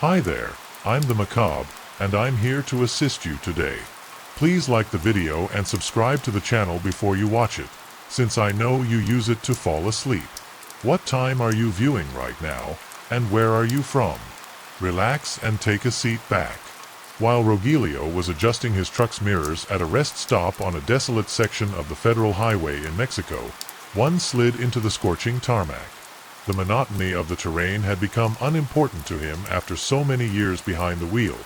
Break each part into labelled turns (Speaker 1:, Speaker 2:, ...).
Speaker 1: Hi there, I'm the Macabre, and I'm here to assist you today. Please like the video and subscribe to the channel before you watch it, since I know you use it to fall asleep. What time are you viewing right now, and where are you from? Relax and take a seat back. While Rogelio was adjusting his truck's mirrors at a rest stop on a desolate section of the federal highway in Mexico, one slid into the scorching tarmac. The monotony of the terrain had become unimportant to him after so many years behind the wheel.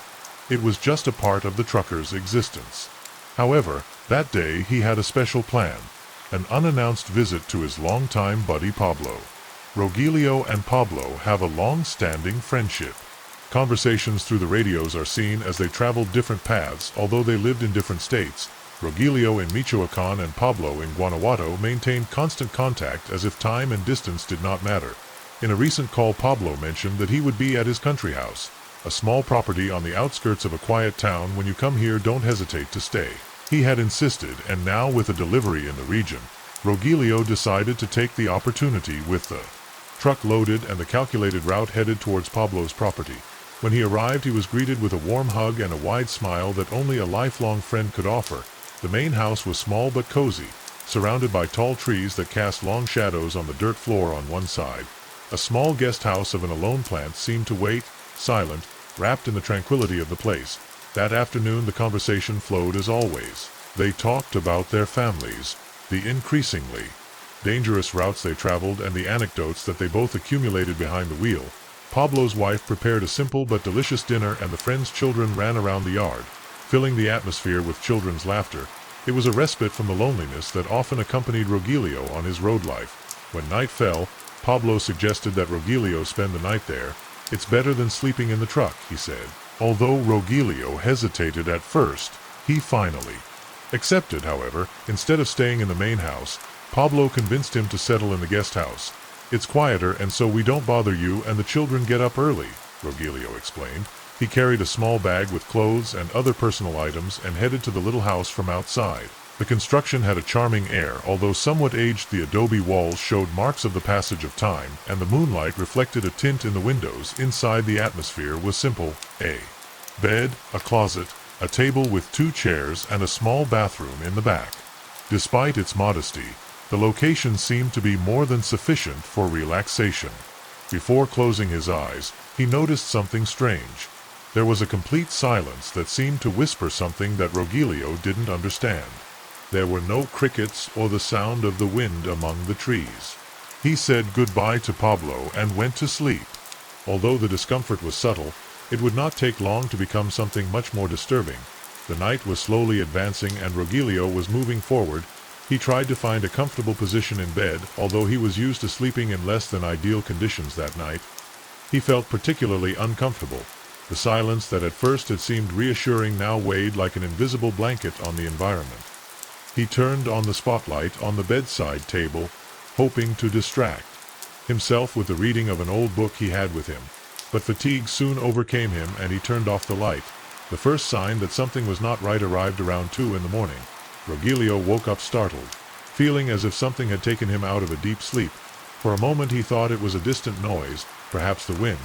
Speaker 1: It was just a part of the trucker's existence. However, that day he had a special plan, an unannounced visit to his longtime buddy Pablo. Rogelio and Pablo have a long-standing friendship. Conversations through the radios are seen as they traveled different paths, although they lived in different states. Rogelio in Michoacan and Pablo in Guanajuato maintained constant contact as if time and distance did not matter. In a recent call, Pablo mentioned that he would be at his country house, a small property on the outskirts of a quiet town. When you come here, don't hesitate to stay. He had insisted, and now with a delivery in the region, Rogelio decided to take the opportunity. With the truck loaded and the calculated route headed towards Pablo's property. When he arrived, he was greeted with a warm hug and a wide smile that only a lifelong friend could offer. The main house was small but cozy, surrounded by tall trees that cast long shadows on the dirt floor on one side. A small guest house of an alone plant seemed to wait, silent, wrapped in the tranquility of the place. That afternoon the conversation flowed as always. They talked about their families, the increasingly dangerous routes they traveled, and the anecdotes that they both accumulated behind the wheel. Pablo's wife prepared a simple but delicious dinner, and the friends' children ran around the yard, filling the atmosphere with children's laughter. It was a respite from the loneliness that often accompanied Rogelio on his road life. When night fell, Pablo suggested that Rogelio spend the night there. "It's better than sleeping in the truck," he said. Although Rogelio hesitated at first, he finally accepted. However, instead of staying in the main house, Pablo convinced him to settle in the guest house. "It's quieter, and so we don't bother you, and the children get up early," Rogelio explained. He carried a small bag with clothes and other personal items and headed to the little house from outside. The construction had a charming air, although somewhat aged. The adobe walls showed marks of the passage of time, and the moonlight reflected a tint in the windows. Inside, the atmosphere was simple: a bed, a closet, a table with 2 chairs, and a small bathroom in the back. Despite its modesty, the location seemed to be more than sufficient for relaxation. Before closing his eyes, he noticed something strange. There was a complete silence that seemed to whisper something that Rogelio didn't understand. There were no crickets or the sound of the wind among the trees. He said goodbye to Pablo and went to sleep. Although the discomfort was subtle, it would not take long to become something much more disturbing. The night was slowly advancing and Rogelio was moving forward. He tried to find a comfortable position in bed, although he was used to sleeping in less than ideal conditions that night. He felt particularly uncomfortable. The silence that at first had seemed reassuring now weighed like an invisible blanket on the environment. He turned on the spotlight on the bedside table, hoping to distract himself with the reading of an old book he had with him. But fatigue soon overcame him and he turned off the light. The first sign that something was not right arrived around 2 in the morning. Rogelio woke up startled, feeling as if something had taken him out of a deep sleep. For a moment he thought it was a distant noise, perhaps the wind.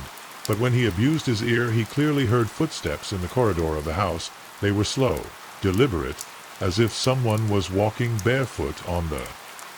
Speaker 1: But when he abused his ear, he clearly heard footsteps in the corridor of the house. They were slow, deliberate, as if someone was walking barefoot on the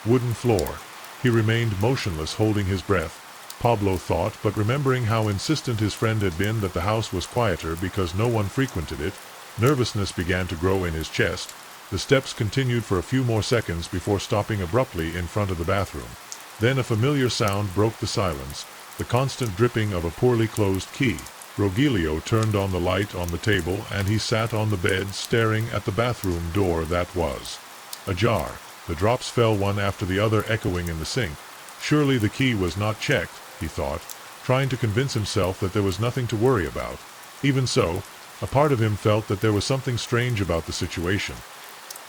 Speaker 1: wooden floor. He remained motionless, holding his breath. Pablo thought, but remembering how insistent his friend had been that the house was quieter because no one frequented it, nervousness began to grow in his chest. The steps continued for a few more seconds before stopping abruptly in front of the bathroom. Then a familiar sound broke the silence, the constant dripping of a poorly closed key. Rogelio turned on the light on the table and he sat on the bed staring at the bathroom door that was ajar. The drops fell one after the other, echoing in the sink. Surely the key was not checked, he thought, trying to convince himself that there was nothing to worry about. Even so, a part of him felt that there was something strange about the situation.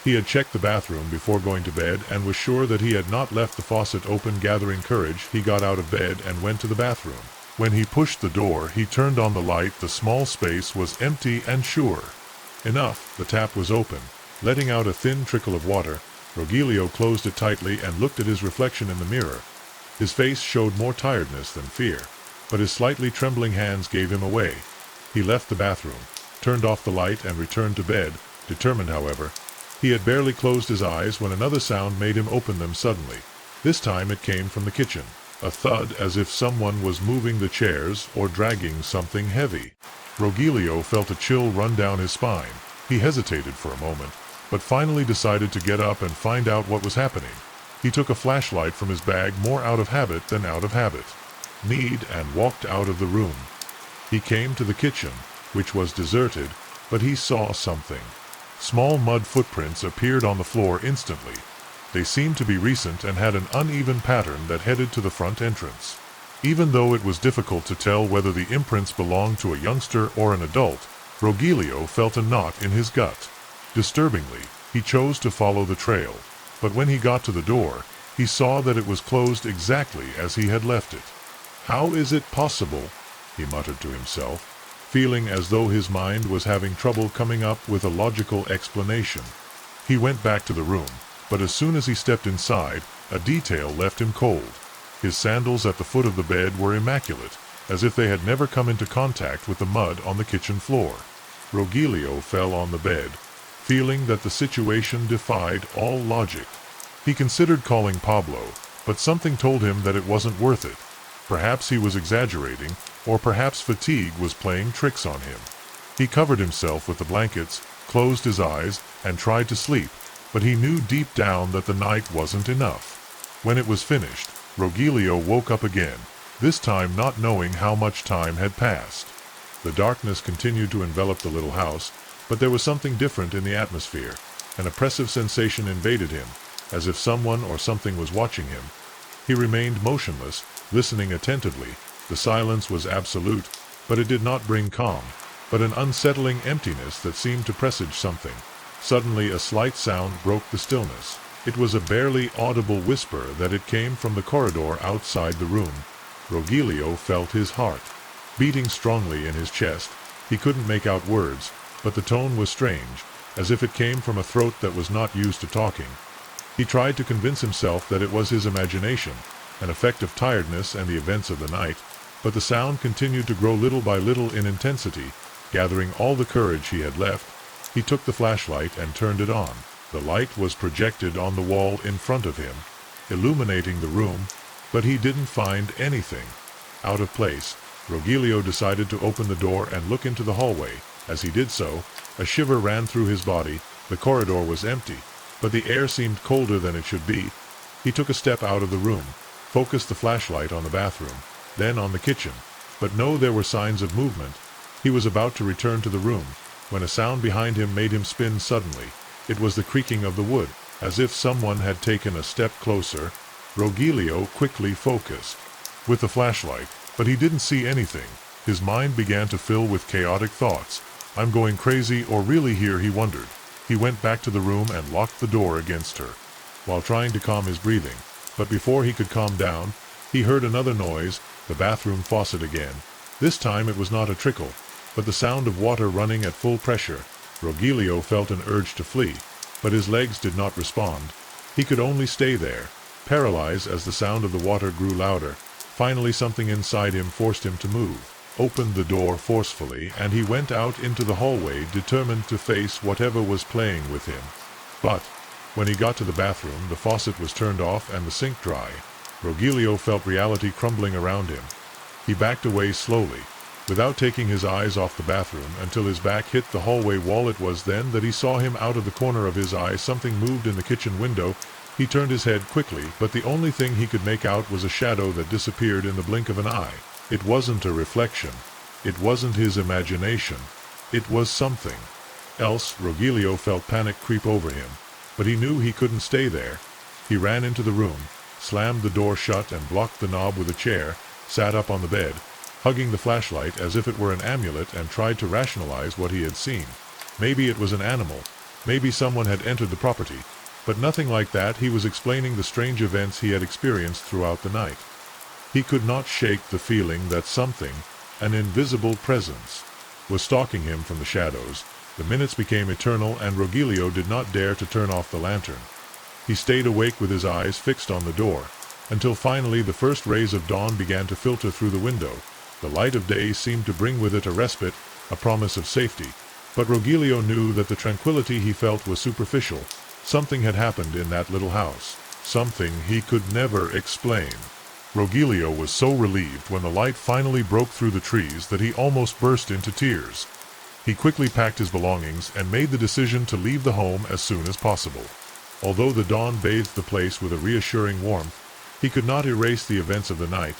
Speaker 1: He had checked the bathroom before going to bed and was sure that he had not left the faucet open. Gathering courage, he got out of bed and went to the bathroom. When he pushed the door, he turned on the light. The small space was empty and sure enough, the tap was open, letting out a thin trickle of water. Rogelio closed it tightly and looked at his reflection in the mirror. His face showed more tiredness than fear, but his slightly trembling hands gave him away. He left the bathroom, turned off the light and returned to bed, determined however. He had barely closed his eyes when another sound made him open them suddenly. This time it came from the kitchen, a thud as if someone was moving the chairs or dragging something heavy. Rogelio felt a chill run down his spine. He hesitated for a moment, but finally decided to get up and find out what was happening. He took a flashlight from his bag more out of habit than out of habit. And walked out of the room. He came to the kitchen, which was deserted, but he saw something. Small mud footprints appeared on the floor instantly. They seemed to be recent and had an uneven pattern that headed to the front entrance. Even though it was difficult to tell whether the imprints belonged to a youngster or an adult, Rogelio felt a knot in his gut. Disturbingly, he chose to follow the trail, but when he got to the door, he saw that it was closed exactly as he had left it. "How is it possible?" he muttered to himself, feeling as though his mind was having trouble coming up with a logical explanation. He went back to the room, but as soon as he stepped inside, a detail left him cold. His sandals at the foot of the bed were immaculate, as if they had never come into contact with the mud on the kitchen floor. Rogelio fell on the bed, feeling that the situation defied all logic. He considered calling Pablo, but something told him that it wasn't worth it. Perhaps he was exaggerating, or perhaps fatigue was playing tricks on him. He covered himself with the blankets, closed his eyes, and tried to sleep, but he knew deep down that the night wasn't enough. When it was finished, Rogelio woke up again, this time not knowing how much time had passed. The darkness continued to envelop the little house, but there was something different in the atmosphere. An oppressive sensation invaded him, as if someone or something was watching him. He remained motionless, listening attentively. The silence was absolute, but it did not bring calm, but an unsettling emptiness that seemed to presage something. Suddenly a slight sound broke the stillness. It was a barely audible whisper that it came from the corridor outside the room. Rogelio felt his heart beating strongly in his chest. He couldn't make out words, but the tone was strange, as if it came from a throat that was not used to talking. He tried to convince himself that it was his imagination, an effect of tiredness and the events of the night, but the sound continued to grow little by little in intensity. Gathering all the courage he had left, he took the flashlight and turned it on. The light was projected on the wall in front of him, illuminating the room, but he didn't find anything. Out of place, Rogelio decided to open the door and look into the hallway. As he did so, a shiver ran through his body. The corridor was empty, but the air seemed colder than it should be. He took a step out of the room, focused the flashlight on the bathroom, then on the kitchen, but no, there were signs of movement. He was about to return to the room, when a sound behind him made him spin suddenly. It was the creaking of the wood, as if someone had taken a step closer. Rogelio quickly focused with the flashlight, but he didn't see anything. His mind began to fill with chaotic thoughts. "I'm going crazy or really here?" he wondered. He went back to the room and locked the door against her, while trying to calm his breathing. But before he could calm down, he heard another noise, the bathroom faucet again. This time it was not a trickle, but the sound of water running at full pressure. Rogelio felt an urge to flee, but his legs did not respond. He could only stay there, paralyzed as the sound of the water grew louder. Finally something inside him forced him to move, opened the door forcefully, and he went out into the hallway, determined to face whatever was playing with him. But when he got to the bathroom, the faucet was turned off and the sink dry. Rogelio felt reality crumbling around him. He backed away slowly, without taking his eyes off the bathroom, until his back hit the hallway wall. It was then that he saw him out of the corner of his eye. Something moved in the kitchen window. He turned his head quickly, but the only thing he could make out was a shadow that disappeared in the blink of an eye. It wasn't a reflection. It wasn't his imagination. It was something else. Rogelio felt panic creep over him, but he knew he couldn't stay there. He ran into the room, slammed the door shut and blocked the knob with a chair, sat up on the bed, hugging the flashlight as if it were an amulet, and tried to rationalize what he had seen. Maybe it was an animal. Maybe someone had entered the property. But nothing like that. He was explaining the strange events he had experienced throughout the night. He could not shake the feeling that something, an invisible presence, was stalking him from the shadows. The minutes became eternal, and Rogelio did not dare to turn off the lantern. He stayed awake with his eyes fixed on the door, until finally the first rays of dawn began to filter through the window. The light of day seemed to bring with it a respite, a promise of safety. But Rogelio knew that the tranquility he felt was superficial. Something had happened in that little house. Something he could never explain. Rogelio was so relieved when the light finally broke through the trees that he almost burst into tears. He quickly packed his belongings and made the decision to leave the home as soon as possible. Although the dawn bathed the place with a reassuring warmth, he could not erase the events of the night.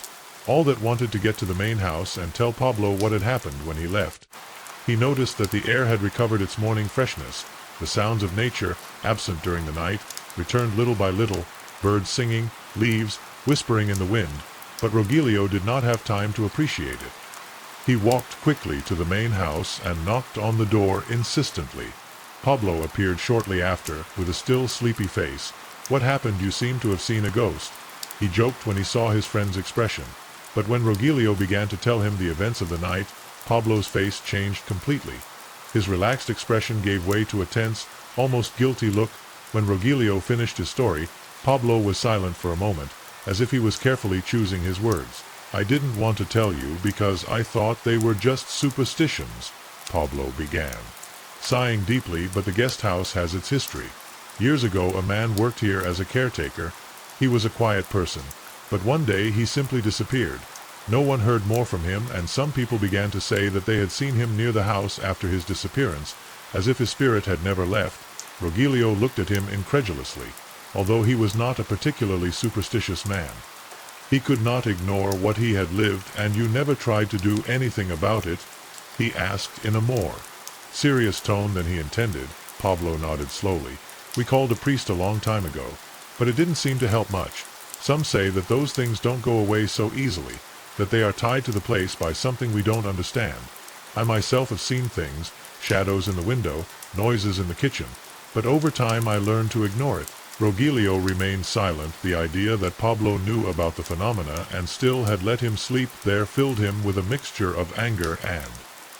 Speaker 1: All that wanted to get to the main house and tell Pablo what had happened when he left. He noticed that the air had recovered its morning freshness. The sounds of nature, absent during the night, returned little by little, birds singing, leaves whispering in the wind, but Rogelio did not have time to appreciate it. He walked quickly to the main house and knocked on the door insistently. Pablo appeared shortly after, with a still sleepy face. "What happened? You seem to have seen a ghost," he joked when he saw his friend's expression. But when Rogelio began to tell him the events of the night, Pablo's face changed completely. His relaxed expression gave way to a tense, almost guilty look. When Rogelio finished his story, Pablo was silent for a moment, as if he was carefully choosing his words. "I didn't want to tell you because I thought they were just superstitions," Pablo began, sighing deeply. "But the guest house has its history. Years ago a man worked here as a caretaker. He was a quiet person, but one day he simply disappeared. No one heard more from him, and some people began to say that they had seen him near the house after his disappearance, as if his spirit had never left." Rogelio looked at him incredulously. Although he was not a particularly superstitious man, he could not ignore what he had lived. "And you never tried to do anything about it?" he asked in a more serious tone than he intended. Pablo nodded slowly. "We called a priest a long time ago, but it didn't seem to help much. Some say that those things don't go away so easily, that they are tied to the place by something we don't understand. I myself have seen things, shadows in the window, noises in the kitchen, but over time I learned to ignore it." Rogelio remained silent. The idea that Pablo knew about the phenomena and still had let him sleep there filled him with a mixture of anger and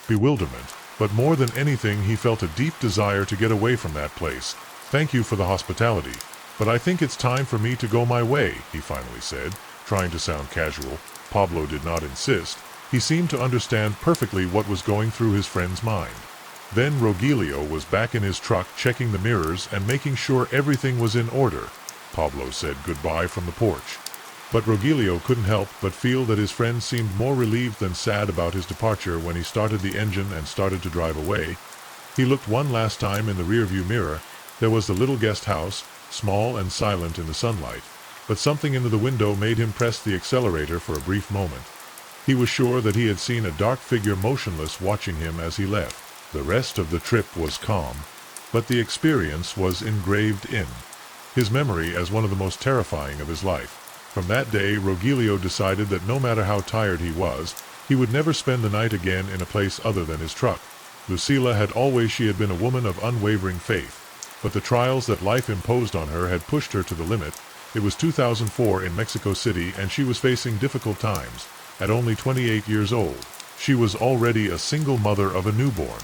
Speaker 1: bewilderment. But more than anything, he felt a deep desire to get away from that place. "Thank you for the hospitality, but I think it's time for me to go my way," he finally said, trying to sound casual. Pablo did not insist. He seemed to understand perfectly what was going through his friend's mind. Then Rogelio was back in his truck, checking the mirrors and making sure everything was in order. Pablo said goodbye from the porch. But Rogelio couldn't help but feel that his friend seemed more relieved than sad about his departure when he started the engine and started to drive away. He looked one last time in the rearview mirror. There was the little guest house, small and silent in the sunlight. But something in the window made him press the accelerator for a brief moment. He was sure that he had seen a dark figure motionless watching him as he left. The rest of the trip was calm, but the experience was engraved in his memory as one of the most terrifying of his life. From that day, Rogelio decided that no matter how tired he was, he would never spend the night again in a place other than his truck. Lucila had been a woman of unwavering faith, but the trials that life imposed on her had pushed her to the limit. It was 2004 in Mexico City, and she was facing difficult times. At only 28 years old, she was already a single mother of a newborn.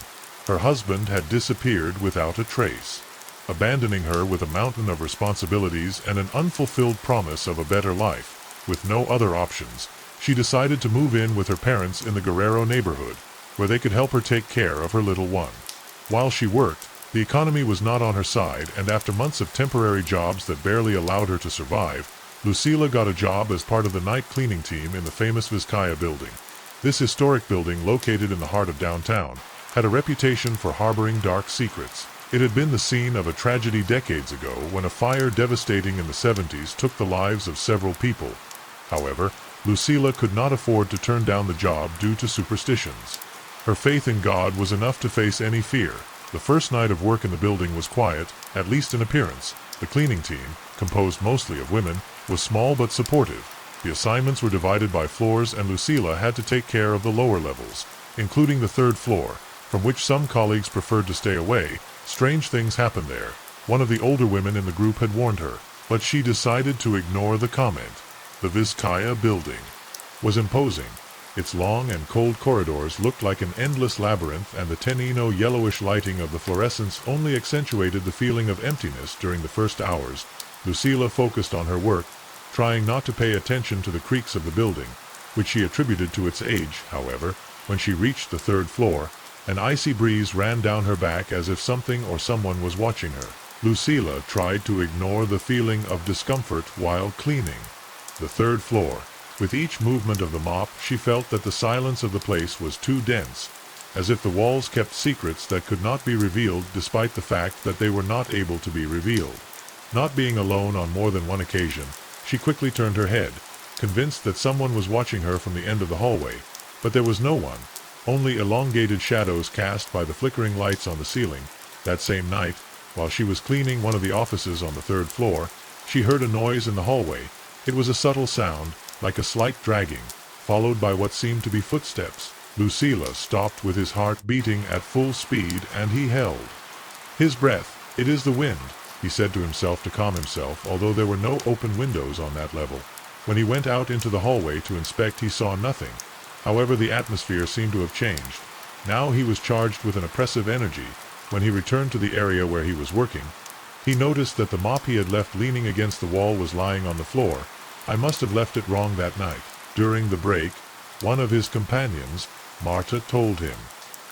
Speaker 1: Her husband had disappeared without a trace, abandoning her with a mountain of responsibilities and an unfulfilled promise of a better life. With no other options, she decided to move in with her parents in the Guerrero neighborhood, where they could help her take care of her little one. While she worked, the economy was not on her side, and after months of temporary jobs that barely allowed her to survive, Lucila got a job as part of the night cleaning team in the famous Vizcaya building. This historic building, located in the heart of downtown, had a reputation for harboring dark secrets. It had been the scene of a tragedy decades ago when a fire devastating in the 70s took the lives of several people. However, Lucila could not afford to turn down the job due to superstitions. Her faith in God was enough to face any fear. The first night of work in the building was quiet, at least in appearance. The cleaning team, composed mostly of women, was small but supportive. The assignments were divided by floors, and Lucila had to take care of the lower levels, including the third floor, from which some colleagues preferred to stay away. Strange things happened there. One of the older women in the group had warned her, but she decided to ignore the comment. The Vizcaya building was imposing. Its long and cold corridors looked like an endless labyrinth, and the tenino yellowish lighting of the fluorescents only accentuated the feeling of emptiness during the first hours. Lucila focused on her work, trying not to pay attention to the creaks of the building, which she attributed to its age. However, when she reached the third floor, An icy breeze ran down her back as if something or someone was watching her. Lucilla tried to ignore the feeling of discomfort while cleaning the third floor. With each movement of the mop, she felt that the silence of the place was too dense, as if the walls kept secrets that could not be revealed despite the fact that they were not able to be revealed. Not being alone on more than one occasion, she quickly turned her head, convinced that someone was watching her from the end of the hallway, but there was no one, only elongated shadows cast by the flickering lights on the ceiling. That same night, while she was cleaning one of the offices on the third floor, she heard a noise in the hallway. It was a subtle sound, like a slight dragging, followed by what seemed to be footsteps. Lucilla stopped with his heart beating at full speed, and he held his breath. "It is the wind," he said to himself to calm himself, although there were no open windows on that level. When he went out into the hallway to inspect, he saw nothing. However, the atmosphere seemed to have changed. Now he was charged with an oppressive energy. When he returned to the area where he was working, he noticed that the mop he had left leaning against the wall was lying on the floor. "I must have left it wrong that night." During the break, one of his companions, Marta, told him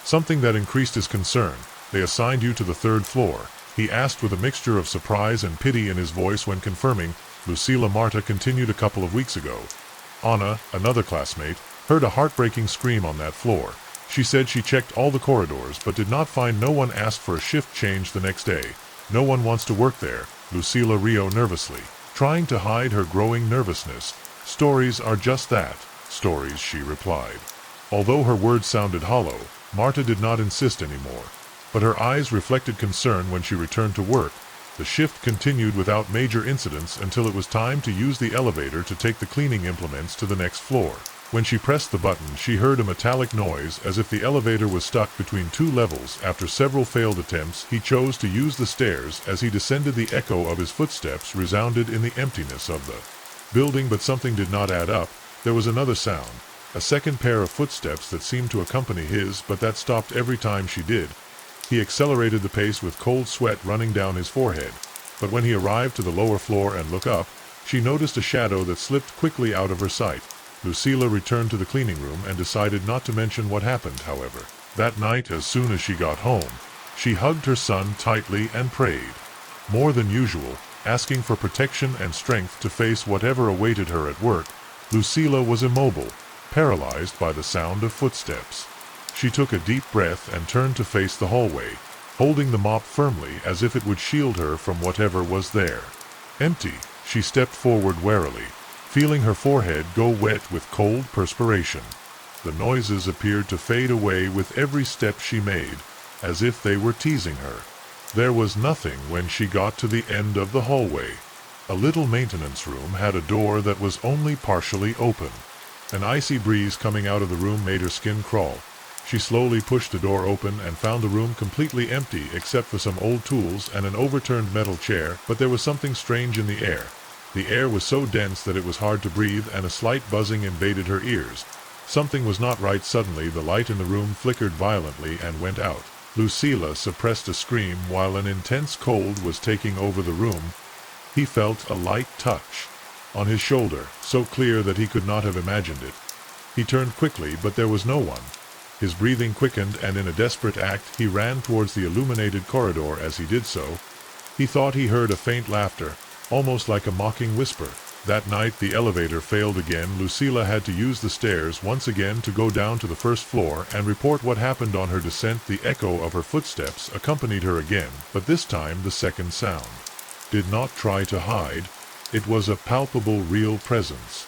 Speaker 1: something that increased his concern. "They assigned you to the third floor?" he asked with a mixture of surprise and pity in his voice when confirming. Lucilla, Marta continued, "A couple of weeks ago, Anna, another classmate, heard a heartbreaking scream on that floor. She said she checked all the corridors but did not find. No one asked for a shift change the next day. No one wants to work there." Lucilla Rio nervously, trying to hide her growing nervousness. "Stories are just that, stories," she replied. Although her words sounded hollow, Marta did not insist anymore, but her eyes reflected concern when she returned to work. The shift continued without major incidents until it was time to use the elevator to take the cleaning implements to the next floor. When she pressed the button, she heard a metallic noise as if the elevator was stuck between two levels. After several failed attempts, he chose to use the stairs. As he descended, the echo of his footsteps resounded in the emptiness of the building, but something did not add up. There was another sound, a second pair of footsteps that seemed to accompany his, but that stopped every time she did. He accelerated the pace with cold sweat running down his forehead, but when he arrived to the lower floor and looked up, she noticed a shadow that slipped quickly out of her sight. Lucilla returned to the cleaning room and decided not to mention what happened, however. That night, as soon as she got home, she hugged her son tightly and prayed more than usual, asking for protection and strength to face whatever awaited her at work. Lucilla was immobile, paralyzed by the sound of footsteps. She took a deep breath and turned to face the hallway, holding the mop firmly as if it would shield her from whatever was there. Empty. She stepped forward warily, feeling her forehead go wet with cold perspiration. The noises appeared to fade away with every step she made, as if they were teasing her. There was nothing when she got to the end of the hallway. A little maintenance room had a door that was only partially open. An icy breeze coming out of the room made her skin crawl. She slowly pushed the door open and found the room completely empty except for some old tools and an overturned metal chair, but there was something strange in the air. The air was so dense that it was hard to breathe, and a slight buzzing invaded her ears. Something was not right. Suddenly, the light in the room flickered violently and went out. Lucilla suppressed a scream while an intense cold was taking over the room. He felt a light touch on his shoulder, so clear that he could not have imagined it. He turned quickly, but there was no one. His breathing quickened, and in a desperate act, he ran towards the illuminated corridor. As he did so, he thought he heard a faint laughter, almost like a mocking whisper. That night, the elevator failed again. Lucilla had to use the stairs once again to go down to the first floor and report what happened on her descent. The echo of her footsteps accompanied her again, but this time the second sound did not try to hide. It was a palpable, real presence.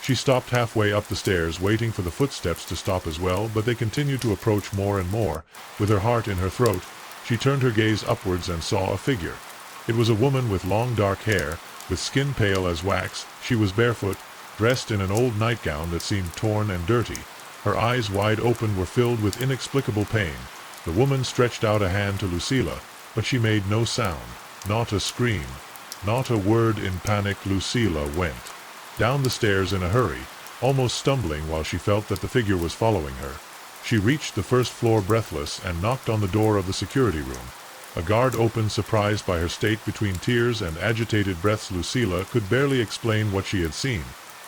Speaker 1: She stopped halfway up the stairs, waiting for the footsteps to stop as well, but they continued to approach more and more. With her heart in her throat, she turned her gaze upwards and saw a figure. It was a woman with long dark hair, with skin pale as wax. She was barefoot, dressed in an old nightgown that seemed torn and dirty. Her eyes, wide open, were filled with inexplicable pain. The woman stretched out a hand to Lucilla, but she made no sound, not a scream, not a word. In panic, Lucilla went down the stairs in a hurry, almost stumbling while she felt that the figure was following her. She reached the first floor breathless and knocked on the door of the security room. A guard opened, surprised by her state. Between tears and agitated breaths, Lucilla could barely explain what she had seen.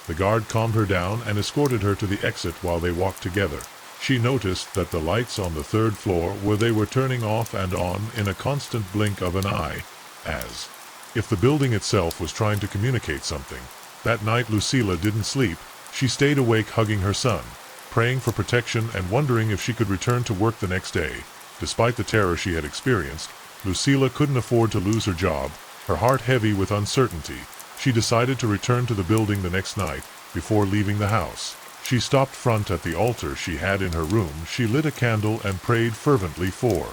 Speaker 1: The guard calmed her down and escorted her to the exit while they walked together. She noticed that the lights on the third floor were turning off and on in a constant blink of an eye, as if the building itself was trying to communicate something. That night Lucilla didn't sleep. She stayed awake hugging her son, praying for protection and wondering if she could return to work the next day. Despite the terror she had experienced, Lucilla couldn't afford to lose her job. Her heart heavy with uncertainty, she decided to return to the building the next night. Before leaving the house, she stopped front at the altar she had in her room. She lit a candle and prayed fervently for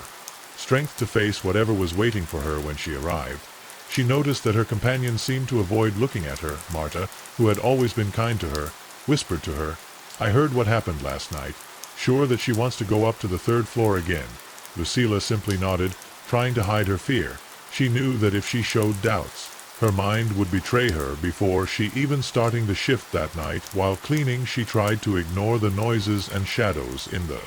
Speaker 1: strength to face whatever was waiting for her. When she arrived, she noticed that her companion seemed to avoid looking at her. Marta, who had always been kind to her, whispered to her, "I heard what happened last night. Sure that she wants to go up to the third floor again?" Lucilla simply nodded, trying to hide her fear. She knew that if she showed doubts, her mind would betray her. Before she even starting the shift that night, while cleaning, she tried to ignore the noises and shadows in the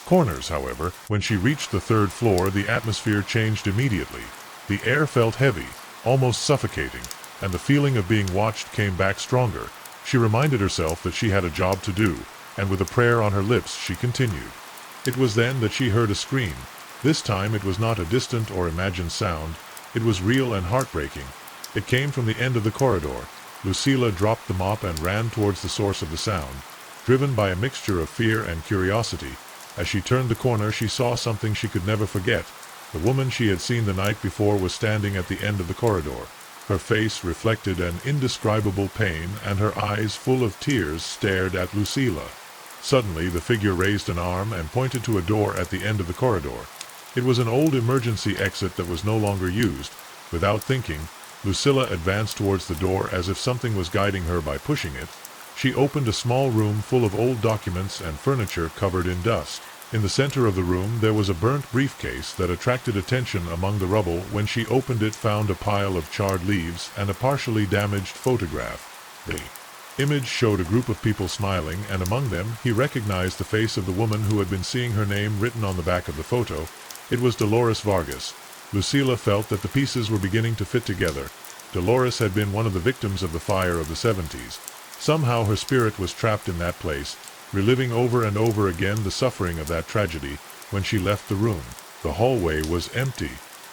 Speaker 1: corners. However, when she reached the third floor, the atmosphere changed immediately. The air felt heavy, almost suffocating, and the feeling of being watched came back stronger. She reminded herself that she had a job to do, and with a prayer on her lips she continued. It was then that she heard a scream. This time it was not a distant or imagined sound. It was real and heartbreaking. It came from the end of the corridor. Lucilla dropped the mop and ran towards the source of the sound, driven by a mixture of fear and curiosity. As she turned the corner, she saw something she could never forget. The woman she had seen the night before was standing at the end of the corridor. Her face reflected an indescribable pain, and her eyes, full of tears, stared at Lucilla. Suddenly, the figure raised an arm and pointed to a door at the end of the corridor. It was an old emergency exit that was no longer used. Without thinking, Lucilla advanced towards the door as if something was guiding her by pushing it. She opened a small room full of old documents and furniture covered in dust. In the center of the room there was a burnt briefcase that attracted attention among the rubble. When she opened it, found a pile of charred leaves and a partially damaged photograph. The image showed a group of people smiling, and among them he recognized the face of the woman who had been seeing her name written on the back of the photo. It was Dolores Vargas. Lucilla felt that the pieces were beginning to fit together. Dolores had been one of the victims of the fire of the 70s. Somehow her spirit was trapped in that place, reliving over and over again the suffering of that tragedy. When she left the room, the hallway was empty.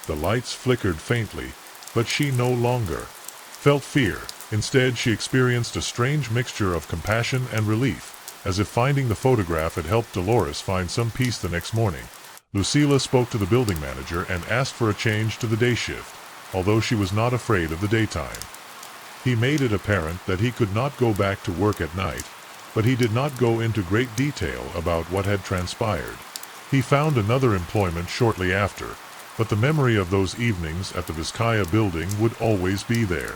Speaker 1: The lights flickered faintly, but she no longer felt fear. Instead, she experienced a strange mixture of compassion and relief, as if finding the photograph had helped Dolores find some peace the next morning. Lucilla spoke to the building manager and asked for a change to the day shift, although she was not afraid of the daytime. He made it apparent that he could not go back to work at night, but he did not go into great detail about what had transpired. He found another employment shortly after, but the memory of those evenings at the Vizcaya building would always be there.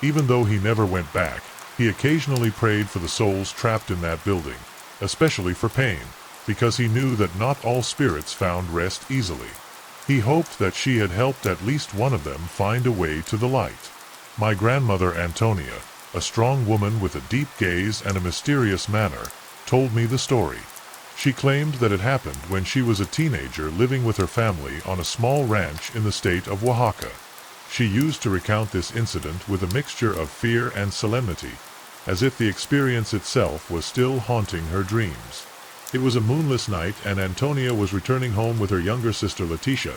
Speaker 1: Even though he never went back, he occasionally prayed for the souls trapped in that building, especially for pain, because he knew that not all spirits found rest easily. He hoped that she had helped at least one of them find a way to the light. My grandmother Antonia, a strong woman with a deep gaze and a mysterious manner, told me the story. She claimed that it happened when she was a teenager living with her family on a small ranch in the state of Oaxaca. She used to recount this incident with a mixture of fear and solemnity, as if the experience itself was still haunting her dreams. It was a moonless night, and Antonia was returning home with her younger sister Leticia,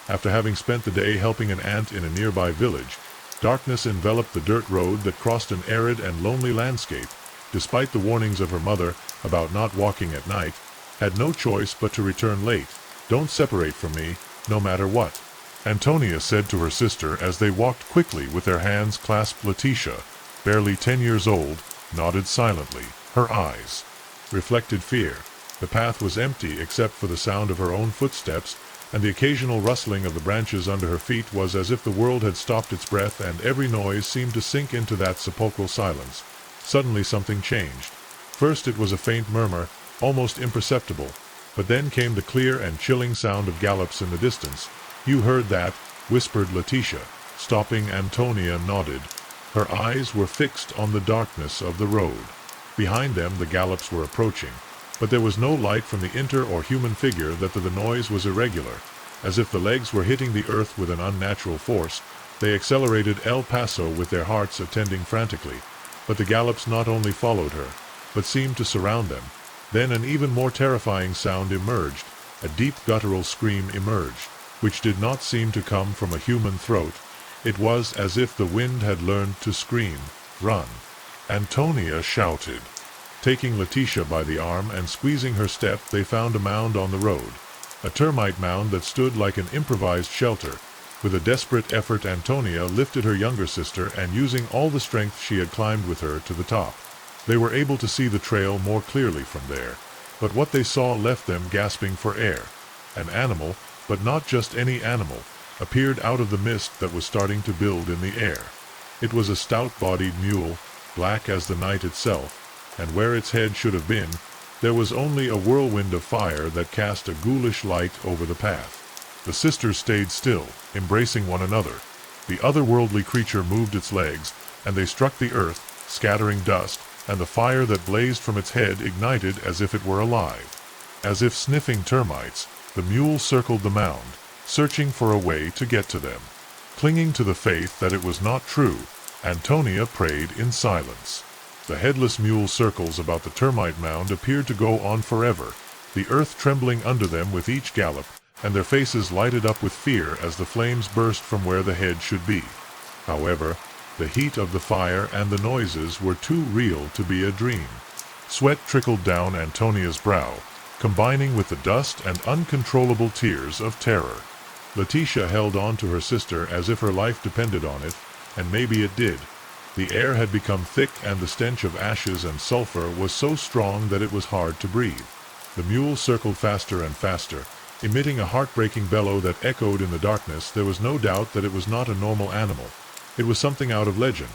Speaker 1: after having spent the day helping an aunt in a nearby village. Darkness enveloped the dirt road that crossed an arid and lonely landscape. Despite the warnings of her mother about not walking at night, had no choice but to return late. "Don't separate from me, no matter what," Antonia said to her sister as they walked quickly with their hands clasped. Leticia, barely 10 years old, nodded silently. Her eyes reflected fear. The path was empty except for the sound of her own footsteps, and the occasional rustling of the branches under her feet. Was as if the world had stopped its breath, and every noise seemed to sink into that sepulchral silence. Suddenly something changed. First it was a faint murmur, almost imperceptible, but then came the clear and chilling sound of gallops in the distance. "You heard that?" whispered Leticia. Stopping, Antonia nodded. Her eyes were fixed on the darkness of the road. Behind them the gallops were approaching, but there was no light from the inter or human figure. That the noise was irregular, as if the legs were hitting the earth with an unnatural force. They accelerated El Paso with their hearts attending frantically, but the gallops not only followed her, but seemed to surround them. Then an even more terrifying sound emerged. A deep guttural scream emerged, which did not seem to come from a human throat. It was as if the wind had learned to scream, "Run!" Antonia shouted. Taking Letitia by the arm and squeezing her step, they found a mound on the road. A termite mound that stood like an improvised shelter. With a desperate effort, Antonia lifted her younger sister, and using all the strength she had climbed with her to the top. They were able to see the trail more clearly from there, but what they saw left them gasping for air. An animal, but not just any animal, appeared out of the mist that was starting to build in the air. It was a stout-bodied mule, black as the night itself, and where its head should have been, there was only a whirlwind of fire that cast a ghoulish light over the path. The sisters stayed still, embracing one another. The otherworldly creature moved its legs, and they struck the earth, scattering dust, and the fire that blazed from its head ignited as if it were alive. As if sniffing termites, the mule circled the mound, searching for a way to get to them. Clinging to the faith that it was not true, Antonia prayed in silence. The headless mule circles about the termite mound appeared to go on forever, the earth trembling under them with each gallop, and their faces lighted up with fear as the flames burst from where the head should be. However, the heat of the fire and the noises were too real to be a dream. Sweat trickled down Antonia's brow, combining with the dust and uncontrollable tears of terror. Letitia held on to her sister as if her life depended on it, and maybe it did. The air had become thick, and the stench of ashes and sulfur was so strong that it was hard to breathe. The mule circled faster and faster, emitting a heartbreaking bellow that echoed in the darkness. There was no doubt that it was not a normal animal. It was something out of legend,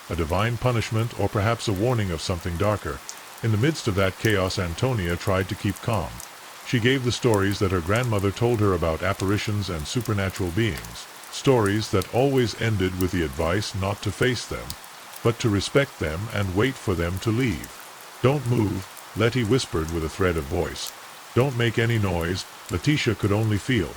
Speaker 1: a divine punishment, or perhaps a warning of something darker. In the midst of that chaos, Antonia tried to keep calm. She gave the stories that her grandmother told her about apparitions and supernatural beings, stories that always ended with the advice not to face them, but to respect them and wait for them to leave. "Don't move," Letty whispered with a thread of voice. "Don't make any noise," Letitia could only feel.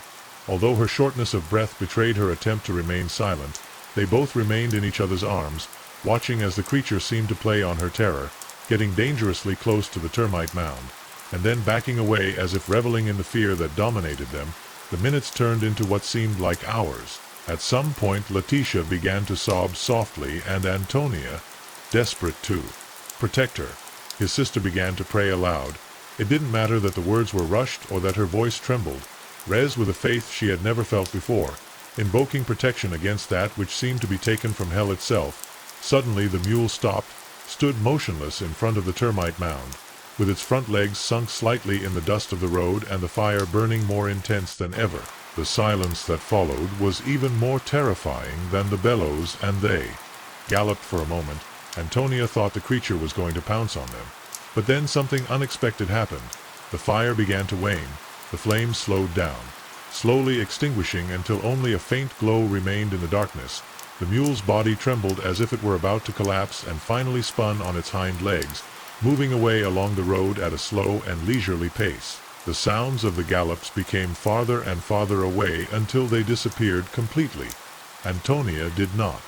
Speaker 1: Although her shortness of breath betrayed her attempt to remain silent, they both remained in each other's arms, watching as the creature seemed to play on her terror, getting dangerously close to the termite mound, and then backing away as if reveling in the fear that dominated them. The minutes turned into what seemed like hours. At some point Letitia began to sob softly, and Antonia, desperate to protect her, his sister, began to pray aloud. It didn't matter that the words were rushed or that her voice trembled. Res with a faith she had never felt before, invoking protection against that which seemed to be taken from hell itself. Suddenly the mule stopped, stood motionless in front of the termite mound, with its front legs sunk slightly in the dust of the road and the fire burning more intense than ever. The silence that followed was even more terrifying than the bellows, and they galloped for a moment. Antonia thought the creature was going to pounce on them. But then something unexpected happened. The fire began to wane. The flames slowed down, slowly extinguishing until only a faint glow remained in the darkness. The mule's body trembled as if it were about to collapse, and finally spun on its hind legs, moving away along the road at a slow and leisurely pace. The sounds of the gallops became farther and farther away until they disappeared completely. Antonia did not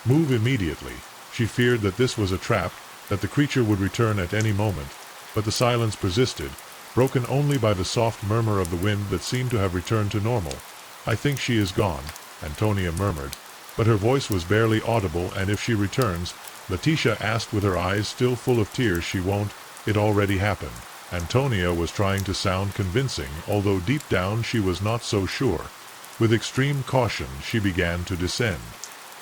Speaker 1: move immediately. She feared that this was a trap, that the creature would return at any moment, but the silence persisted, broken only by the soft murmur of the wind that seemed to have returned to normal. "I think she is gone," Antonia murmured, but her voice was barely audible. "And if she returns?" Letitia asked with her eyes still full of tears. "She won't. It already happened." Antonia was trying to sound convincing, although deep down she was not so sure. With extreme caution she began to descend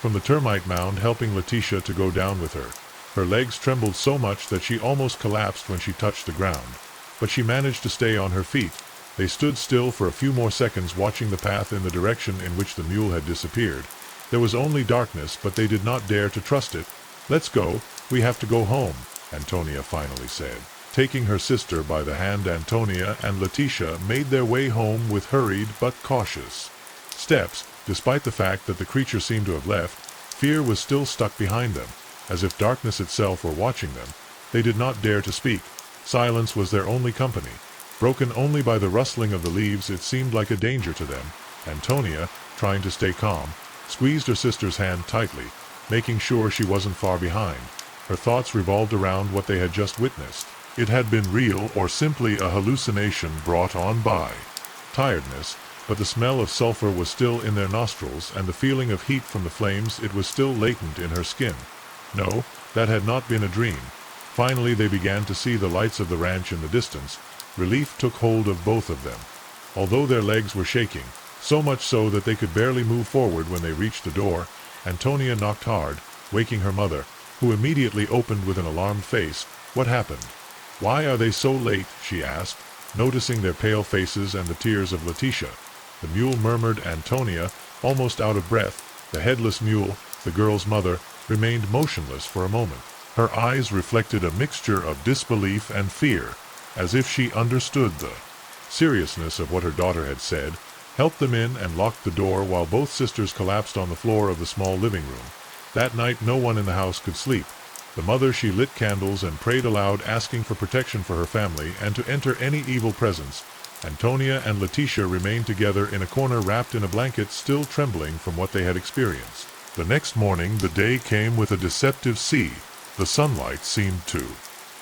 Speaker 1: from the termite mound, helping Letitia to go down with her. Her legs trembled so much that she almost collapsed when she touched the ground, but she managed to stay on her feet. They stood still for a few more seconds, watching the path in the direction in which the mule had disappeared. There was only darkness, but they did not dare to trust it. "Let's go. We have to go home," Antonia finally said. Taking her sister by the hand, Antonia and Letitia made their way home with hurried but cautious steps. Despite the fact that the creature seemed to have left, fear was still stuck behind them, as if darkness itself were watching them. They did not dare to speak. Silence was their only company. Broken only by the rustling of the leaves, it seemed like a danger to them. Antonia, trying to stay calm, squeezed her sister's hand tightly, making sure she wasn't far behind. Her thoughts revolved around what they had just witnessed. It had been real or simply a hallucination brought on by tiredness, but the smell of sulfur was still in their nostrils, and the feeling of heat from the flames, it was still latent in her skin. No, that had not been a dream. Finally they began to see the lights of the ranch in the distance. Relief took hold of both of them. Although their legs were shaking, so much so that they could barely move forward when they reached the door, Antonia knocked hard, waking her mother, who immediately opened with an alarmed face. "What happened? Why are they so late?" she asked, noticing their pale faces and the tears of Letitia. The mule murmured. Antonia, almost out of breath, the headless mule, the girl's mother, remained motionless for a moment. Her eyes reflected a mixture of disbelief and fear, as if she understood the seriousness of what her daughter had said, helped them in and locked the door while both sisters collapsed on the floor of the small living room. That night no one in the house could sleep. The mother, she lit candles and prayed aloud, asking for protection for her family and to enter any evil presence. Antonia and Letitia remained together in a corner, wrapped in a blanket, still trembling from what they had experienced. The next morning the day came with a deceptive sea. The sunlight seemed to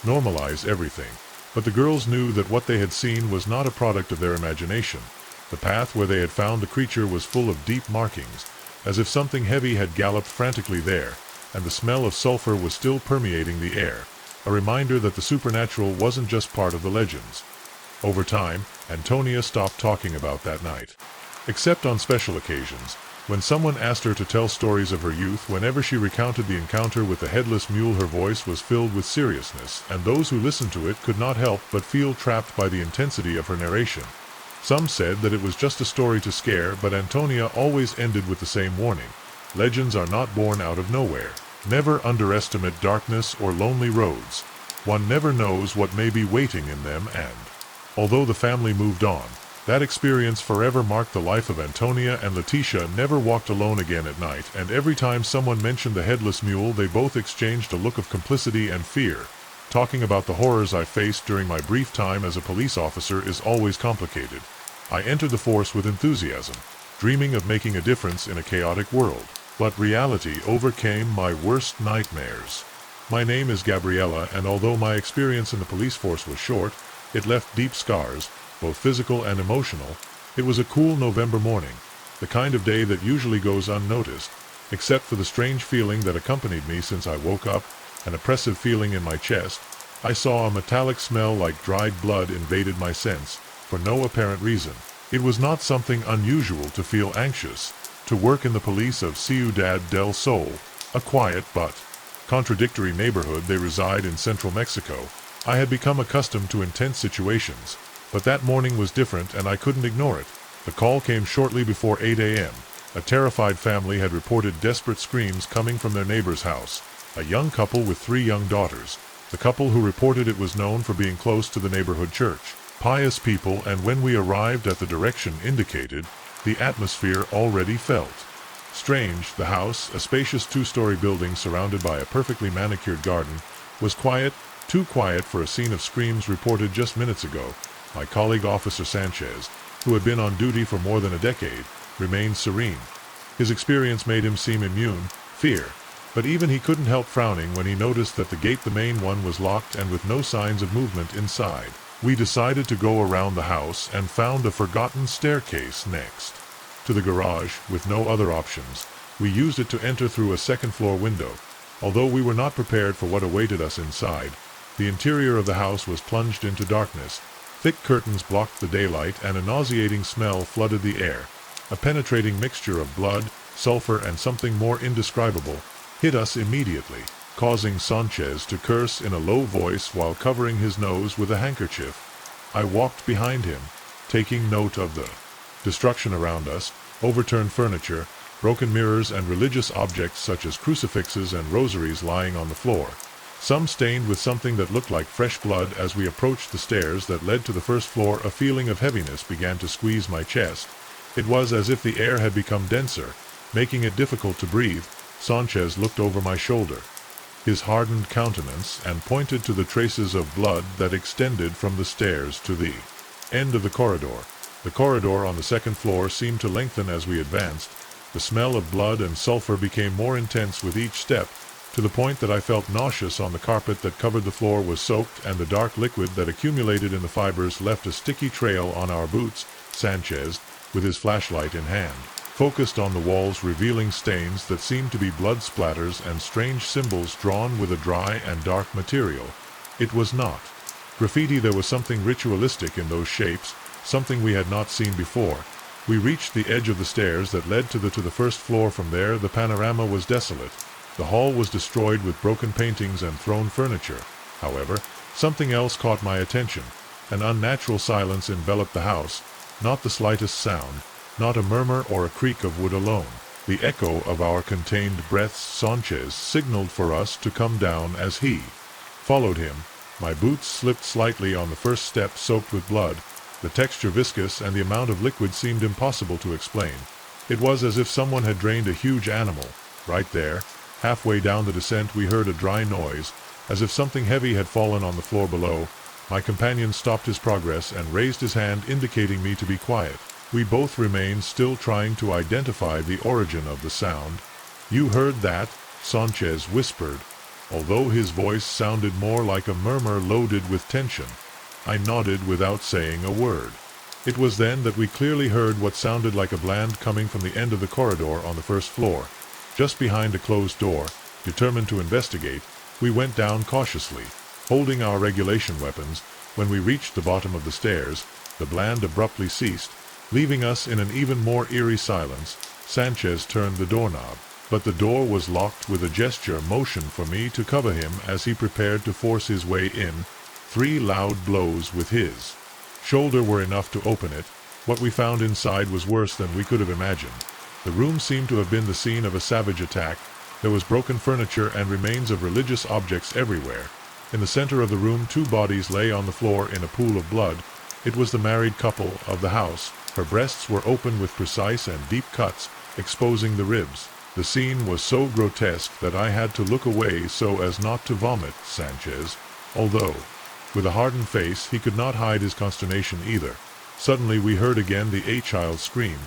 Speaker 1: normalize everything, but the girls knew that what they had seen was not a product of their imagination. The path where they had found the creature was full of deep markings, as if something heavy had galloped frantically there, and the smell of sulfur was still permeating the air, a reminder that the supernatural wasn't just part of the legends. Over time, Antonia stopped talking about that night. Except on special occasions, when someone asked her to tell stories of her youth. Whenever she recounted the encounter with the headless mule, her voice was filled with seriousness, and those who listened to it could not help but feel trapped by the intensity of her narration. Some said that it was just a story to scare, but Antonia always ended with the same warning. Legends are not born out of nowhere. Never underestimate darkness or lonely roads. One never knows what may be waiting in them. And although the family moved on, that experience forever marked the life of Antonia, and Letitia never walked alone again at night, and every time someone mentioned the headless mule they both exchanged a look of complicity and fear. Talking about the horrors I faced during my brief time as a police officer is always complicated. I entered the force with enthusiasm, dreaming of making a difference in a chaotic world. But reality overcame my worst nightmares. My name is Gabriella, and although my experience in the police force was short, it left deep scars, both physical and emotional. It was a cool November morning, the kind of day that usually goes unnoticed, except for the strange feeling that accompanied me since I woke up, an oppressive feeling in my chest. I saw a metallic smell like dried blood invaded my sense, for no apparent reason. It was not something unusual to feel anxious, to work in the police of Ciudad del Sol, a quiet but contradictory neighborhood. They reside in central Mexico. I had become accustomed to intense situations, but that morning was different, and I couldn't ignore it. The call came shortly before 8 a.m. A terrified family had reported desperate screams coming from their neighbor's house, a young couple with 3 young daughters. The couple who reported it was known for being close to the neighborhood church. Pious people, and when we arrived at the direction indicated, the atmosphere already felt strange. The house, a spacious 2-story building surrounded by a perfectly manicured garden, was quiet, too quiet for a scene of screams reported just minutes ago. My colleague Officer Sanchez, who had been on duty for more than a decade, remained serene. His experience made him seem immune to fear, but even he couldn't help frowning when he noticed that the gate, the main one, was locked and with no signs of movement inside. We decided to go around the house and found a forgotten staircase next to the garage. With no other options, we used it to enter through a second-floor window. Although we were not prepared for what awaited us inside, the interior of the house was plunged into darkness. Thick curtains blocked the daylight, and a nauseating smell flooded the air. A penetrating mixture of blood, sulfur, and something more indescribable hit us immediately, causing Sanchez to curse in a low voice while covering his nose with a handkerchief. I walked behind him, taking note of the destruction around us: overturned furniture, broken mirrors, and religious objects such as crucifixes and rosaries lying on the floor, some stained with something that looked like fresh blood. As we approached the stairs that led to the first floor, a feeling of heaviness began to squeeze my chest. It was as if the air had become denser, making it difficult to breathe. Sanchez looked over my shoulder, his hardened countenance, and pointed to the traces of blood that extended from the stairs to the end of the corridor. The corridor on the second floor seemed to lengthen as we advanced. The smell of blood and sulfur became more intense with each step, to the point that I felt nauseous. On the carpet that covered the floor was soaked, and the dark liquid that accumulated in the fibers left a sticky trail on our boots. Sanchez, with his flashlight in hand, focused on the walls, revealing stains that seemed to be blood splatters and strange symbols drawn with a dry and dark material. It was not graffiti. There was something ritualistic in those shapes, something we had not seen before. We reached the edge of the stairs that led to the first floor. From there, the panorama was desolate. The hall was destroyed with broken paintings and thrown furniture. However, something else caught my attention. An unnatural silence enveloped the house. Not the slightest sound, not a murmur or a creak of wood alone. The echo of our contained breaths. Sanchez signaled for us to come down as he followed him. My boots slipped slightly on the first step, soaked with blood. The texture viscous, and the amount of liquid seemed impossible to explain. It was as if someone had drained a huge animal. Right there, halfway down the descent, we heard a dry noise, as if something heavy had fallen on the floor below. My companion stopped his progress and raised his hand, indicating me to be quiet. We both remained still, trying to identify the origin of the sound. "You heard that?" Sanchez whispered, although his voice sounded more like a murmur loaded with tension. I nodded without saying a word. It was then that we clearly heard what sounded like a blast coming from the end of the corridor on the first floor. Just behind a closed door, determined to investigate, we went down cautiously, holding our regulation weapons. When we reached the bottom of the stairs, the blast abruptly ceased, leaving us in an even more eerie silence. Sanchez turned the doorknob, but the door was locked. With a gesture, motioned for me to cover him as he prepared to force his way in. 3 loud blows with his shoulder were enough to open it. What we found inside was worse than we could have imagined. The room seemed to have been the scene of a savage attack. There was broken furniture and remains of religious objects everywhere. In the center of the room, 2 bodies lay on the floor in a pool of blood. It was the married couple of the house. Her breasts were open with precise and deep cuts, exposing the ribs. The scene was so grotesque that I had to look away so as not to vomit. Sanchez, although with a hardened face, he could not hide his consternation either. Suddenly we heard again the child's scream.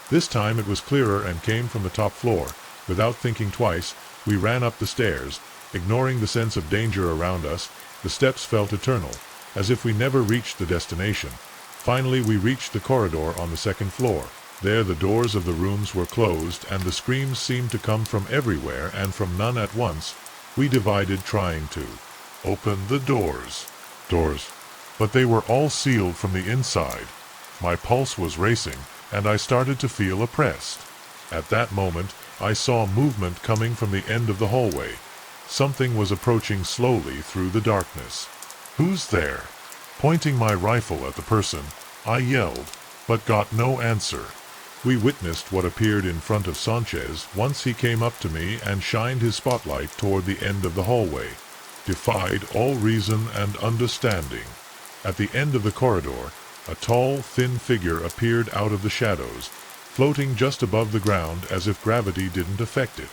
Speaker 1: This time it was clearer and came from the top floor. Without thinking twice, we ran up the stairs, ignoring the sense of danger around us. The steps felt eternal, as if we never reached the destination. Finally we reached the corridor on the second floor. There the doors of the rooms were closed, and the screams seemed to come from everywhere and from none at once. We divided, trying to open the doors, but they were all sealed from the inside. My pulse was racing, and I started to feel oppressed. At that moment, I saw movement coming from the end of the hallway. Something was approaching slowly through the darkness. "Who's there?" Pointing my rifle at the person, I yelled, but got no answer. We witnessed what appeared in front of Sanchez once he came up to me and shined his spotlight toward the end of the hallway. Defied all reason and understanding. At the end of the corridor, a tall, thin figure appeared out of the shadows, floating just above the ground as if gravity didn't affect it.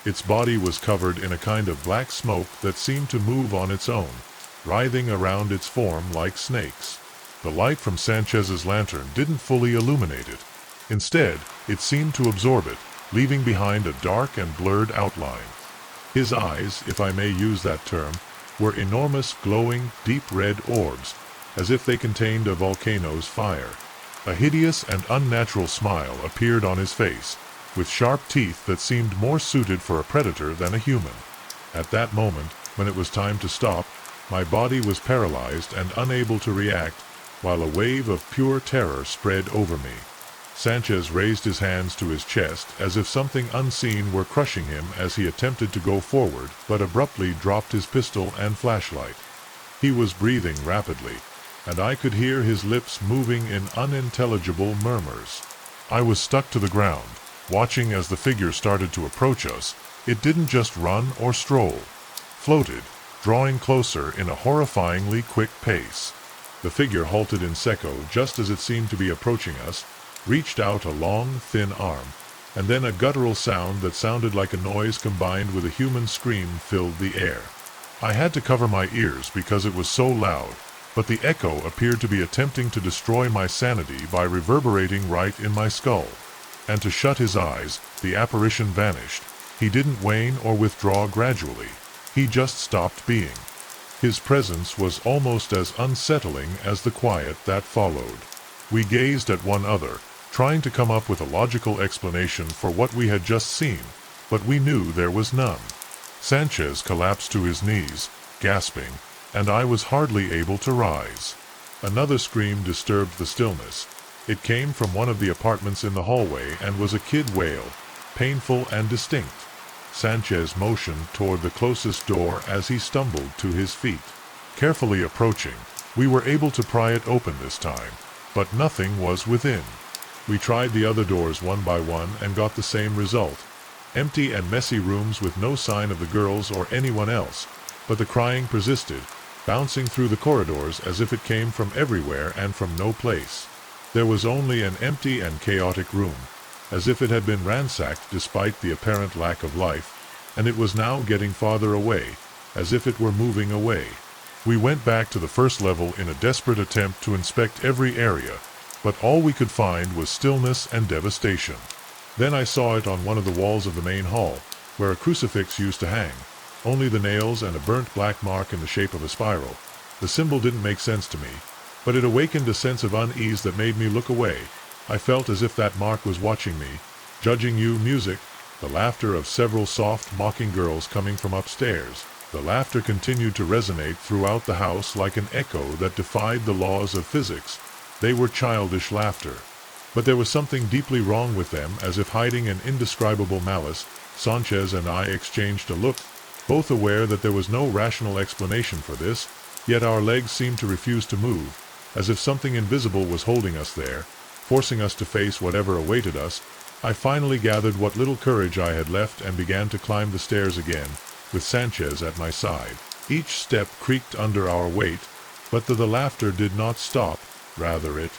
Speaker 1: Its body was covered in a kind of black smoke that seemed to move on its own, writhing around its form like snakes. The light from Sanchez's lantern didn't fully illuminate it. Instead, it seemed to absorb it, leaving behind a dark and blurred outline. His eyes, if I may use that term, were enormous, glowing, deep red orbs, as if they contained a volcano's fire. A hideous and unnatural smile appeared on his face, with sharp teeth that seemed more suited for a predator than a human. At that moment, when it was time to stop, my body was paralyzed and unable to react, while a wave of pure terror spread over me. Sanchez raised his hands to his chest as if something unseen were crushing him as he attempted to go forward, but abruptly dropped his pistol and flashlight. He was breathing rapidly, and I could hear his lips moving in unintelligible murmurs. I was stuck to the ground, watching as the figure started to approach us. It didn't just run or stroll. Floated, drawing closer in a horrifyingly quick pace. The figure halted in secco just as it seemed to be approaching us, reached out a long, thin arm, and then a guttural sound that sounded like a noise combined with a human scream filled the air. I had to cover my ears because it was so loud, but the echo appeared to be attempting to destroy my sanity by reverberating right in my skull. And to shut his eyes, the apparition vanished, He didn't wane or withdraw gradually. He just stopped being. His presence was almost as unsettling as the quiet that followed. We gazed at one another, trying to come up with a logical explanation for what we had just seen, but we knew there was none. Sanchez collapsed to his knees, gasping, and I was hardly able to rise. Another scream disturbed the stillness. It came from one of the apartments in the hallway and was a kid wail, painful and distinct. Sanchez motioned toward the closest door as he stumbled to his feet. Carefully approaching, we were able to pry it open this time, but nothing was within. We tried the other doors one by one and got the same result. Empty and messy rooms with no sign of the girls or anyone else, but the crying persisted, bouncing through the corridors as if it came from everywhere and from no place. There was only an empty and chaotic room, as if it had been ransacked despite the apparent lack of life, and it was now getting farther away, as if it were moving away. We went back to the first level in a desperate attempt to inspect every area, but all we could find was stillness and devastation. Then I saw it on one of the walls of the main hall, where a crucifix used to hang, only the nails and a burnt black mark in the shape of a spiral. The symbol didn't make sense to me, but it awakened a sense of unease that made me look away. I felt as if that mark was watching me, judging you. Music, the laughter of several soft, mocking girls coming from upstairs. The laughter continued to resonate throughout the house like an echo that defied the laws of physics. They were childish laughter. But there was something deeply wrong with them, as if hiding an indescribable malice. Sanchez and I exchanged a look, both aware that there was no rational explanation for this, yet our legs seemed to refuse to move, as if something invisible was holding us there, forcing us to face whatever awaited us. I finally gathered what little courage I had left and began to climb the stairs again, with Sanchez at my side. Each step creaked under our weight, but the laughter did not stop. Rather, it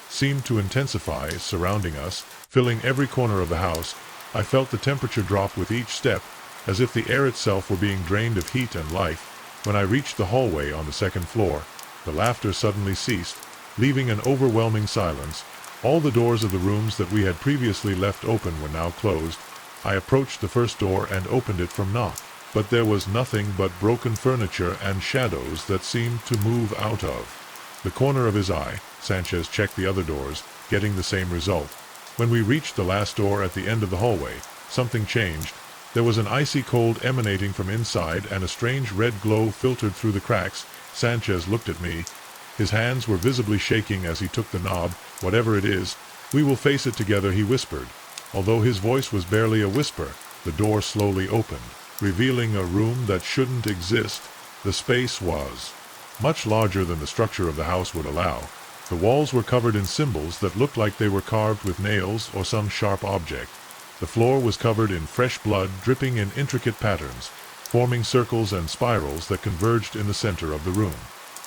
Speaker 1: seemed to intensify, surrounding us, filling every corner of the house. I felt the temperature drop with each step, as if the air itself were being drained of heat and life. When I reached the hallway on the second floor, the laughter suddenly ceased, leaving an overwhelming silence. All the doors of the rooms that we had previously left open were now closed. I approached the first door and opened it from knock, but there was nothing but broken furniture and shadows that seemed to move out of the corner of his eye. Sanchez checked the other doors, getting the same result. When we reached the last door at the end of the hallway, something changed. There was an icy cold emanating from inside, and a strange red glow filtered through the cracks. Sanchez looked at me. His hands were visibly shaking as he took the knob. "Whatever it is, we will face it together," he whispered. Although his voice was barely a whisper, the door slowly opened, revealing a room that shouldn't exist. The space was much larger than the structure of the house would allow. The walls were covered in symbols that looked like they were carved with nails or some sharp object. The floor was covered in fresh blood, dripping in intricate patterns, forming circles and spirals that converged in the center of the room.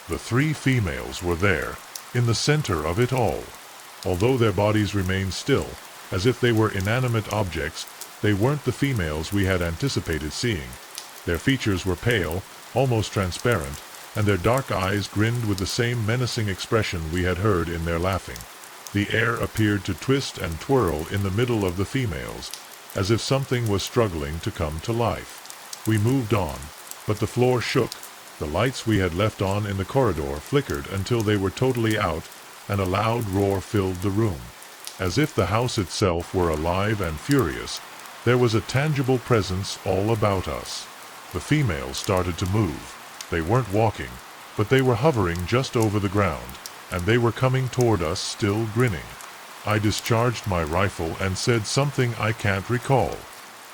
Speaker 1: The three females were there, in the center of it all. Although their bodies remained still, as if they were inanimate objects, they weren't the females we had anticipated seeing. Their features were pale, almost transparent, and their dark eyes grinned with the same menacing expression we had heard in their laughing. The air appeared to twist and twirl in the middle of the females, as if something was struggling to come to life. We moved on, but the floor shook. The lights we had left on in the corridor flickered until they were totally out, and a loud roar filled the room. As if the house itself were alive and furious, there was a tangible presence all about us. The females started to move. They weren't walking, but they were hovering just over the ground, and they were coming toward us, still grinning. I discharged my rifle and said something I can't recall.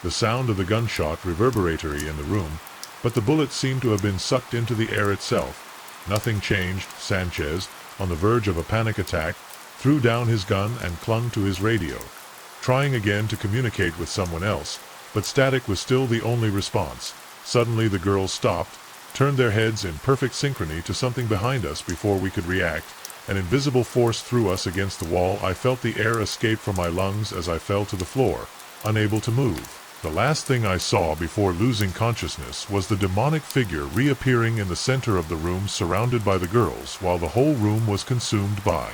Speaker 1: The sound of the gunshot reverberated in the room, but the bullet seemed to have been sucked into the air itself. Nothing changed. Sanchez, on the verge of a panic attack, threw down his gun and clung to his radio, trying again to communicate with someone else, but static was still the only response. Suddenly the girls stopped, turned their heads in perfect synchrony to something behind us before we could react. An invisible force threw us against the wall. I felt the air escape from my lungs as I fell to the floor, unable to move. The last thing I saw before losing consciousness was the demonic figure reappearing in the center of the room, surrounded by the girls, while the whole room was consumed by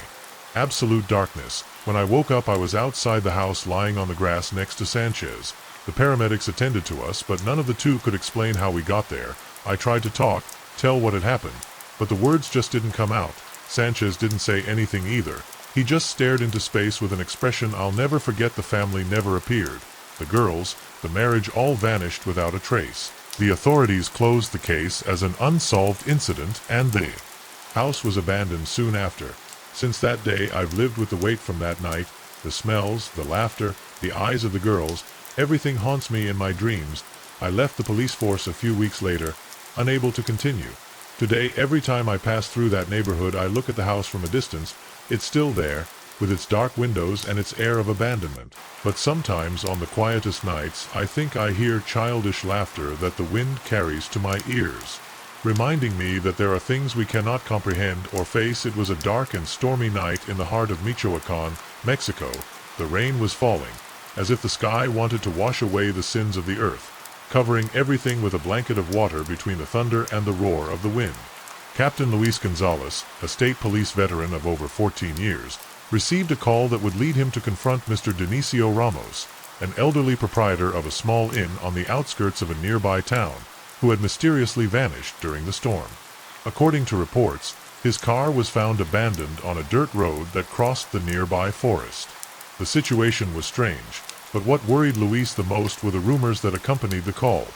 Speaker 1: Absolute darkness. When I woke up, I was outside the house lying on the grass next to Sanchez. The paramedics attended to us, but none of the two could explain how we got there. I tried to talk, tell what had happened, but the words just didn't come out. Sanchez didn't say anything either. He just stared into space with an expression I'll never forget. The family never appeared. The girls, the marriage, all vanished without a trace. The authorities closed the case as an unsolved incident, and the house was abandoned soon after. Since that day, I've lived with the weight from that night, the smells, the laughter, the eyes of the girls. Everything haunts me in my dreams. I left the police force a few weeks later, unable to continue. Today, every time I pass through that neighborhood, I look at the house from a distance. It's still there, with its dark windows and its air of abandonment. But sometimes, on the quietest nights, I think I hear childish laughter that the wind carries to my ears, reminding me that there are things we cannot comprehend or face. It was a dark and stormy night in the heart of Michoacan, Mexico. The rain was falling, as if the sky wanted to wash away the sins of the earth, covering everything with a blanket of water between the thunder and the roar of the wind. Captain Luis Gonzalez, a state police veteran of over 14 years, received a call that would lead him to confront Mr. Dionisio Ramos, an elderly proprietor of a small inn on the outskirts of a nearby town, who had mysteriously vanished during the storm. According to reports, his car was found abandoned on a dirt road that crossed the nearby forest. The situation was strange, but what worried Luis the most were the rumors that accompanied the call.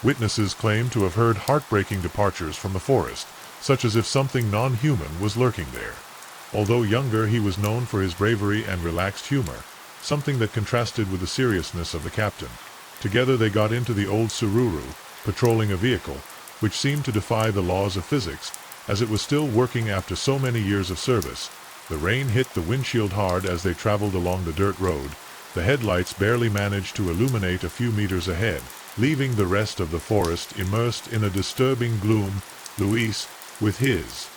Speaker 1: Witnesses claimed to have heard heartbreaking departures from the forest, such as if something non-human was lurking there. Although younger, he was known for his bravery and relaxed humor, something that contrasted with the seriousness of the captain. Together they got into the old Sururu, patrolling a vehicle, which seemed to defy the laws of physics, as it was still working after so many years of service. The rain hit the windshield hard as they traveled along the dirt road. The headlights barely managed to illuminate a few meters ahead, leaving the rest of the forest immersed in a disturbing gloom. Luis, with his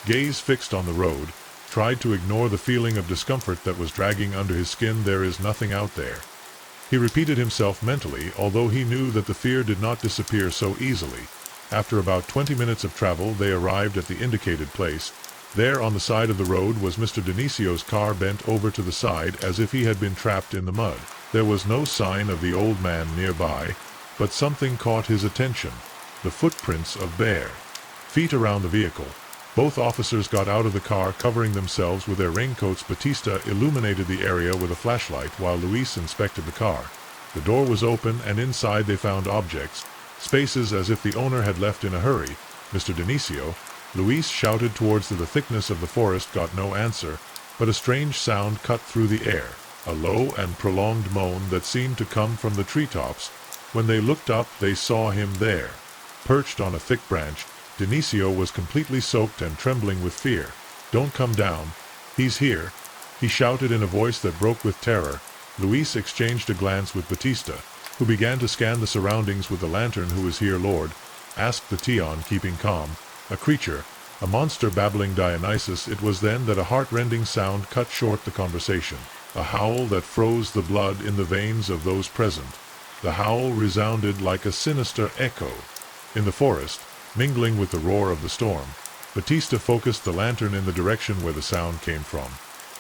Speaker 1: gaze fixed on the road, tried to ignore the feeling of discomfort that was dragging under his skin. There is nothing out there, he repeated himself mentally, although he knew that the fear did not disappear so easily. After about 20 minutes of travel, they arrived at the indicated place. There on the side of the road was Mr. Dionisio's car, bent over to the side as if he had been trapped in the mud. There was no sign of the old man nearby, but something caught his attention: the footprints of bare feet around the vehicle. Both officers got out of the car, covering themselves with their raincoats. Batista illuminated the area with a flashlight while Luis inspected the car. The door was open, and inside they found objects, spaces as if the owner had left in a hurry. Mr. Dionisio, Luis shouted towards the thickness of the forest, got no answer, but a strange sound cut through the air, a low and prolonged moan that seemed to come from the treetops. When they looked up, they saw him there, perched on a thick branch. Dionisio was completely soaked and trembling with fear. "Don't come down. He's here," he shouted in a voice that broke with terror. Luis exchanged a glance with Batista, who began to scan the surroundings with the lantern. "Who is here, Lord?" asked the Tion, keeping calm. "A creature, a monster," babbling Dionysus. It was then that a heart-rending sound cut short the conversation, a howl that froze the blood in the veins of those present. The howl resounded like a sinister echo in the forest, mingling with the roar of the storm. Batista focused the lantern in the direction where the sound came from,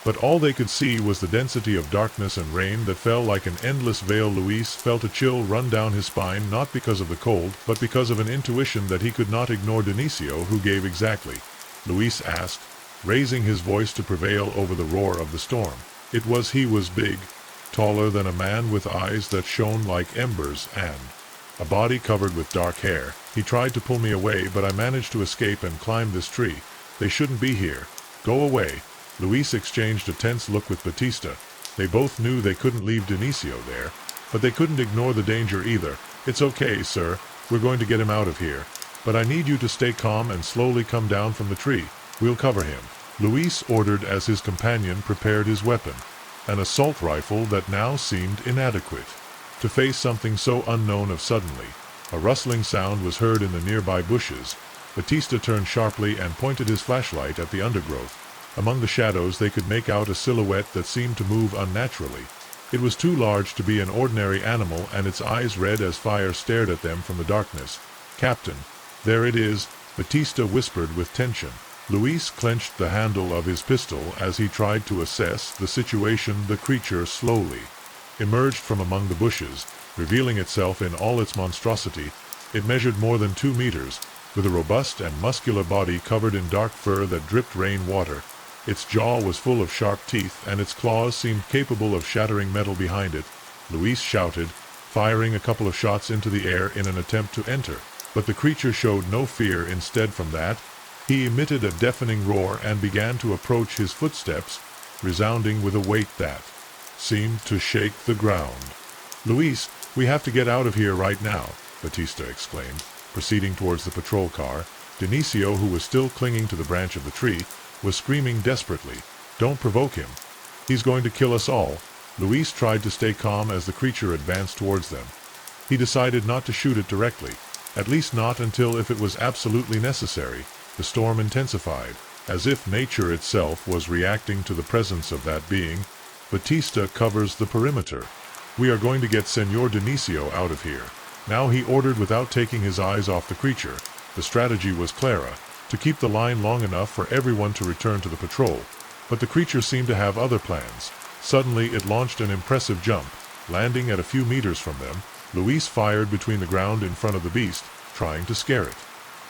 Speaker 1: but all they could see was the density of darkness and rain that fell like an endless veil. Luis felt a chill run down his spine, not because of the cold, but because of an intuition that he could not ignore. Dionisio, who gave exactly? Luis asked, raising his voice to prevail over the roar of the storm. It was he. Was big, taller than a man, with eyes that shone like embers and a body covered with dark hair. He tried to pull me away, but I managed to escape and climb this tree. They shouldn't be here. Go away. Luis exchanged a tense look with Batista. They both knew they couldn't leave Dionisio there, but they couldn't ignore the danger either. "It's okay, sir. We're going to get him out of here. But I need you to stay calm and slowly come down from the tree. We'll cover him," Luis ordered as his companion prepared his weapon, an assault rifle that now seemed inadequate to face something so unknown. Of suddenly, a rustling sound was heard in the nearby bushes. Batista turned sharply and pointed his flashlight at the undergrowth. Among the shadows they could make out a silhouette that seemed to move unnaturally. It was too large to be an ordinary animal, and its eyes, red as fire, stared at them from the darkness. "Captain, there it is," Batista whispered with tension. Luis clenched the handle of his pistol as he tried to assess the situation. The creature slowly emerged from among the bushes, revealing itself in all its monstrosity. It measured more than 2 meters, with a robust and muscular body covered in dark fur that dripped rainwater. Its jaw was full of sharp teeth, and its claws seemed capable of shattering metal behind it. Luis shouted, firing a couple of shots into the air in an attempt to enter. But the creature showed no fear. Instead, from that, he emitted a deafening roar and began to approach, his footsteps resounding with a weight that seemed to shake the ground. "Luis, we have to get out of here right now," Batista exclaimed, proceeding towards the patrol car. Dionisio, who was still clinging to the branch of the tree, was screaming desperately, "Don't provoke him. He's going to kill us all." Luis tried to stay calm as the creature advanced towards them. He decided not to shoot it directly, at least not until if it was absolutely necessary. The storm intensified, as if nature itself was reacting to the presence of that being. Batista covers the perimeter. "We are going to get Senor Dionisio out of here now," he ordered without taking his eyes off the creature. The strategy was clear, to keep the line long enough for everyone to return to the patrol. But the creature seemed to have other plans. Suddenly it launched an impressive jump, landing at a few meters from them. Luis fired between the ground in front of the beast, trying to scare it.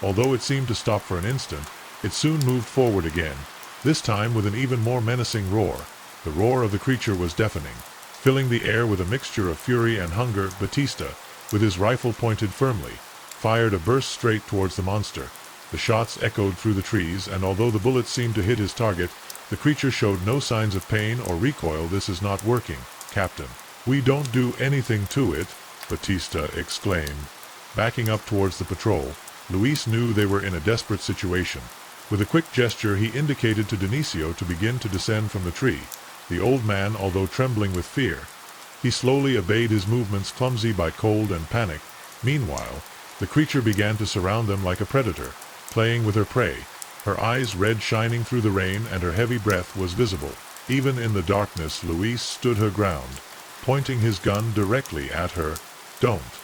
Speaker 1: Although it seemed to stop for an instant, it soon moved forward again, this time with an even more menacing roar. The roar of the creature was deafening, filling the air with a mixture of fury and hunger. Batista, with his rifle pointed firmly, fired a burst straight towards the monster. The shots echoed through the trees, and although the bullets seemed to hit his target, the creature showed no signs of pain or recoil. "This is not working, Captain. We don't do anything to it," Batista exclaimed. Backing up towards the patrol, Luis knew they were in a desperate situation. With a quick gesture he indicated to Dionisio to begin to descend from the tree. The old man, although trembling with fear, he slowly obeyed, his movements clumsy by cold and panic. Meanwhile, the creature began to surround them like a predator, playing with her prey. Her eyes red, shining through the rain, and her heavy breath was visible. Even in the darkness, Luis stood her ground, pointing his gun directly at her. "Don't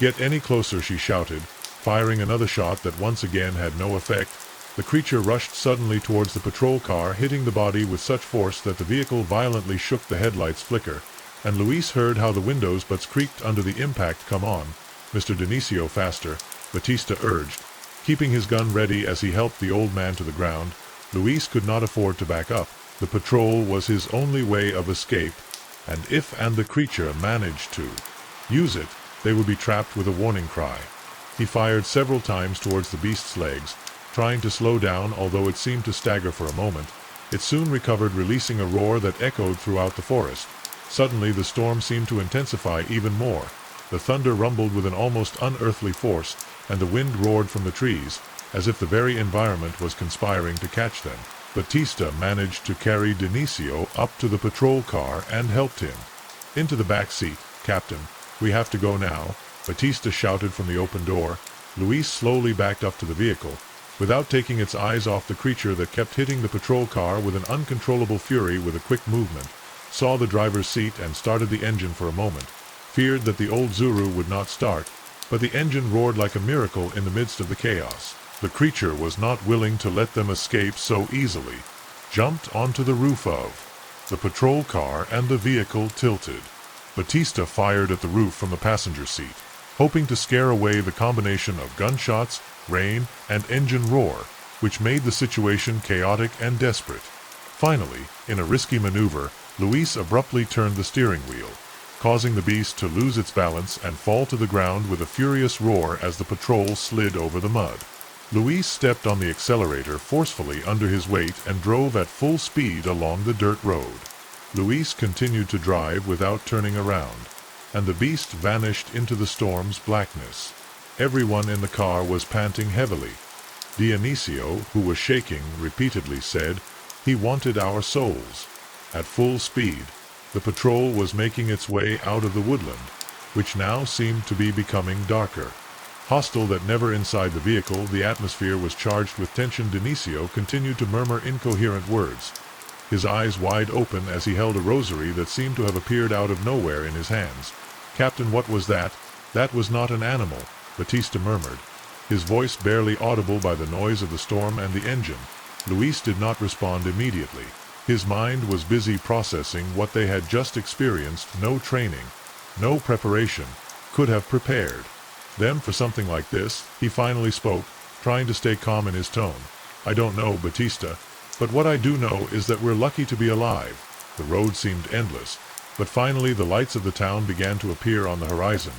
Speaker 1: get any closer," she shouted, firing another shot that once again had no effect. The creature rushed suddenly towards the patrol car, hitting the body with such force that the vehicle violently shook, the headlights flicker, and Luis heard how the windows butts creaked under the impact. "Come on, Mr. Dionisio, faster," Batista urged, keeping his gun ready as he helped the old man to the ground. Luis could not afford to back up. The patrol was his only way of escape, and if the creature managed to use it, they would be trapped with a warning cry. He fired several times towards the beast's legs, trying to slow down, although it seemed to stagger for a moment. It soon recovered, releasing a roar that echoed throughout the forest. Suddenly the storm seemed to intensify even more. The thunder rumbled with an almost unearthly force, and the wind roared from the trees, as if the very environment was conspiring to catch them. Batista managed to carry Dionisio up to the patrol car and helped him into the back seat. "Captain, we have to go now," Batista shouted from the open door. Luis slowly backed up to the vehicle, without taking its eyes off the creature that kept hitting the patrol car with an uncontrollable fury. With a quick movement, saw the driver's seat and started the engine for a moment. Feared that the old Zuru would not start, but the engine roared like a miracle in the midst of the chaos. The creature was not willing to let them escape so easily. Jumped onto the roof of the patrol car, and the vehicle tilted. Batista fired at the roof from the passenger seat, hoping to scare away the combination of gunshots, rain, and engine roar, which made the situation chaotic and desperate. Finally, in a risky maneuver, Luis abruptly turned the steering wheel, causing the beast to lose its balance and fall to the ground with a furious roar as the patrol slid over the mud. Luis stepped on the accelerator forcefully under his weight and drove at full speed along the dirt road. Luis continued to drive without turning around, and the beast vanished into the storm's blackness. Everyone in the car was panting heavily. Dionisio, who was shaking, repeatedly said, "He wanted our souls." At full speed, the patrol was making its way out of the woodland, which now seemed to be becoming darker. Hostile that never inside the vehicle, the atmosphere was charged with tension. Dionisio continued to murmur incoherent words, his eyes wide open as he held a rosary that seemed to have appeared out of nowhere in his hands. "Captain, what was that?" "That was not an animal," Batista murmured, his voice barely audible by the noise of the storm and the engine. Luis did not respond immediately. His mind was busy processing what they had just experienced. No training, no preparation, could have prepared them for something like this. He finally spoke, trying to stay calm in his tone. "I don't know, Batista, but what I do know is that we're lucky to be alive." The road seemed endless, but finally the lights of the town began to appear on the horizon.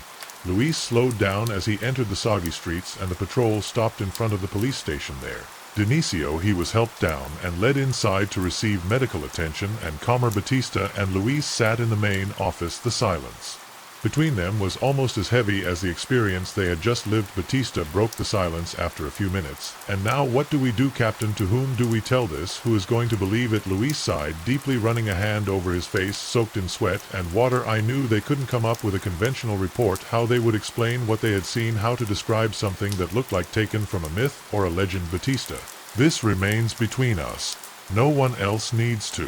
Speaker 1: Luis slowed down as he entered the soggy streets, and the patrol stopped in front of the police station there. Dionisio, he was helped down and led inside to receive medical attention, and calmer Batista and Luis sat in the main office. The silence between them was almost as heavy as the experience they had just lived. Batista broke the silence after a few minutes. "And now what do we do, Captain? To whom do we tell this? Who is going to believe it?" Luis sighed deeply, running a hand over his face soaked in sweat and water. "I knew they couldn't come up with a conventional report. How they would explain what they had seen, how to describe something that looked like taken from a myth or a legend. Batista, this remains between us. No one else needs to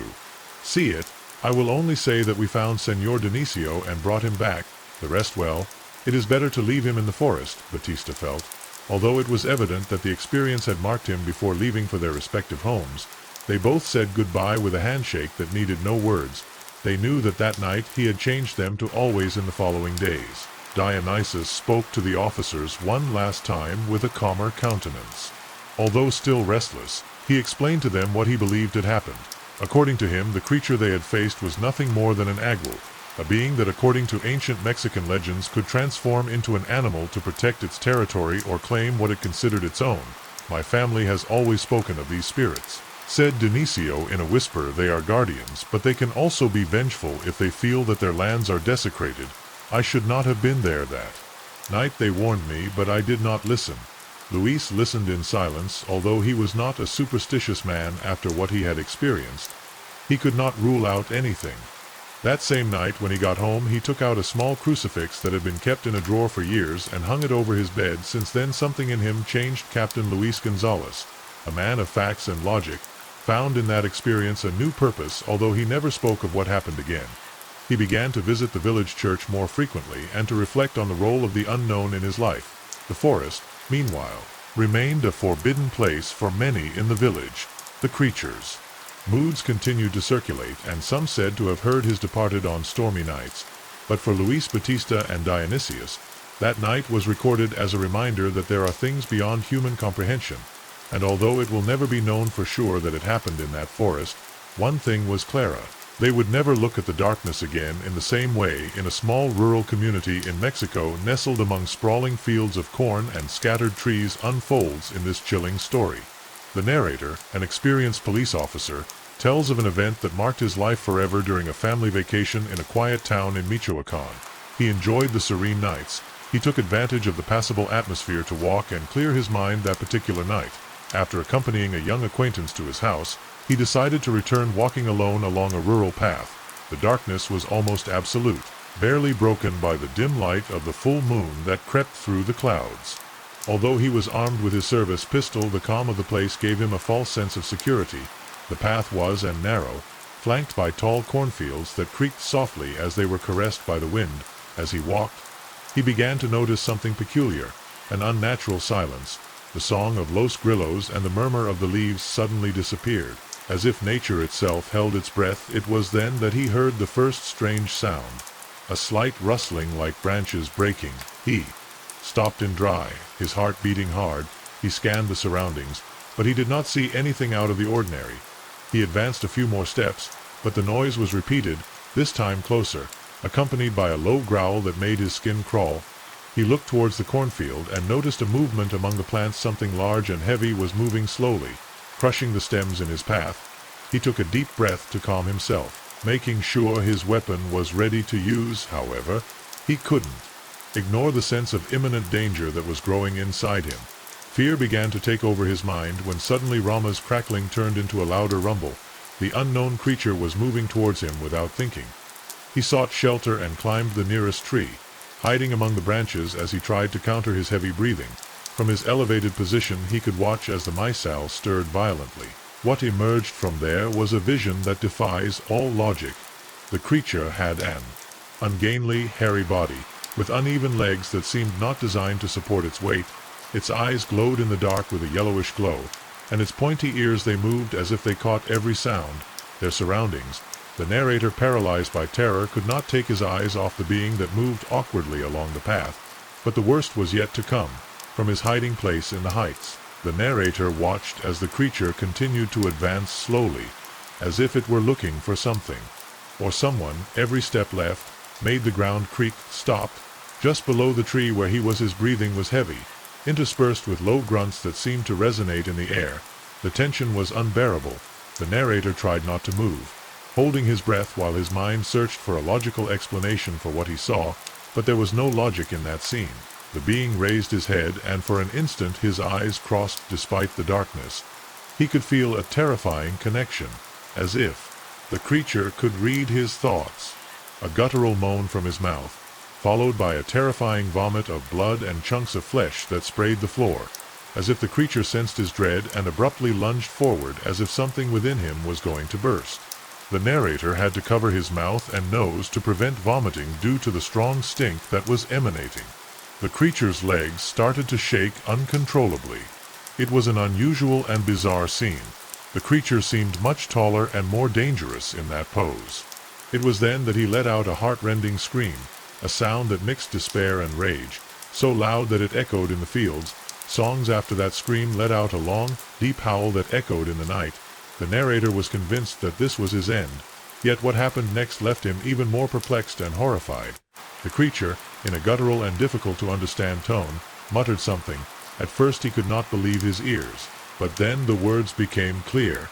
Speaker 1: see it. I will only say that we found Senor Dionisio and brought him back. The rest, well, it is better to leave him in the forest." Batista felt, although it was evident that the experience had marked him before leaving for their respective homes. They both said goodbye with a handshake that needed no words. They knew that that night he had changed them to always in the following days. Dionysus spoke to the officers one last time with a calmer countenance. Although still restless, he explained to them what he believed had happened. According to him, the creature they had faced was nothing more than an aguil, a being that according to ancient Mexican legends could transform into an animal to protect its territory or claim what it considered its own. "My family has always spoken of these spirits," said Dionisio in a whisper. "They are guardians, but they can also be vengeful if they feel that their lands are desecrated. I should not have been there that night. They warned me, but I did not listen." Luis listened in silence. Although he was not a superstitious man after what he had experienced, he could not rule out anything. That same night when he got home, he took out a small crucifix that had been kept in a drawer for years and hung it over his bed. Since then something in him changed. Captain Luis Gonzalez, a man of facts and logic, found in that experience a new purpose. Although he never spoke of what happened again, he began to visit the village church more frequently and to reflect on the role of the unknown in his life. The forest, meanwhile, remained a forbidden place for many in the village. The creature's moods continued to circulate, and some said to have heard his departed on stormy nights. But for Luis, Batista, and Dionysius, that night was recorded as a reminder that there are things beyond human comprehension. And although it will never be known for sure that it happened in that forest, one thing was clear: they would never look at the darkness again in the same way. In a small rural community in Mexico, nestled among sprawling fields of corn and scattered trees, unfolds in this chilling story. The narrator, an experienced police officer, tells of an event that marked his life forever during a family vacation in a quiet town in Michoacan. He enjoyed the serene nights. He took advantage of the passable atmosphere to walk and clear his mind that particular night. After accompanying a young acquaintance to his house, he decided to return walking alone along a rural path. The darkness was almost absolute, barely broken by the dim light of the full moon that crept through the clouds. Although he was armed with his service pistol, the calm of the place gave him a false sense of security. The path was and narrow, flanked by tall cornfields that creaked softly as they were caressed by the wind. As he walked, he began to notice something peculiar, an unnatural silence. The song of Los Grillos and the murmur of the leaves suddenly disappeared, as if nature itself held its breath. It was then that he heard the first strange sound, a slight rustling like branches breaking. He stopped in dry, his heart beating hard. He scanned the surroundings, but he did not see anything out of the ordinary. He advanced a few more steps, but the noise was repeated, this time closer, accompanied by a low growl that made his skin crawl. He looked towards the cornfield and noticed a movement among the plants. Something large and heavy was moving slowly, crushing the stems in his path. He took a deep breath to calm himself, making sure his weapon was ready to use. However, he couldn't ignore the sense of imminent danger that was growing inside him. Fear began to take over his mind when suddenly Rama's crackling turned into a louder rumble. The unknown creature was moving towards him without thinking. He sought shelter and climbed the nearest tree, hiding among the branches as he tried to counter his heavy breathing. From his elevated position he could watch as the Maisal stirred violently. What emerged from there was a vision that defies all logic. The creature had an ungainly, hairy body, with uneven legs that seemed not designed to support its weight. Its eyes glowed in the dark with a yellowish glow. and its pointy ears they moved as if they caught every sound. Their surroundings. The narrator, paralyzed by terror, could not take his eyes off the being that moved awkwardly along the path. But the worst was yet to come. From his hiding place in the heights, the narrator watched as the creature continued to advance slowly, as if it were looking for something or someone. Every step left made the ground creak, stopped. Just below the tree where he was, his breathing was heavy, interspersed with low grunts that seemed to resonate in the air. The tension was unbearable. The narrator tried not to move, holding his breath while his mind searched for a logical explanation for what he saw, but there was no logic in that scene. The being raised his head, and for an instant his eyes crossed despite the darkness. He could feel a terrifying connection, as if the creature could read his thoughts. A guttural moan from his mouth, followed by a terrifying vomit of blood and chunks of flesh that sprayed the floor, as if the creature sensed his dread and abruptly lunged forward as if something within him was going to burst. The narrator had to cover his mouth and nose to prevent vomiting due to the strong stink that was emanating. The creature's legs started to shake uncontrollably. It was an unusual and bizarre scene. The creature seemed much taller and more dangerous in that pose. It was then that he let out a heart-rending scream, a sound that mixed despair and rage, so loud that it echoed in the fields. Songs after that scream let out a long, deep howl that echoed in the night. The narrator was convinced that this was his end, yet what happened next left him even more perplexed and horrified. The creature, in a guttural and difficult-to-understand tone, muttered something. At first he could not believe his ears, but then the words became clear.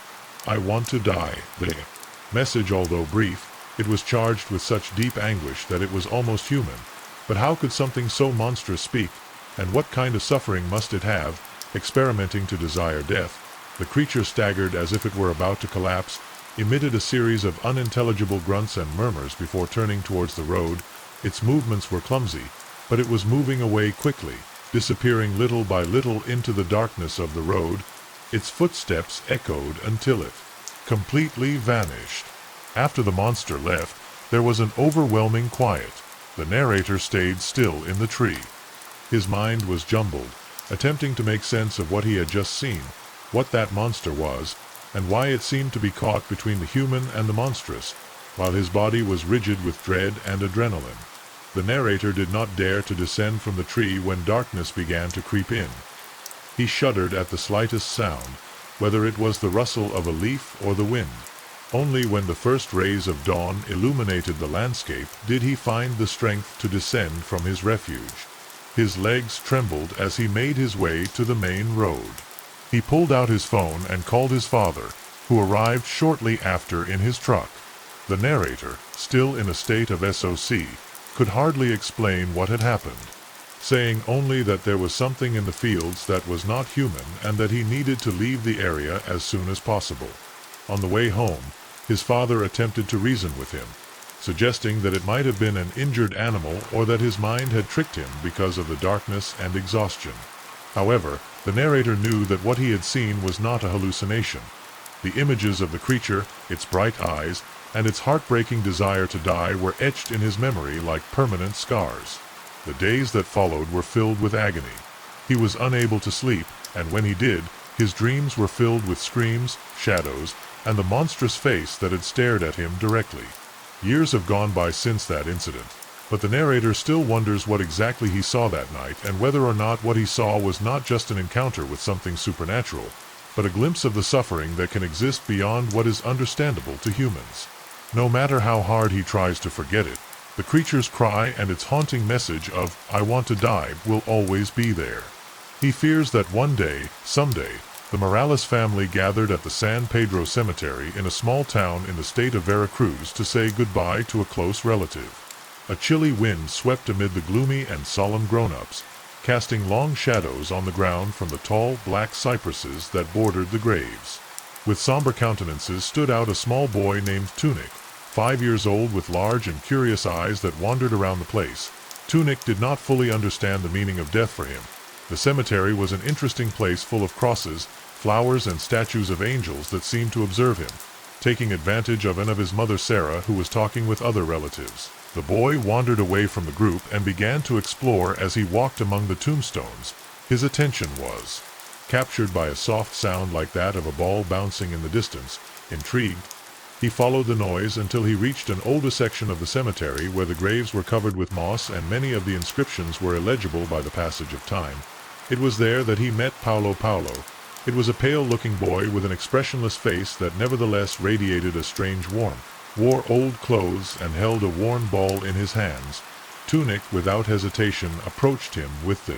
Speaker 1: "I want to die." The message, although brief, it was charged with such deep anguish that it was almost human. But how could something so monstrous speak, and what kind of suffering must it have, experimenting to desire death? The creature staggered as if it were about to collapse, emitted a series of unintelligible grunts and murmurs before turning towards the road. Its movements were clumsy, but it was moving away quickly, disappearing little by little into the darkness of the road. Its footsteps echoed until it completely vanished. After the monster left, there was an overwhelming quiet. The narrator stayed still in the tree. His mind was jumbled, attempting to make sense of what he had just seen, what that monster was, and why it seemed to be caught between the human and the monstrous, while his body was rigid with dread and adrenaline. The narrator did not dare to descend from the tree when darkness began to creep in. He shuddered at the slightest sound, whether it was the rustle of a leaf or the wind. Only when the first rays of dawn illuminated the landscape did he find the strength to descend from his refuge. His legs trembled as he made his way to the main road. He pulled out his phone and called his father, who arrived shortly after in his truck. The narrator, still in a state of SOC, could hardly explain what had happened, saying only that there was something in the fields that was not human and that he needed to leave the area as soon as possible. On the way home, his father attempted to reason with him, suggesting that it might have been an injured animal or that his mind had tricked him because of the darkness and exhaustion. However, the narrator knew that what he had seen was not a hallucination. The images of the creature, its bright eyes, and its heartbreaking desire to die were etched in his memory like permanent scars. The days that followed were filled with agony. He was unable to sleep, and when he did, his dreams were filled with screams, shadows, and the monstrous face that had stared at him directly. Years have gone by since that incident, but the narrator still wonders what exactly he saw that night and whether or not what he saw was not just an encounter with something supernatural, but a glimpse of the suffering that can exist beyond what is understandable to humans. No matter how hard he tries to forget it, the creature's cry and its haunting message of "I want to die" will always be there. He fears that one day, someday, the Morales family gathered at the San Pedro Cemetery in a small town in the state of Veracruz to say goodbye to a close relative. A chilly wind swept amid the gloomy and solemn grown-ups, casting long shadows on the ground from the tall black cypresses that bordered the graves. With somber countenances stood out a small boy named Tunic, 5 years old, with large and curious eyes that wandered around the place. Tunic did not fully understand the meaning of death for him. The cemetery was an interesting place full of crosses, flowers, and statues of angels that seemed to observe him, taking advantage of his mother Sarah, who was talking with other relatives. The boy wandered away from the group and began to explore as he walked among the tombstones. His attention was captured by a soft sound like that of a ball bouncing in the distance. Intrigued, he followed the noise until he reached an older section of the cemetery where the graves were covered with moss and many of the inscriptions were illegible by the passage of time. It was there that he met Paulo. It was a pale-looking boy with an expressionless face that nevertheless radiated a strange warmth. Wore old clothes and held a worn ball in his hands. Tunic, without hesitation, approached him with the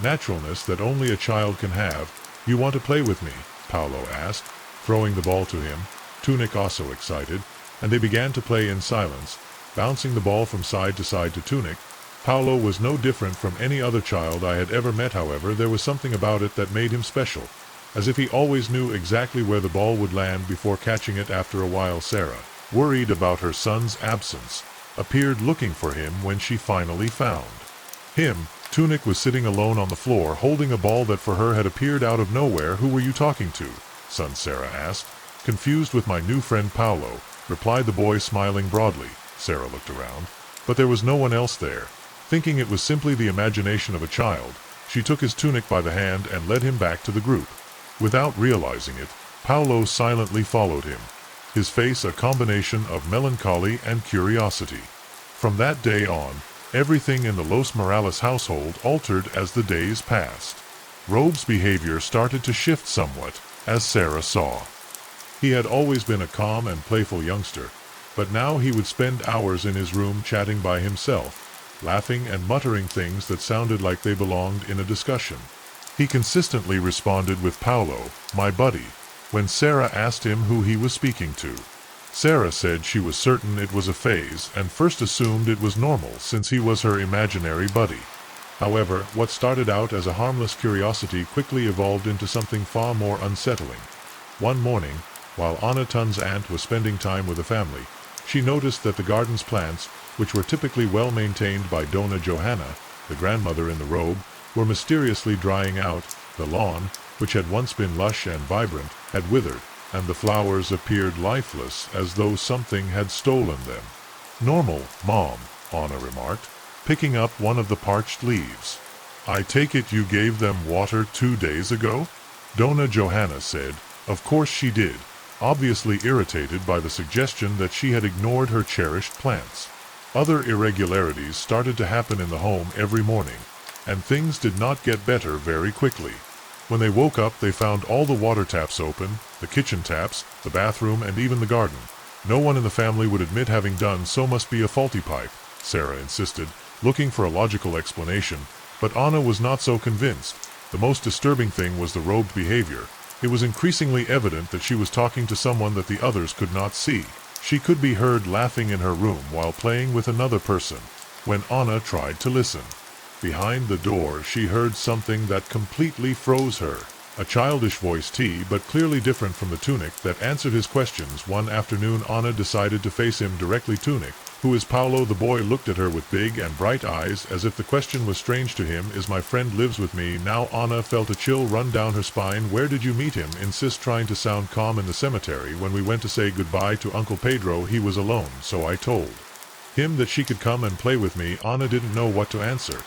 Speaker 1: naturalness that only a child can have. "You want to play with me?" Paulo asked, throwing the ball to him. Tunic also excited, and they began to play in silence, bouncing the ball from side to Tunic. Paulo was no different from any other child I had ever met. However, there was something about it that made him special, as if he always knew exactly where the ball would land before catching it. After a while, Sarah, worried about her son's absence, appeared looking for him. When she finally found him, Tunic was sitting alone on the floor holding a ball that for her had appeared out of nowhere. "Who were you talking to, son?" Sarah asked. "Confused with my new friend Paulo," replied the boy, smiling broadly. Sarah looked around, but there was no one else there. Thinking it was simply the imagination of a child, she took his Tunic by the hand and led him back to the group. Without realizing it, Paulo silently followed him, his face a combination of melancholy and curiosity. From that day on, everything in the Los Morales household altered as the days passed. Robe's behavior started to shift somewhat, as Sarah saw. He had always been a calm and playful youngster, but now he would spend hours in his room chatting by himself, laughing and muttering things that sounded like they belonged in a discussion. He consistently responded with "Paulo, my buddy," when Sarah asked him who he was speaking to. Sarah said she was certain it was a phase and first assumed it was normal since he was her imaginary buddy. However, what started out as a harmless curiosity quickly evolved into something far more unsettling. One morning, while Anatun's aunt was spending time with the family, she noticed that the garden's plants, which were typically well maintained by Dona Johanna, the grandmother in the robe, were mysteriously drying out. The lawn, which had once been lush and vibrant, had withered, and the flowers appeared lifeless as though something had stolen them. "Normal, Mom," Anna remarked, picking up one of the parched leaves. "I take it you gave them water 2 days ago?" Dona Johanna said. Of course she did, obviously irritated by the suggestion that she had ignored her cherished plants. Other irregularities started to happen in the home every morning, and things did not get better very quickly. When they woke up, they found all the water taps open, the kitchen taps, the bathroom, and even the garden. No one in the family would admit having done so. "Must be a faulty pipe," Sarah insisted, looking for a logical explanation, but Anna was not so convinced. The most disturbing thing was the robed behavior. It was increasingly evident that she was talking to someone that the others could not see. She could be heard laughing in her room while playing with another person. When Anna tried to listen, behind the door she heard something that completely froze her. A childish voice, but clearly different from the Tunic, that answered his questions. One afternoon Anna decided to face him directly. "Tunic, who is Paulo?" The boy looked at her with big and bright eyes as if the question was strange to him. "Is my friend, lives with me." Now Anna felt a chill run down her spine. "Where did you meet him?" Insist, trying to sound calm. "In the cemetery. When we went to say goodbye to Uncle Pedro, he was alone, so I told him that she could come and play with me." Anna didn't know what to answer.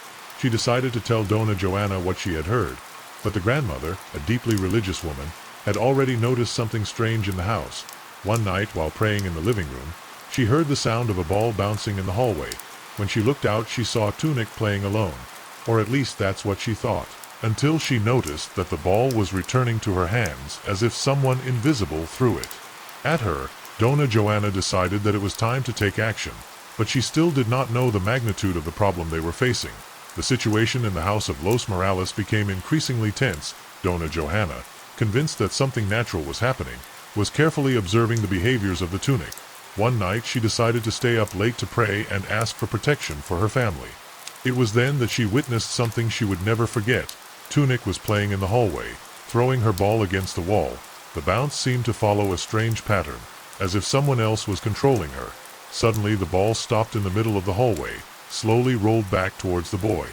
Speaker 1: She decided to tell Dona Johanna what she had heard, but the grandmother, a deeply religious woman, had already noticed something strange in the house. One night, while praying in the living room, she heard the sound of a ball bouncing in the hallway. When she looked out, she saw Tunic playing alone, or at least that's what she thought, until she noticed that the ball was returning to her hands as if someone invisible threw it at her. Dona Johanna decided that it was time to take action, but she still did not know the magnitude of the problem they were facing. The situation in the house of Los Morales became increasingly tense. Dona Johanna, convinced that something natural was happening, was carefully observing the behaviors of the Tunic. One night she decided to stay up late to pray and ask for protection for her family. It was then that she witnessed something she would never forget. Tunic was playing in the hallway, throwing her ball against the wall. The bounce seemed to follow a strange pattern, as if someone else was controlling her. Suddenly the ball stopped in the middle of the hallway, slowly rolled back towards the boy.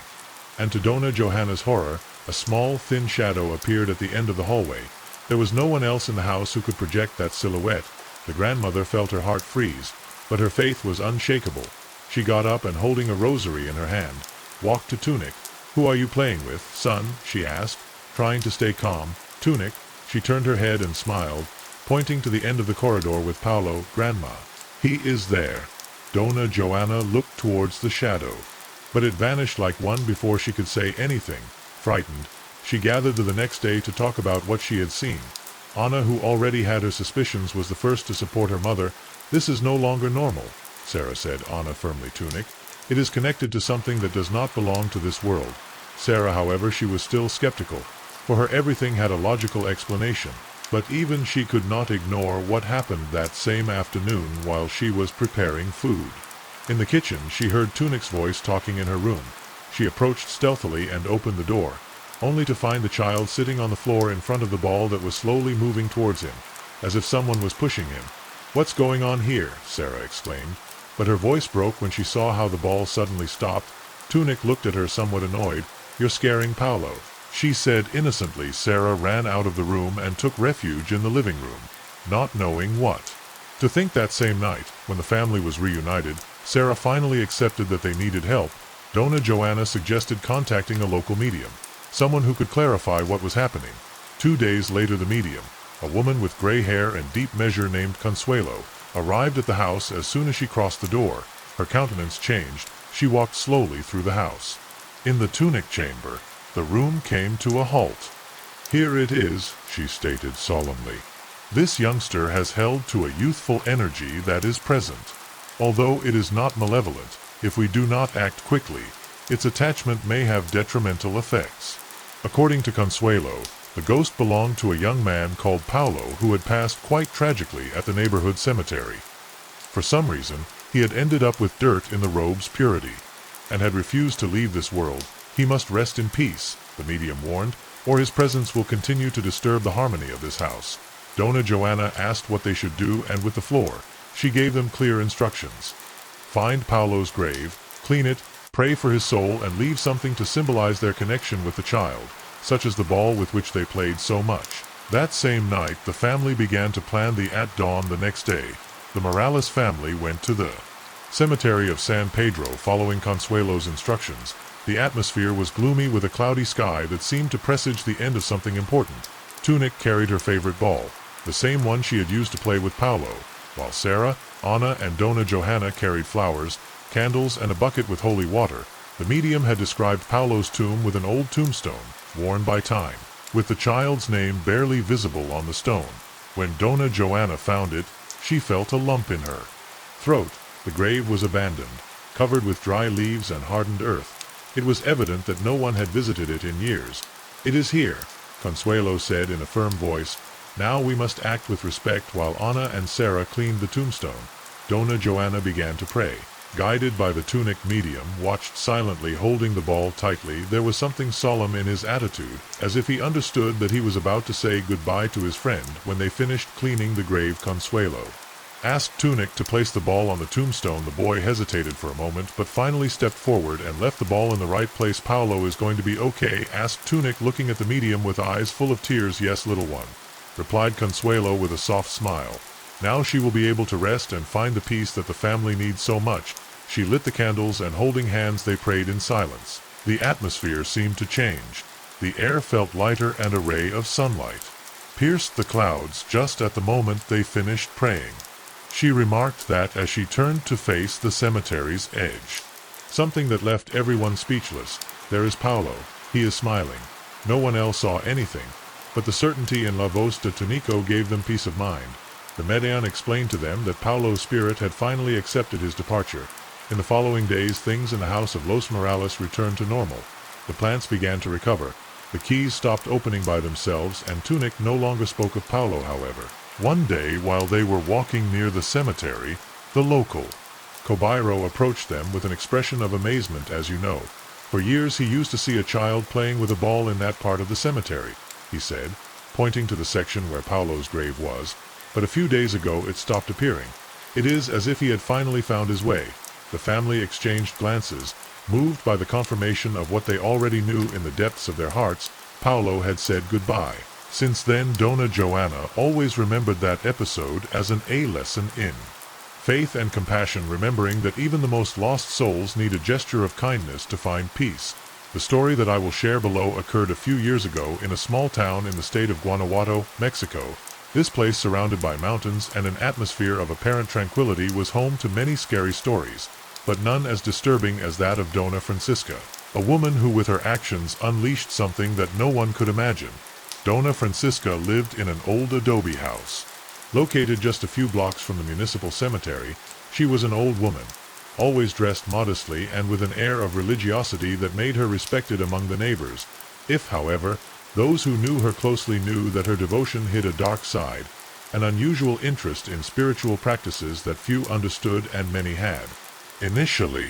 Speaker 1: And to Dona Johanna's horror, a small, thin shadow appeared at the end of the hallway. There was no one else in the house who could project that silhouette. The grandmother felt her heart freeze, but her faith was unshakable. She got up and, holding a rosary in her hand, walked to Tunic. "Who are you playing with, son?" she asked. Trying to stay calm, Tunic, she turned her head and smiled, pointing to the end of the corridor with Paolo. Grandma. He is there. Donna Joanna looked towards the shadow, but it vanished like one before she could say anything. Frightened, she gathered the next day to talk about what she had seen. Anna, who already had her suspicions, was the first to support her mother. This is no longer normal, Sarah said. Anna firmly. Tunic. It is connected to something that does not belong to this world. Sarah, however, she was still skeptical. For her everything had a logical explanation. But even she could not ignore what happened that same afternoon while she was preparing food. In the kitchen, she heard Tunic's voice talking in her room. She approached stealthily and opened the door, only to find the child sitting on the floor in front of the ball that was slowly moving towards him, as if someone was pushing him. "What's going on here?" Sarah exclaimed, but her voice broke when she saw how the ball suddenly stopped. Tunic looked at her somewhat annoyed. "You're scaring Paolo," she said innocently. Sarah ran out of the room and took refuge in the living room, not knowing what to think. That same night, when the family was reunited, Sarah finally accepted that they needed help. Donna Joanna suggested contacting a local medium, someone who could clarify what was happening. 2 days later, the medium, a woman with gray hair and deep measure named Consuelo, arrived at the house. As soon as she crossed the door, her countenance changed. She walked slowly through the house. In the Tunic chamber, the room came to a halt. "Here it is," she stated solemnly. "This youngster has held to a youthful energy that is present. Although it is not malevolent, if we do not act quickly, its attachment may have detrimental effects." According to Consuelo, the ghost belonged to a young man called Paolo who had passed quite tragically at the neighborhood cemetery. For some reason, he had ended up with dirt in the robe's purity, and had refused to leave this world. "He must rest in peace," the medium warned, "or his presence will continue to disturb the harmony of this house." Donna Joanna asked what they should do, and with the floor, she gave them clear instructions. Find Paolo's grave, clean it, pray for his soul, and leave something to symbolize their connection with the child, such as the ball with which they played so much. That same night, the family began to plan the at dawn the next day. The Morales family went to the cemetery of San Pedro following Consuelo's instructions. The atmosphere was gloomy with a cloudy sky that seemed to presage the end of something important. Tunic carried her favorite ball, the same one she had used to play with Paolo, while Sarah, Anna, and Donna Johanna carried flowers, candles, and a bucket with holy water. The medium had described Paolo's tomb with an old tombstone, worn by time, with the child's name barely visible on the stone. When Donna Joanna found it, she felt a lump in her throat. The grave was abandoned, covered with dry leaves and hardened earth. It was evident that no one had visited it in years. "It is here," Consuelo said in a firm voice. "Now we must act with respect." While Anna and Sarah cleaned the tombstone, Donna Joanna began to pray. Guided by the Tunic medium, watched silently, holding the ball tightly. There was something solemn in his attitude, as if he understood that he was about to say goodbye to his friend. When they finished cleaning the grave, Consuelo asked Tunic to place the ball on the tombstone. The boy hesitated for a moment, but finally stepped forward and left the ball in the right place. "Paolo is going to be okay?" asked Tunic, looking at the medium with eyes full of tears. "Yes, little one," replied Consuelo with a soft smile. "Now she will be able to rest and find the peace that the family needs so much." She lit the candles, and holding hands they prayed in silence. The atmosphere seemed to change. The air felt lighter, and a ray of sunlight pierced the clouds just at the moment they finished praying. She remarked that as she turned to face the cemetery's edge, something that left everyone speechless. "There is Paolo. He is smiling." No one else saw anything, but the certainty in La Voz de Tunico gave them peace of mind. The Median explained to them that Paolo's spirit had finally accepted his departure. In the following days, things in the house of Los Morales returned to normal. The plants began to recover. The keys stopped opening by themselves, and Tunic no longer spoke of Paolo, however. One day, while they were walking near the cemetery, the local Cobairo approached them with an expression of amazement. "As you know, for years he used to see a child playing with a ball in that part of the cemetery," he said, pointing to the section where Paolo's grave was. "But a few days ago it stopped appearing. It is as if he had finally found his way." The family exchanged glances, moved by the confirmation of what they already knew in the depths of their hearts. Paolo had said goodbye. Since then, Donna Joanna always remembered that episode as an lesson in faith and compassion, remembering that even the most lost souls need a gesture of kindness to find peace. The story that I will share below occurred a few years ago in a small town in the state of Guanajuato, Mexico. This place, surrounded by mountains and an atmosphere of apparent tranquility, was home to many scary stories, but none as disturbing as that of Dona Francisca, a woman who with her actions unleashed something that no one could imagine. Dona Francisca lived in an old adobe house. Located just a few blocks from the municipal cemetery, she was an old woman, always dressed modestly and with an air of religiosity that made her respected among the neighbors. If, however, those who knew her closely knew that her devotion hid a dark side, an unusual interest in spiritual practices that few understood and many had. Initially,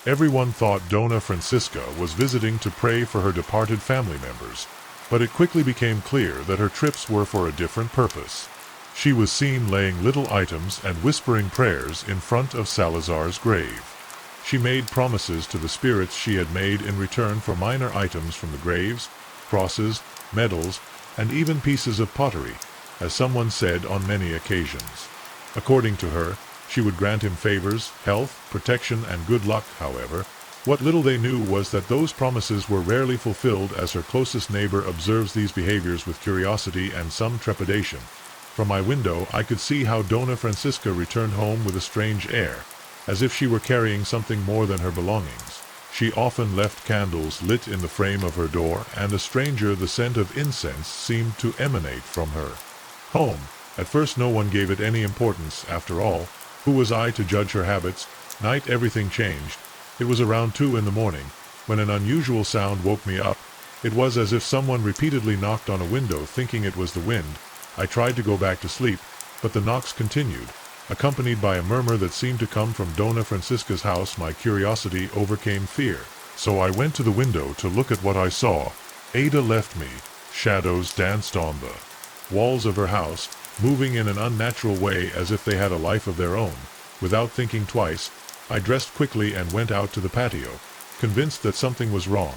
Speaker 1: everyone thought Dona Francisca was visiting to pray for her departed family members, but it quickly became clear that her trips were for a different purpose. She was seen laying little items and whispering prayers in front of Salazar's grave. She made promises to the spirits she had made in return for minor items from the graves, crosses, medals, and even pieces of pottery, as someone said on many occasions. According to her, she would grant him favors, health, protection, and good luck. However, what little they knew was that those promises were rarely fulfilled, as her closest neighbor observes these behaviors with curiosity and some trepidation. From my window I could see how Dona Francisca returned home with a strange air, as if she were carrying something more than her belongings. She often left candles lit in the frame of her door, and the scent of incense seemed to emanate from her home. At first no one gave it any importance. After all, who was I to judge her habits? Night everything changed. It was around 2 in the morning, when an unusual sound woke me up. It was as if someone repeatedly knocked on a window, thinking it was the wind. I tried to go back to sleep, but the knocks continued, accompanied by a murmur that seemed to come from Dona Francisca's house. My curiosity overcame fear, so I went to the window to look at what I saw. Ada left me. Shadows danced on the walls of her house, moving in an unnatural way as if they had a life of their own. Without thinking twice, I dressed quickly and went out to the patio, convinced that something was wrong.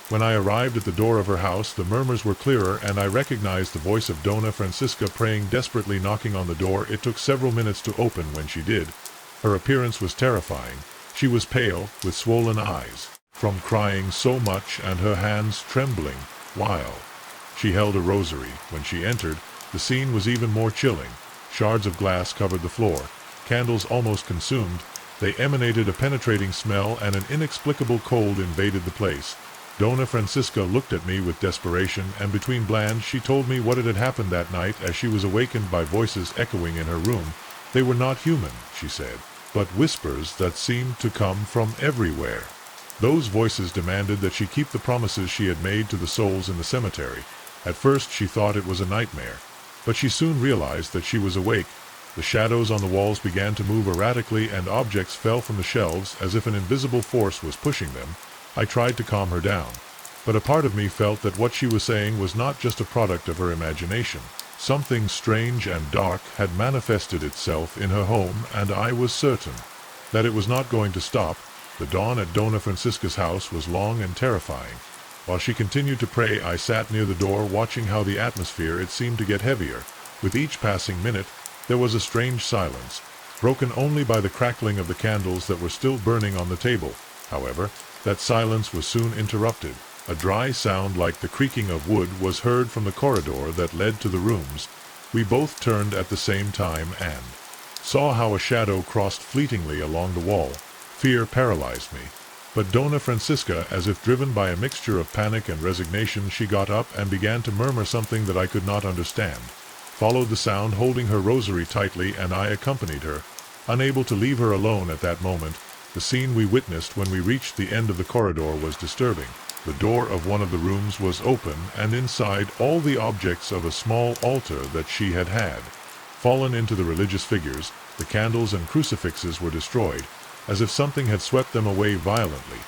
Speaker 1: When I arrived at the door of her house, the murmurs were clearer, and I recognized the voice of Dona Francisca praying desperately, knocking on the door. It took several minutes to open. When she did, her appearance was terrifying. She was pale, with swollen eyes, from crying so much, and her hands trembling, while she held a rosary. When she entered, the scene was even more chilling. Shards of glass covered the floor, candles almost consumed. They emanated a penetrating smell, and an inexplicable cold invaded the place. Dona Francisca looked at me with desperation, and between blands she told me what had happened that night, as she was awakened by voices echoing in her room. They were not human, she said, but whispers that seemed to come from everywhere. Those voices demanded that she keep the promises she had made to the souls in the cemetery. At first she thought it was a nightmare, but she soon realized that she was awake. The shadows on the walls began to move erratically, and objects fell from the shelves as if an invisible force was pushing them. I tried to calm her down, but a part of me felt that what she was saying was not just a product of her imagination. Something strange and dark had manifested itself in her home, and I was certain that it was not going to stop. The dawn at Dona Francisca's house was long and terrifying. While she continued to pray, I sat near the door, watching how the atmosphere, it seemed to get heavier. With each passing minute, there was a strange silence, broken only by the crackling of the candles that were still burning on the table. However, that silence was soon interrupted. A dry sound like the creaking of wood was heard from the corridor that led to the rooms. We both turned at the same time and saw how a shadow crossed fleetingly along the wall. Fear paralyzed me. But Dona Francisca, as if driven by a mixture of panic and resignation, she got up and began to murmur something that I could not understand. Followed the sound, holding her rosary tightly, and I accompanied her, unable to leave her alone at that moment. The scene we witnessed when we reached the end of the corridor was disturbing. The door of one of the rooms was open, and inside all the objects of a small altar that she had fallen into the religious figures. The candles and crucifixes were destroyed, as if something had swept them away violently.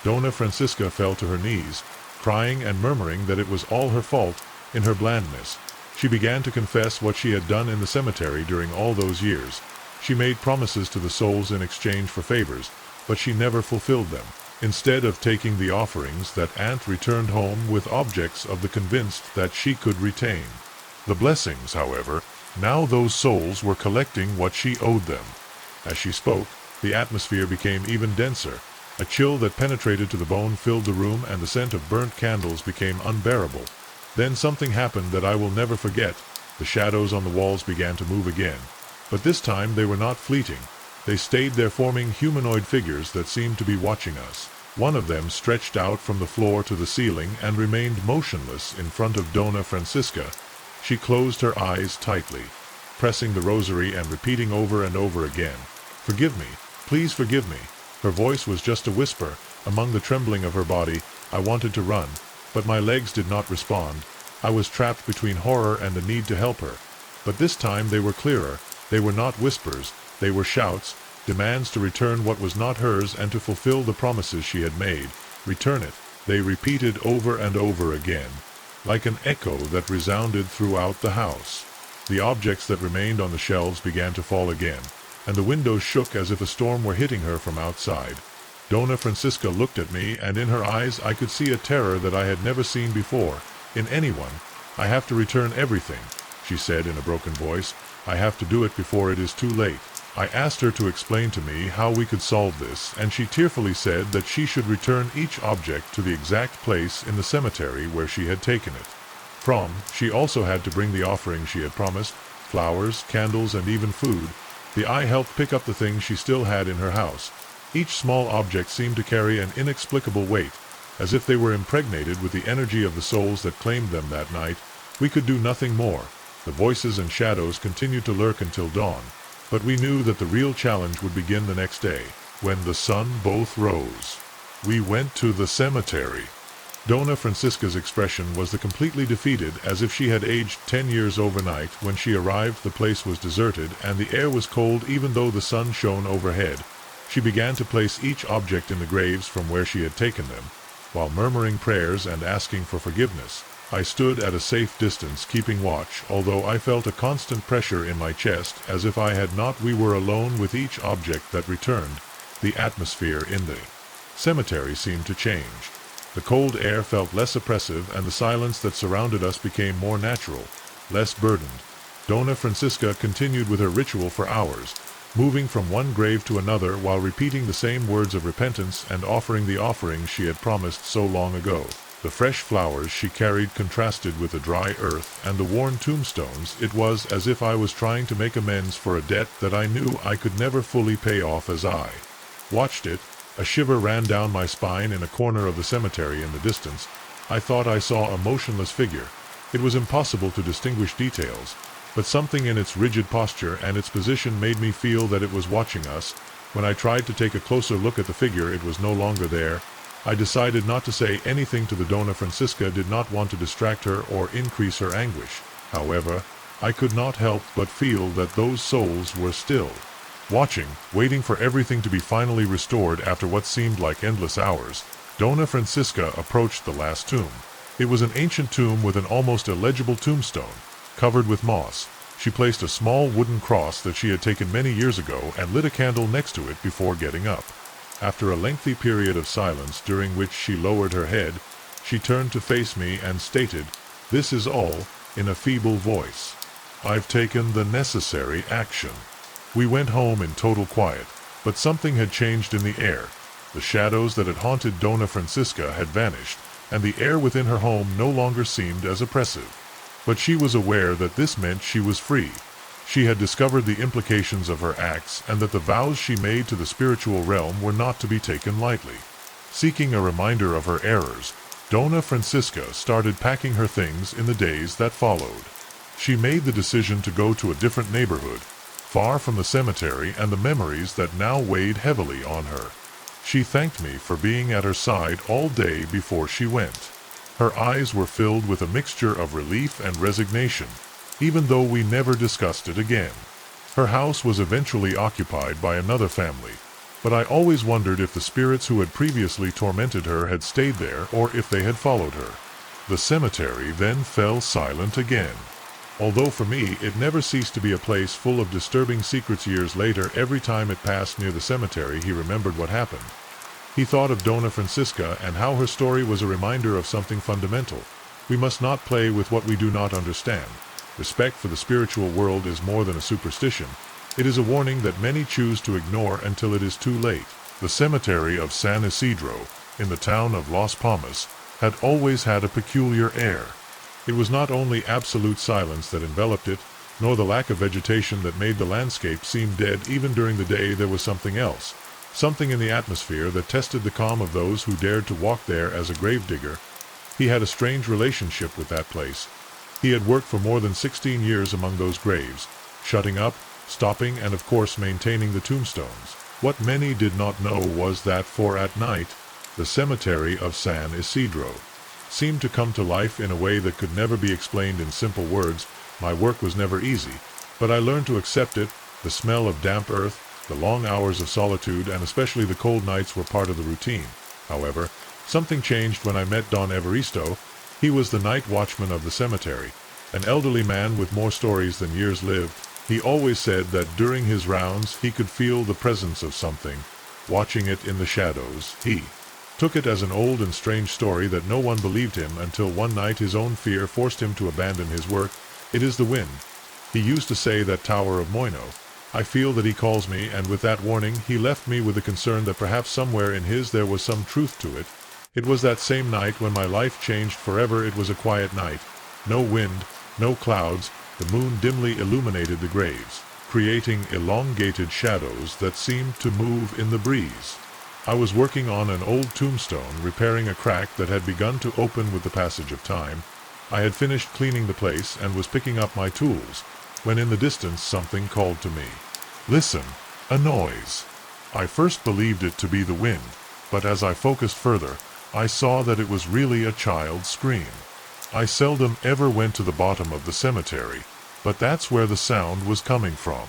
Speaker 1: Dona Francisca fell to her knees, crying and murmuring that it was all her fault. In her blandness, she began to confess what she had done in the cemetery during all those years. She made promises to the souls in exchange for favors, but she never fulfilled them. Instead of taking the offerings, that aunt returned home with objects of the convinced that she could retain the blessings. However, now those souls were collecting what she owed them. As she spoke, the atmosphere became even denser, A chill that penetrated to the bone filled the room, and the scent of burnt candles became unbearable. Then something happened that I will never forget. The shadows on the walls began to move again. But this time they were not fleeting. They stayed there, forming humanoid figures that seemed to be watching us. One of them stretched out from the floor to the ceiling and remained motionless in front of Donna Francisca. She closed her eyes tightly, pressing the rosary and repeating over and over again, "Forgive me, please forgive me." Her voice was just a whisper. Among the trembling of her body, I wanted to run, but my legs did not respond. I was trapped between horror and the need to help her. But this time they were clearer. They were not whispers, they were shouts, demands to return what was not hers and to fulfill the promises she had made. Return it, they repeated over and over again, like an echo that resounded throughout the house. The objects that remained on the shelves began to fall again, and the windows shook as if a storm were hitting her from outside. Donna Francisca looked at me, and in her eyes I could see a terror that I had never seen before, in anyone. "I have to return everything," she said in a broken voice. "I have to do it before it is too late." I asked her to explain to me how we could solve this, and she tearfully said that she should return each object to the exact place in the cemetery where she had taken it from. She also had to bring the offering she had promised, flowers, candles, and even food. I helped pick up the things she still had in her house. Each small object seemed to carry an inexplicable weight, as if they were impregnated with the energy of the souls that claimed them that night. We could do nothing more. The voices and shadows continued to lurk until dawn. But we knew that the real challenge would begin the next day, when the sun both rose. We went to the cemetery. Donna Francisca's expression was completely defeated, as if she had aged 10 years overnight. When she arrived, the place was deserted, and the air was cold even though the sun shone overhead. She began to place each object in the graves from where she had taken them, while murmuring prayers and asking for forgiveness. I stood at a safe distance, keeping watch, although I felt a constant pressure in my chest, as if I had not. We were alone with each object that returned. The atmosphere in the cemetery seemed to change. The cold air felt less oppressive, and the silence that surrounded us became more natural, less burdened. Donna Francisca continued with her ritual for hours, moving from one grave to another while repeating the same words of repentance and offering the offerings she had promised so long ago. The fresh flowers she carried contrasted with the dry earth and the worn tombstones. It was as if I was trying to make amends for a debt that I knew I could never fully pay off. As I watched it, a shiver ran down my spine. In a corner of the cemetery in the distance, I thought I saw a motionless figure. It was impossible to distinguish details, but something in its rigid posture and its position made me feel that it was watching us. When I tried to take a closer look at the figure, it was no longer there. I decided not to say anything to the Donna Francisca, did not want to distract her or increase her anguish. However, I could not help but feel that those souls were still watching, waiting for everything to be finally restored. After what seemed like endless hours, Donna Francisca approached the last tomb. It was an ancient tomb with an almost illegible tombstone, covered with moss. She placed a small wooden cross that she had taken many years ago and lit a candle next to it before getting up. After a lengthy period of silence, during which she lowered her head, she turned to face me and stated, "This is all," in a feeble voice. "I've taken the necessary action." We went home in total quiet, but something had changed in the air. The shadows that had haunted Donna Francisca had vanished, and the air within her home no longer seemed as oppressive. But she was aware that this meant she was free. She had discovered the implications of her acts, and that the vows she made to the spiritual realm were not to be taken lightly. Seeking a reminder of her errors, Donna Francisca started packing her things in the days that followed. She made the decision to go to a different neighborhood, far from the cemetery and the memories that now weighed heavily on her. She thanked me for being at her side all day before she went. Her eyes were filled with a mixture of relief and resignation, even though we never discussed it again. Her house was eventually occupied by another family, but I always wondered if the spirits who had previously tormented her had stayed there or if they had followed her. The cemetery then fell silent again. Although for me it never ceased to be a place full of disturbing secrets. Years later, every time it passed near the cemetery, he remembered what happened. He thought of Donna Francisca and how her story was a reminder of something fundamental. We must not play with what we do not understand. Respect for the spiritual world is more than a superstition. It is a warning that many choose to ignore until it is too late. The cemetery of San Isidro, in the town of Las Palmas, had always had a peculiar air. It was not only absolute silence that enveloped it, nor the lack of vegetation that made the landscape seem dead even during the day. There was something else, something in the atmosphere that tested the calm of those who dared to walk there as a gravedigger. He had a strange relationship with that place. He had worked for more than 16 years among those graves, shutting up, stopping, and of course maintaining the tombstones. What many did not know was that at night, the cemetery of San Isidro seemed to come to life in a way that could never be explained in simple words. My work was never easy, but I learned to accept it. The smell of damp earth, the long hours of solitude, and especially the cold nights were part of the routine. However, something changed when I met Don Evaristo. He was the night watchman of the cemetery, an elderly man with more stories than years lived. He always said that during his rounds he could feel the presence of something, watching it in the shadows. He took it as an old and strange story that no one believed him until one night his own fear forced him to abandon his work. It is the wind. He used to say, that Tower of Moino. I feel that he calls me, and with that warning he left me with the concern that perhaps somewhere in his there was some truth to it. It was that same night when my life changed forever. It was a quiet night. No wind, no clouds. The moon dimly illuminated the graves, creating elongated shadows that seemed to move in the breeze. I was working on an old tombstone, repairing a crack that had begun to open with the passage of time. I had finished cleaning the place and was picking up my tools, when in the distance something called to me. Listen, a noise. I first believed it to be the wind, but as I focused further, I saw that it was really a child's scream. I seldom ever went to the bottom of the cemetery, but that's where the sound was coming from.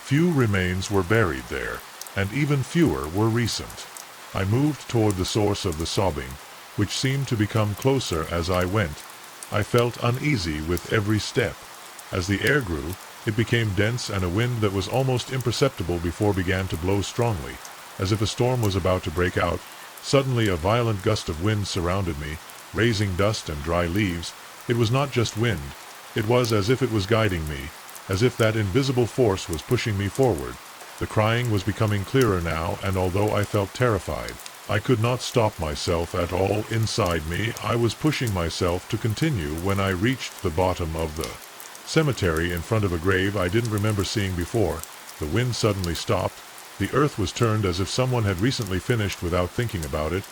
Speaker 1: Few remains were buried there, and even fewer were recent. I moved toward the source of the sobbing, which seemed to become closer as I went. I felt uneasy with every step. As the air grew, it became dense, and a wind that was almost imperceptible before began to blow strongly, as if a storm was about to break out. Suddenly a violent gust of wind surrounded me, raising dust and dry leaves. It was not just wind. It was as if it was guiding me, as if that invisible force was pushing me forward. The crying was becoming clearer now, and although I felt terrified, I could not stop myself at all. Inside me, I was pushing myself to continue. When I reached the bottom of the cemetery in front of a grave I didn't remember seeing before, the wind suddenly stopped. The earth was turned as if someone had recently finished without thinking about it.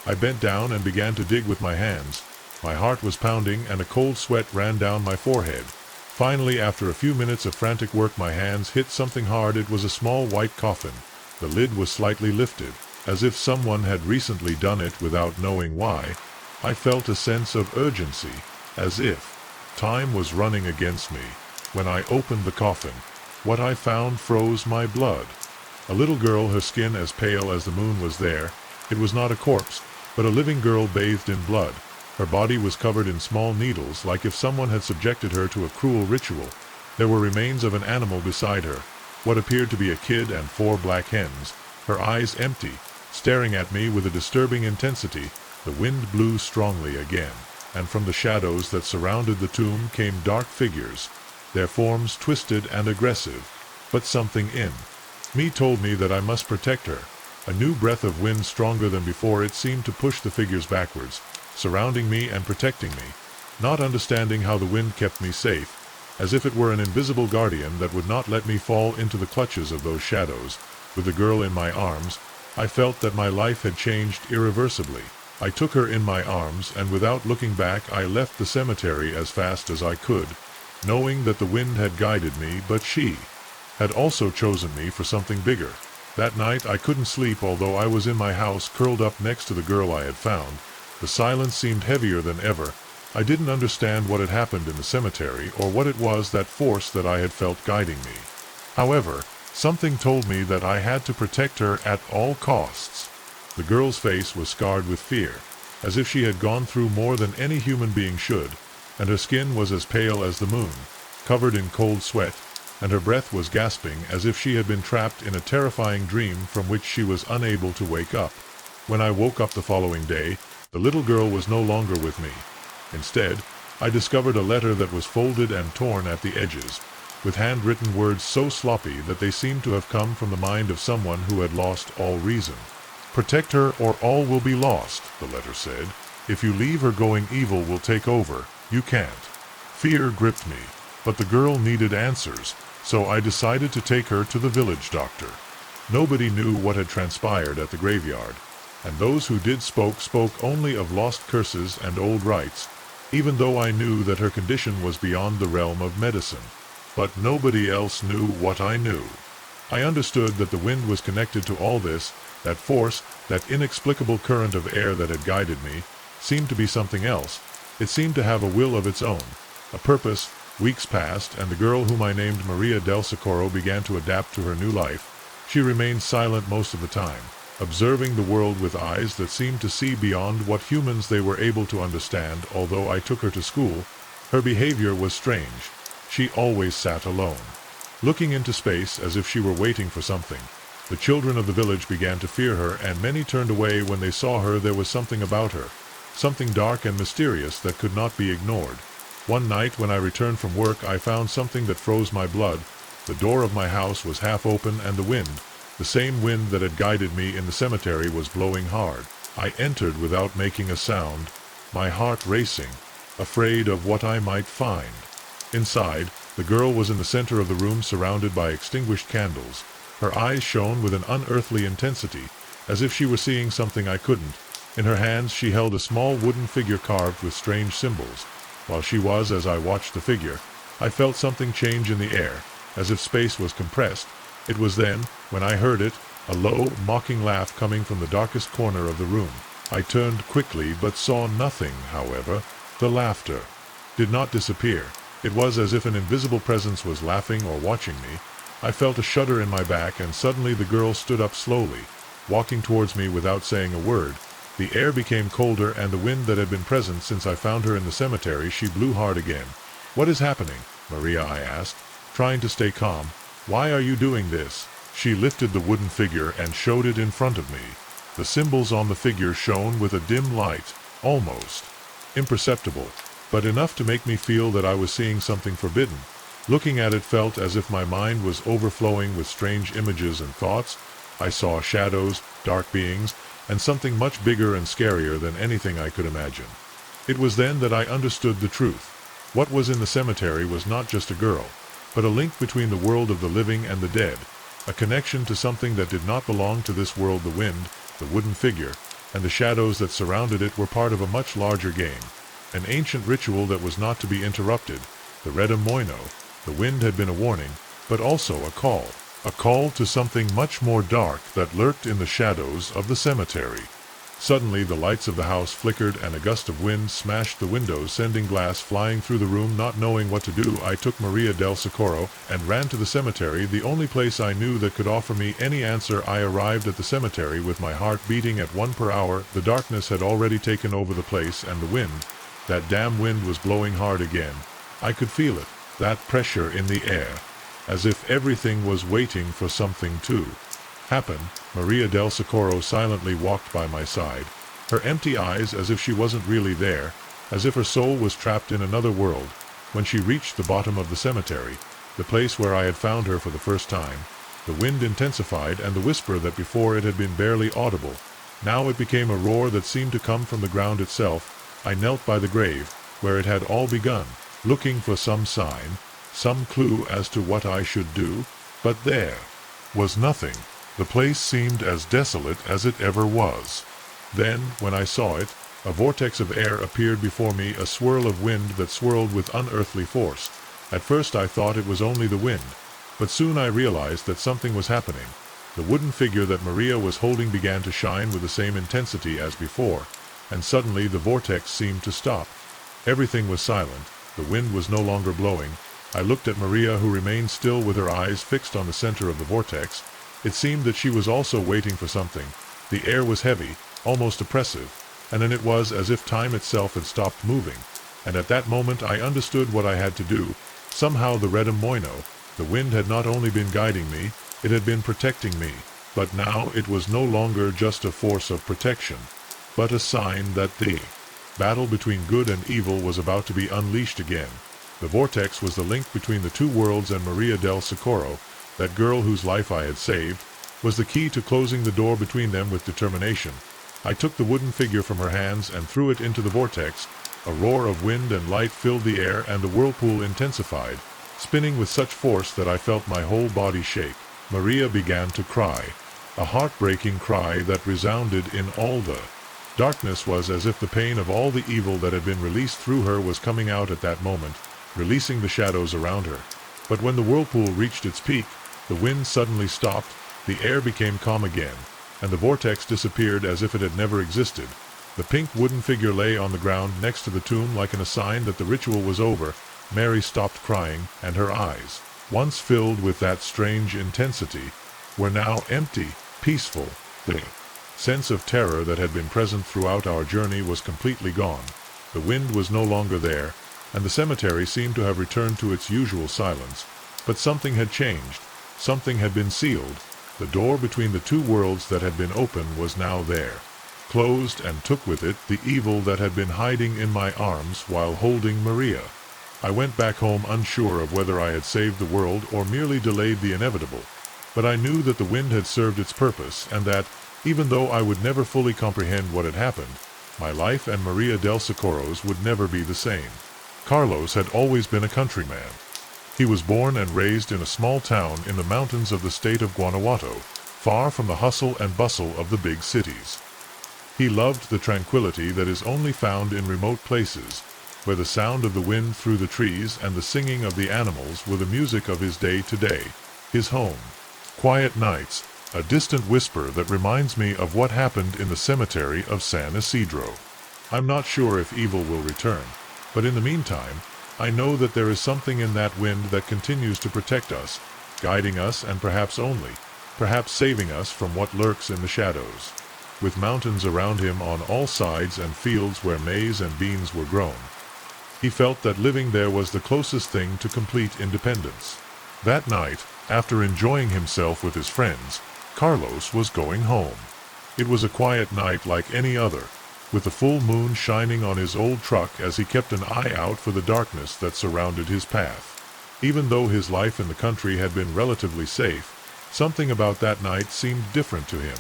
Speaker 1: I bent down and began to dig with my hands. My heart was pounding and a cold sweat ran down my forehead. Finally, after a few minutes of frantic work, my hands hit something hard. It was a small white coffin. The lid was slightly lifted, as if someone had recently done it without knowing why. I felt a sense of urgency, as if time was running against me. When I opened the coffin, what I found froze my blood. A little girl, her skin as pale as the moon, was there. It was not a corpse, but a living girl bathed in blood. Her body was covered in small needles, like if someone had subjected her to a cruel ritual. There were remains of an animal beside her, what appeared to be a kid and 4 black hens, her eyes empty, staring at me with a disturbing intensity. The wind blew strongly again, and from the shadows that surrounded the tomb came dark figures, their forms twisted and aggressive. But something in me told me that I must protect her. A new breath of wind, stronger than before, it seemed to push the figures backwards, surrounding me and protecting me. Not understanding how the wind kept me safe, as if it were an invisible guardian that would not let me fall into the clutches of those shadows. With the girl in my arms, I felt that my life had changed irreversibly. I took her in my arms, and without looking back I left the cemetery as fast as I could, knowing that the wind had guided me, but she had also chosen me for something bigger. That night I couldn't sleep, although I was in my house curled up next to the girl I had found. The silence seemed heavier than ever. I didn't understand what had happened in the cemetery, or what it was, that force that I had felt guiding me. However, something told me that I had to protect her at all costs. The girl's face was scarred with fear, as if she had gone through more than any human being should, and her skin was as pale as the moon, covered in cold sweat, and her breath was gasping, as if she had been trapped in a terrifying dream from which she was unable to wake up. When I woke up the following day, the little girl was no longer with me. Instead, I discovered a letter that was folded and torn at the edges, with handwritten words so sloppy that they seemed to have come from the mind of someone who had lost all reason. Protect her or all will be lost, the letter said. If you leave her going, evil will take over. You can't. Fear gripped me, but the girl needed answers, so I decided to take her to the village doctor. Nobody knew what had transpired at the graveyard, and those who did spoke only of lost curses and old rites, even though I knew that her condition was beyond the realm of medicine. But nobody else knew what I knew. I understood that the wind was connected to all this, that force, that inexplicable current of air that had guided me, seemed to be something else. It seemed to have a will of its own, a purpose. Weeks passed, and the girl whom I named Maria del Socorro began to adapt to her new life. She remained silent most of the time, observing the world with eyes that seemed to see beyond what humans they were able to understand. Although I took her to school, her behavior was strange. She always sat alone, looking into space as if she were waiting for something. The children of the village began to fear her, and many turned away when they saw her. There was something about her, something dark and mysterious that could not be ignored. One night when I returned from work, I found something that froze my blood. The door of my house was half open, and the wind, the same wind that had guided me in the cemetery, was blowing hard. I entered without making a sound, my heart racing, afraid of what I might find. Inside, the girl was in the center of the room, surrounded by extinguished candles. Her eyes shone with an unearthly intensity, as if she were seeing something I couldn't. In her hands she held a small wooden figure carved with strange symbols. While she was, as I watched the figure, I felt something change in the air, as if space was compressed. It was then, when I heard it, a low, mocking laugh coming from the darkest corner of the room. I turned quickly, but saw nothing. However, the laughter did not disappear. It was as if an invisible presence was laughing or watching me. I felt a shudder in my back, and suddenly the girl stood up slowly, walking towards me without saying a word. The air became colder, and the wind that had been present since I found her in the cemetery, she blew hard again. "What is happening, Maria?" I asked, trying to stay calm. "Why are you doing this?" She lifted the wooden figure and showed it in front of me. The symbols on the figure shone with a dim light, almost imperceptible, but enough to make me feel that I was seeing something forbidden. Looking at it felt as if my mind was overflowing with strange images and thoughts. I saw shadows, dark beings, and something much bigger and scarier than anything I could imagine. It was then that I understood the truth. What was in the cemetery was not just a girl, but a link between the world of the living and the dead, a connection to something that did not belong to this world. The wind, the wooden figure, and the shadows that surrounded it were part of a much larger game, an ancient ritual that was not to be interrupted. The rejuvenating, the wind had been a warning, but also a call to something much more dark that lurked in the shadows of the cemetery. Suddenly the lights of the house flickered, and a gust of wind smashed the windows, sending glass flying through the room. Not knowing what to do, I took Maria del Socorro and ran to the cemetery, the only place I knew that could offer me any answer. I arrived at the cemetery with my heart beating at 1 per hour. The darkness had already taken over the place, and the wind, that damn wind, was blowing hard again. I could feel it, that pressure in the air, as if everything was waiting for something to happen. Maria del Socorro silently walked by my side, her empty eyes as if she wasn't really there, as if her soul was trapped in another world. When she reached the bottom of the cemetery, the place where I had found her for the first time, the wind intensified, and the whisper that before it had been barely audible, now it became a roar that seemed to come from the ground itself. I knelt by the grave, where it had all begun, looking for some sign, some clue as to what I should do, but there was nothing. The place seemed as desolate as it ever was. Then, when I saw it, a vortex of air appeared before me, a swirl of wind that swirled with unearthly force. At first I thought it was only the wind, but soon I realized that something was happening. The wooden figure that Maria was holding began to shine with the same intensity as before, and suddenly the vortex seemed to stop. Everything was silent. The wind was no longer blowing. I looked at Maria, who remained still with her eyes fixed on the center of the vortex. It seemed that she was also waiting for something. The air was heavy, almost oppressive, and then it was as if time itself had stopped moving. And at that moment I understood what I had to do. Somehow the rejuvenating, the wind, had not only been guiding me, it had been protecting me. But now it was no longer just a force of protection, but a sign that the battle between good and evil was about to be unleashed again. The vortex was the link between the two worlds, and Maria del Socorro, that girl whose life I had saved, was the key to closing the door between them with determination. I took the wooden figure from her hands and threw it into the vortex. A roar of wind and light filled the air, and the whirlpool intensified, spinning with such force that I felt my whole body shake. Maria began to cry, a heartbreaking cry that resounded in all the darkness. Was as if the pain of all the evil that had been released through her was coming out at that moment, releasing the shadows around her. But when the whirlpool reached its peak, the wind suddenly stopped, the air became calm again, and the vortex disappeared as if it had never existed. The pink wooden figure lay on the ground next to the tomb like a sign that the ritual was over. Mary stopped crying, and her eyes, once filled with that strange intensity, were now empty, peaceful. The sense of terror that had been present throughout our journey was completely gone. The wind was no longer there, and the cemetery seemed to have returned to its usual silence. But something had changed. Something had been sealed. The door between the two worlds that had been open was now there, closed, and took with it the evil that had been hiding in my arms while holding Maria. I went back home unsure of whether I had saved the world or merely delayed the inevitable. But I knew that the wind had served its purpose, and that, even though I would never fully comprehend what had happened, my life and Maria del Socorro's would never be the same. Carlos had always been a countryman. He was born and raised in a small town in the mountains of the state of Guanajuato, far from the hustle and bustle of the big cities. He loved the tranquility that is only found in remote places, where the sound of the wind through the trees and the singing of the animals were the music of his day-to-day, his home. Quiet nights, a distant whisper that reminds me of what happened in the cemetery of San Isidro. I'm not sure if evil will return, but in the meantime, I know that there is something in that wind that continues to protect us, guiding us, and perhaps saving us from what lurks in the shadows. With mountains around him on all sides and fields where maize and beans were grown, he felt that living there was the closest thing to complete independence. That night, after enjoying himself with his friends, Carlos was going home. It was a quiet night like any other, with the full moon shining on his old truck as he kept an eye out for the darkness that surrounded his path. Even though his life in the country had been relatively safe, something about that night seemed different to him,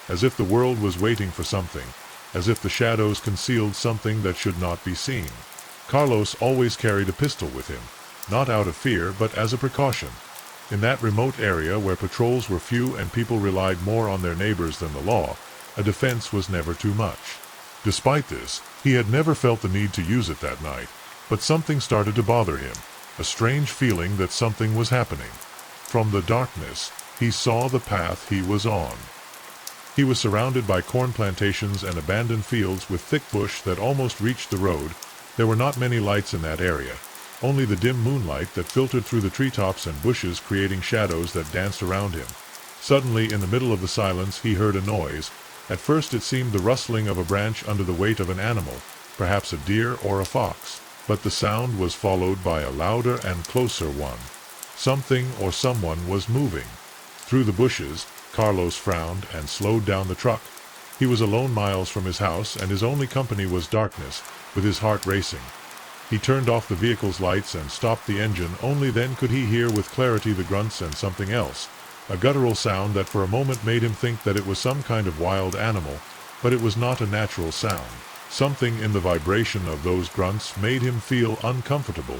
Speaker 1: as if the world was waiting for something, as if the shadows concealed something that should not be seen. Carlos always carried a pistol with him, not out of fear but as a precaution. In that remote area where patrols were few and people relied more on their neighbors than the law, a defense was never too much. Despite this, he had never felt the need to use it that night, but something started to bother him, a strange feeling that something was happening. From the darkness, he saw the path he was on. He was surrounded by corn plantations and abandoned fields with thick bush that almost reached the road. There were not many lights in that area, only the dim moonlight that filtered through the treetops and bushes, creating shadows that danced around him. Suddenly, in the middle of the silence, he heard a noise. At first it seemed the rustling of a branch under the weight of an animal, perhaps a deer or a fox, but the sound was followed by a louder and closer one. Something or someone was moving. Through the bushes, Carlos frowned and slowed down the truck. He was alone miles from his house, and his only company was darkness, with his heart racing. He turned off the vehicle's lights and stopped the engine. Only then could he hear with clarity the grunts and something else, a guttural sound that for a moment made him think that it was some kind of wild animal, but it was not a natural sound. Something in the vibration of those grunts made him feel uncomfortable.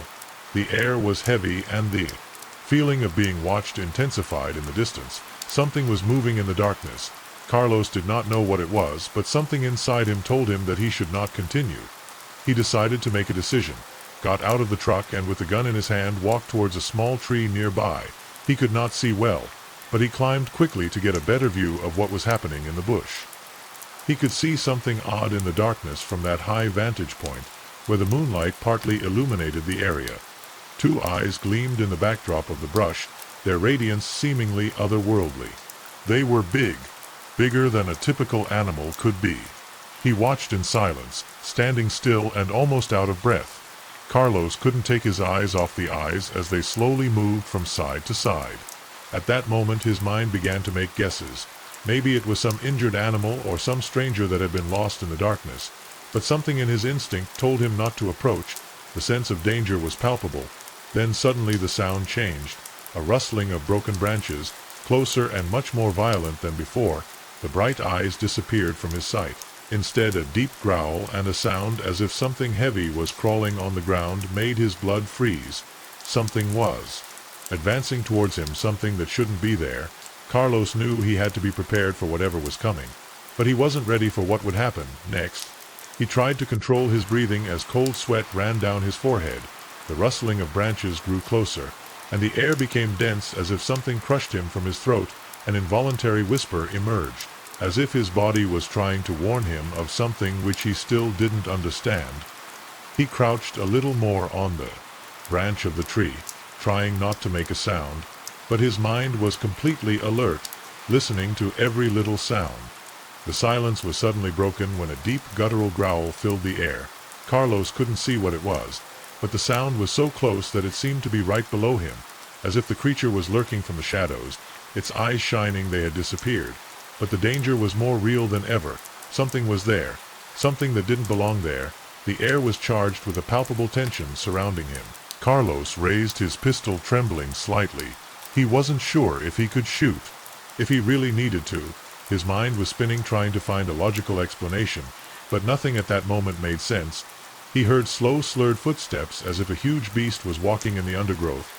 Speaker 1: The air was heavy, and the feeling of being watched intensified in the distance. Something was moving in the darkness. Carlos did not know what it was, but something inside him told him that he should not continue. He decided to make a decision, got out of the truck, and with the gun in his hand walked towards a small tree nearby. He could not see well, but he climbed quickly to get a better view of what was happening in the bush. He could see something odd in the darkness from that high vantage point, where the moonlight partly illuminated the area. Two eyes gleamed in the backdrop of the brush, their radiance seemingly otherworldly. They were big, bigger than a typical animal could be. He watched in silence, standing still and almost out of breath. Carlos couldn't take his eyes off the eyes as they slowly moved from side to side. At that moment his mind began to make guesses. Maybe it was some injured animal or some stranger that had been lost in the darkness, but something in his instinct told him not to approach. The sense of danger was palpable. Then suddenly the sound changed, a rustling of broken branches. closer and much more violent than before. The bright eyes disappeared from his sight. Instead, a deep growl and a sound as if something heavy was crawling on the ground made his blood freeze. Something was advancing towards him, something that shouldn't be there. Carlos knew he had to be prepared for whatever was coming, but he wasn't ready for what would happen next. He tried to control his breathing as cold sweat ran down his forehead. The rustling of branches grew closer, and the air became dense as if something crushed him from his throat. An involuntary whisper emerged, as if his body was trying to warn him of something which he still didn't understand. He crouched a little more on the branch of the tree, trying not to make a sound, but his mind was completely alert, listening to every little sound. The silence was suddenly broken when a deep guttural growl filled the air. Carlos couldn't see what it was, but the sound was so close that it seemed to be right below him, as if the creature was lurking from the shadows. Its eyes shining, they had disappeared. But the danger was more real than ever. Something was there, something that didn't belong there. The air was charged with a palpable tension surrounding him. Carlos raised his pistol, trembling slightly. He wasn't sure if he could shoot, if he really needed to. His mind was spinning, trying to find a logical explanation, but nothing at that moment made sense. He heard slow, slurred footsteps as if a huge beast was walking in the undergrowth.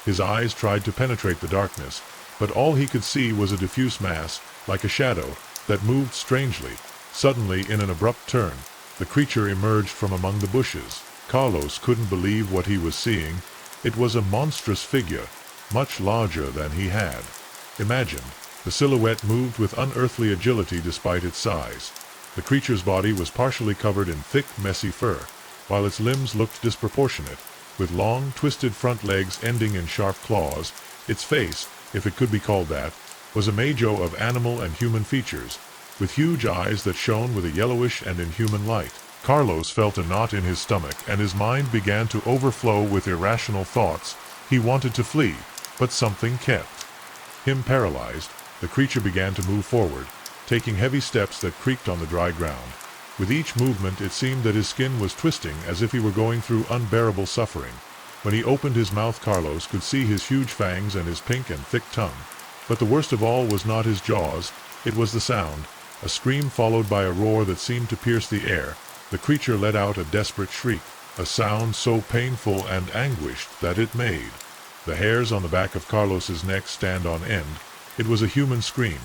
Speaker 1: His eyes tried to penetrate the darkness, but all he could see was a diffuse mass, like a shadow, that moved strangely. Suddenly, in an abrupt turn, the creature emerged from among the bushes. Carlos couldn't believe what he was seeing. It was a monstrous figure, much larger than he had imagined. The silhouette moved with unearthly agility despite its size. The creature's body was partially covered in thick, messy fur, while its limbs looked disproportionate, with long, twisted front legs ending in sharp claws. Its face, if it could be called that, was a majo of animal and human features, with huge eyes that shone with a yellowish and inhuman light. Carlos felt a knot in his stomach, and his mind began to overflow with irrational thoughts. He wanted to flee, but something kept him paralyzed. The creature began to move forward, taking heavy steps that creaked on the dry ground. With each movement it seemed that his skin was twisting as if he were going through unbearable suffering. When he opened his mouth, Carlos could see his huge fangs and his pink and thick tongue. But the worst of all was not his jaws, it was the sound, a scream followed by a roar that seemed to pierce the air. The creature let out a desperate shriek, a sound so painful and anguished that it made the hairs on the back of Carlos's neck stand on end. It was a human scream,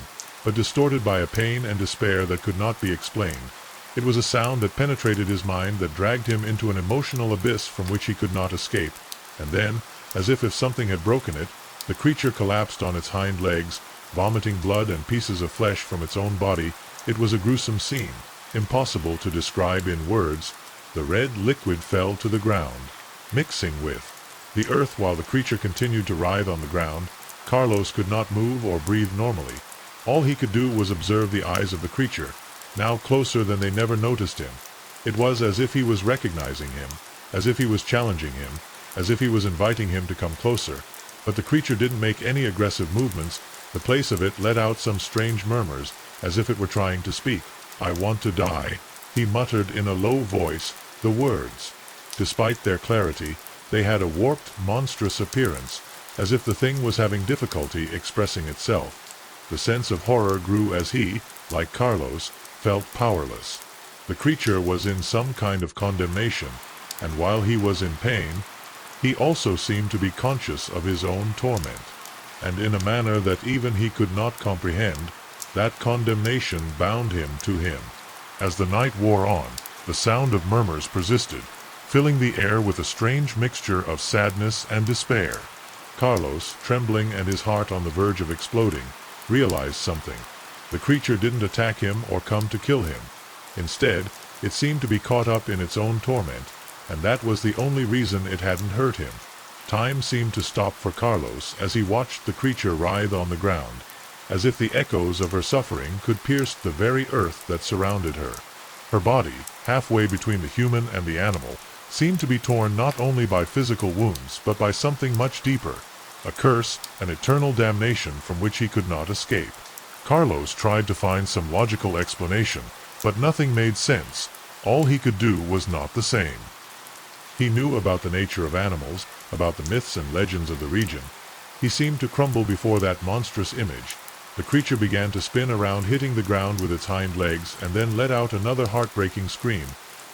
Speaker 1: but distorted by a pain and despair that could not be explained. It was a sound that penetrated his mind, that dragged him into an emotional abyss from which he could not escape. And then, as if something had broken it, the creature collapsed on its hind legs, vomiting blood and pieces of flesh from its own body. It was a gruesome scene, impossible to describe in words. The red liquid fell to the ground, mixing with the earth while the creature continued to writhe on the ground. Carlos could not move or breathe normally. All he could do was observe the eyes of the creature, now closer than they never noticed him. It was as if he was recognizing him, as if he was challenging him, as if he was inviting him to come closer. But the creature didn't make any aggressive movements. The place of it let out some strange murmurs, as if it were trying to speak. "I want to die," he muttered in a low voice. The words, despite their clarity, they had a warped, monstrous appearance, as if the thing was having difficulty expressing itself. The sense of horror grew as he, like Carlos, felt powerless. The creature was in some kind of condemnation, and while he was in pain, he also seemed to be conscious of his own torment, and in a manner that even he could not comprehend. That condemnation bound him to him. As the night wore on, the sound of murmurs persisted, filling the air with a strange mixture of sadness and despair. Carlos, trembling and his heart on the verge of exploding, realized something. The creature didn't attack him or come to kill him. Instead, it seemed to be caught up in its own torment, and that was the only reason it hadn't hurt him. Time seemed to stop for Carlos as he watched the creature writhe on the ground, as if the echoes of her suffering could pierce the very earth that surrounded her. Her body, halfway between the human and the animal, seemed to be torn not only by physical wounds but by something much deeper, a curse, an eternal damnation from which he could not escape. Carlos tried to find some logical explanation, but nothing made sense. All he could do was not the same. He knew about the nature of animals, about the myths and legends of the region. He seemed to crumble before that monstrous image. The creature began to spin around, hitting the ground with its hind legs, and then let out another heartbreaking scream.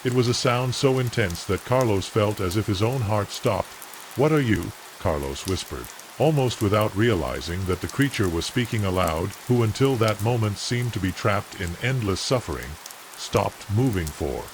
Speaker 1: It was a sound so intense that Carlos felt as if his own heart stopped. "What are you?" Carlos whispered, almost without realizing that the creature was speaking aloud, who until that moment seemed to be trapped in endless suffering, stopped moving for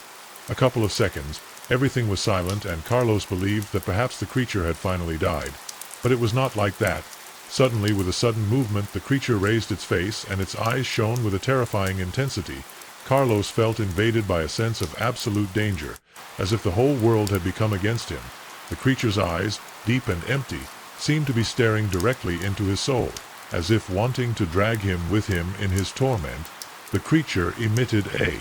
Speaker 1: a couple of seconds. Everything was silent, and Carlos believed that perhaps the creature had finally died. But it was not like that. Suddenly, with a sudden movement, the creature raised its face, and its eyes shone with a terrifying intensity. Carlos felt invaded by a sense of absolute danger, as if the whole world had become against him. The creature's eyes, deep and empty, seemed to be staring directly into his soul, as if wanting to drag him with him in his torment. The creature emitted a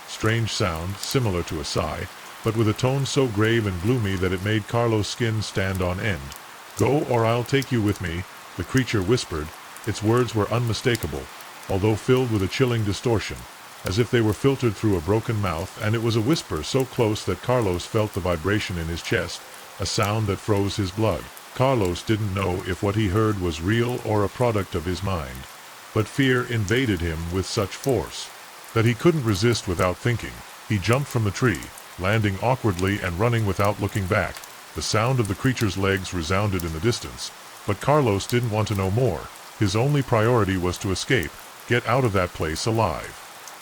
Speaker 1: strange sound, similar to a sigh, but with a tone so grave and gloomy that it made Carlos' skin stand on end. "Go, or I'll take you with me," the creature whispered. Its words were unmistakable, although filled with a chilling distortion, as if they were filtered through a broken mouth, and it was a whisper so close that Carlos felt the vibration in his chest, a sound that froze his blood. Carlos didn't know if what he heard was real or a product of his mind, but fear invaded him with such force that he couldn't resist without thinking. He jumped from the tree, landing awkwardly and running without looking back. The sound of the creature's legs resounded in the distance, but Carlos didn't want to know more. His only priority was to escape, get out of that place alive.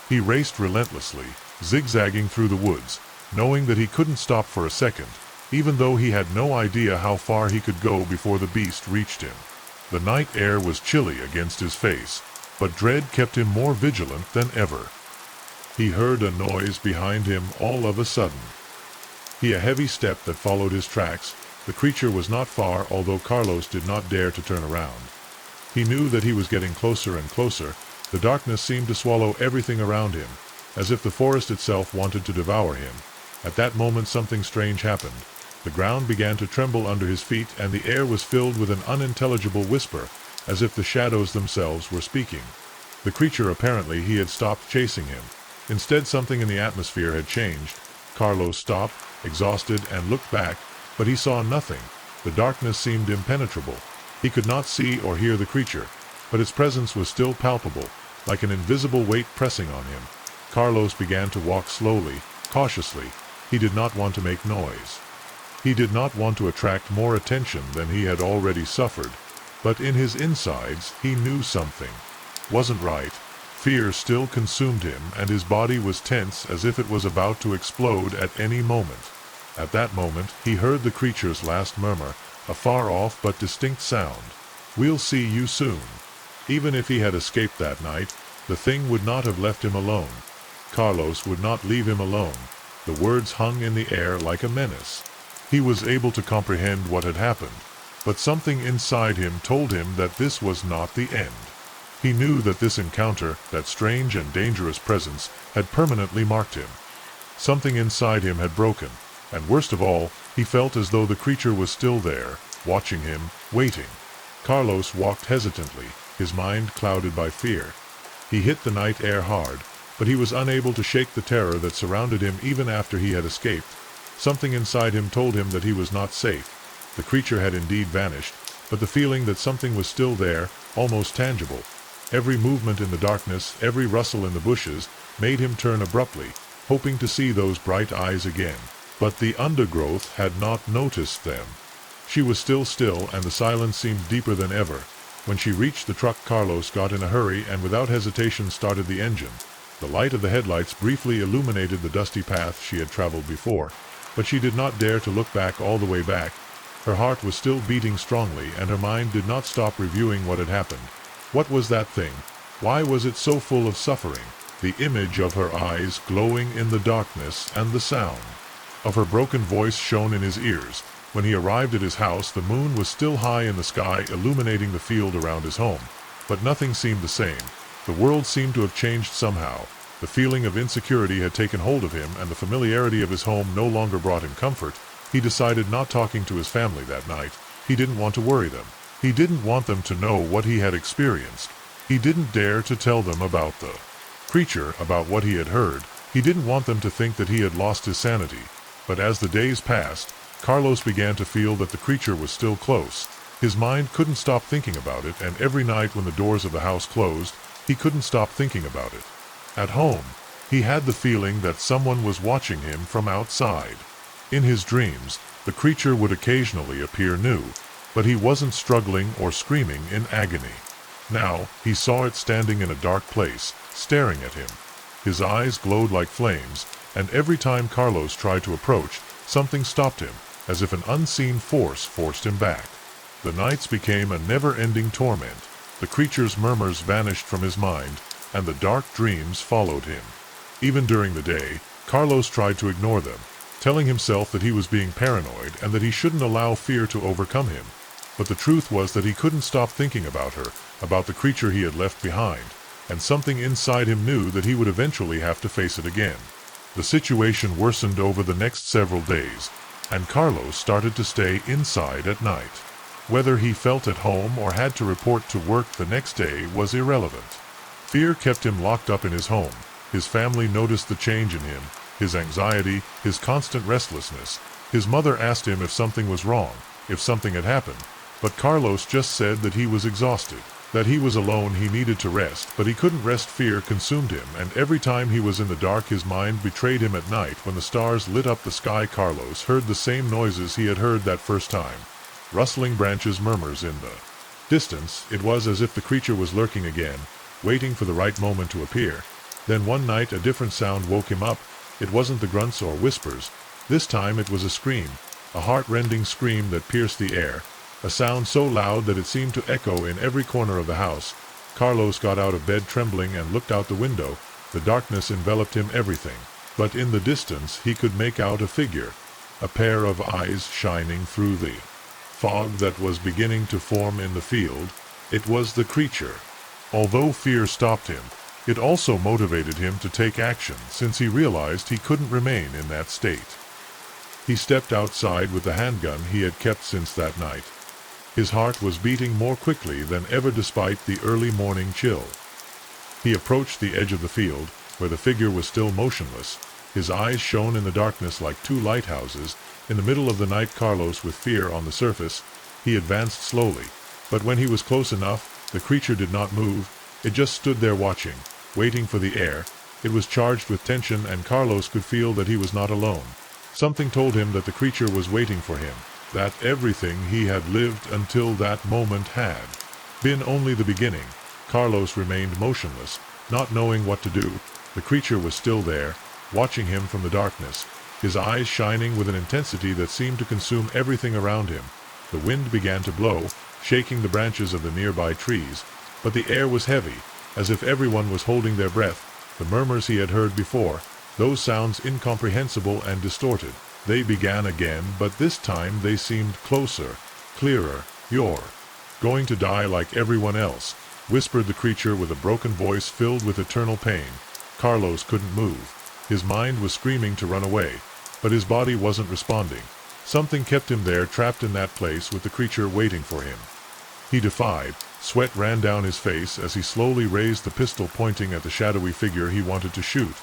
Speaker 1: He raced relentlessly, zigzagging through the woods, knowing that he couldn't stop for a second, even though he had no idea how far he could go before the beast reached him. The night air was chilly against his face, but dread kept him more vigilant than ever. He heard a noise behind him all of a sudden. A heavy step that followed his tracks. The creature was not far, although Carlos did not dare to turn around. He knew that he was getting closer and closer. The darkness seemed to swallow everything around him, as if the forest itself wanted to devour him. At that moment something strange happened. The ground began to tremble under his feet, and the air was filled with an unintelligible whisper, as if the shadows themselves were speaking. The creature, apparently, he had stopped chasing him. Instead, something in the atmosphere had changed. Carlos stopped, exhausted, and looked back, but he saw nothing. The darkness seemed impenetrable. He could not see or hear the creature, but its presence was still palpable, like an invisible weight pressing on him. Carlos began to walk slowly, cautiously. He did not want to make noise. He did not want to attract more attention than he had already suffered, but in his insides he knew something wasn't right. Fear still consumed him, and his body was tense as if it was about to explode at any moment. At that moment, he heard the creature's last murmur, a far-off but distinct sound. "We'll see you soon." Even if he had escaped that night, the thing would not have left him alone. Carlos would not leave him alone. The words hung in the air like a menace. He was able to comprehend what had happened, but something inside him told him that this was not the end. He knew that this encounter, that strange and dangerous presence, had permanently marked him. Something inside him had broken, and worst of all, he felt as though the creature was still there, watching him, waiting. Carlos walked hesitantly, his mind clouded by fear. He hit the night air hard, but he was unable to shake the terror that surrounded him even after he had escaped. Something inside him told him that he was not safe. The creature had indeed vanished, but the feeling that something was still there, almost tangible. Every movement in the darkness, every rustle in the bushes, made him turn abruptly, hoping to see those bright eyes again. But the undergrowth had not noticed them. She was still, and the silence seemed deeper than ever. When she reached the truck, Carlos got in a hurry and without hesitation started the engine. The light of the headlights briefly illuminated the dusty path she had traveled before, but she did not dare to look back all the way back. Her heart was still beating strongly, and her mind did not stop reviewing what had happened. What was that thing? Why was it so full of suffering? The image of her eyes glowing in the darkness, and the sound of her broken voice shone in his ears. When he arrived at his house, the moon was still high in the sky, illuminating the field around his home. But nothing seemed the same. The world seemed to have changed somehow. The feeling of insecurity had taken hold of him, and the familiarity of his home no longer brought him comfort. He decided not talking to his family that night. He didn't want to worry them. He didn't want them to know what he had experienced. He didn't dare to tell them about the creature, about what he had heard. He didn't want them to think that he had lost his sanity. But as the days passed, Carlos began to feel that the creature was still close. His mind couldn't stop thinking about it, and every night when the doors of the house closed, he couldn't stop thinking about it. At home, he had the feeling that someone was watching him from outside. In his dreams, the creature would occasionally appear new, but he wasn't struggling or screaming in agony. Now, he saw it standing in a dark place, staring at him. His eyes glowed like flames, and every time Carlos tried to approach, something stopped him, as if an unseen force forced him back. The nights became a never-ending torment. The creature's murmurs vanished from his mind, and the dark dreams followed him. Even during the day, Carlos tried to ignore them, telling himself that he was being paranoid and that he shouldn't allow fear to overcome him. But the truth was that he couldn't stop thinking about her, about the creature he had left behind, and something inside him knew that he would eventually have to face it again. The situation worsened over the next several days, and Carlos started to stay inside at night. Whether he felt at home or had to report to work the next day was irrelevant. Fear kept him locked up in his home. His family noticed the change in him, his anxiety, his constant restlessness. His mother asked him if something was wrong, if something had happened, but Carlos just said that he was exhausted, that he was alone, he needed to rest, but he couldn't rest. Fear consumed him, and every time he was in the dark his mind betrayed him. At night, when the stars lit up the sky, Carlos heard the same noises he had heard that first time. Rustling branches, murmurs in the distance. It was as if the creature was lurking again, waiting for the right moment to appear. Then one night a different sound woke him up. It wasn't the grunts or whispers. This time it was a scream, a heart-rending scream that pierced the air, a sound so loud that it seemed to echo in every corner of the house. Carlos got out of bed trembling and looked out the window. The darkness enveloped him, everything. But in the distance he could make out a figure, a pair of eyes shining through the fog that was beginning to form in the field. It was the creature. Although fear stopped him, it also motivated him to take action, since he realized he couldn't remain in that state. He stepped outside with the handgun he had kept since that night. His heart was beating more quickly than ever despite the early morning chill. He approached the edge of the field, where the figure was still motionless. His eyes shone in the darkness like two lighthouses. In the middle of the night, Carlos, with fear on the surface, he advanced slowly. But when he was close enough, the creature did not move. It just stood there watching, waiting for the air. It was charged with tension, and Carlos could feel that he was not alone. Something told him that the creature was waiting for him, that everything he had lived until that moment had been only the beginning. Carlos remained motionless, not knowing what to do. The creature was still there, watching him from the darkness, his eyes shining with an intensity that seemed to consume everything around him. The wind began to blow, shaking the branches of the nearby trees, but the air was heavy, as if everyone was holding their breath. The murmurs he had heard before, those sounds incomprehensible and distorted, they began again, but this time they seemed closer, clearer. "You're going to die like everyone else," whispered the creature with a broken voice filled with eternal pain. Carlos couldn't move. His mind was screaming to run away, but his body wasn't responding. Something kept him there, trapped in that place with the creature waiting for him. He defied. Sweat ran down his face as he slowly raised the pistol, pointing at the shadowy figure he wanted to shoot.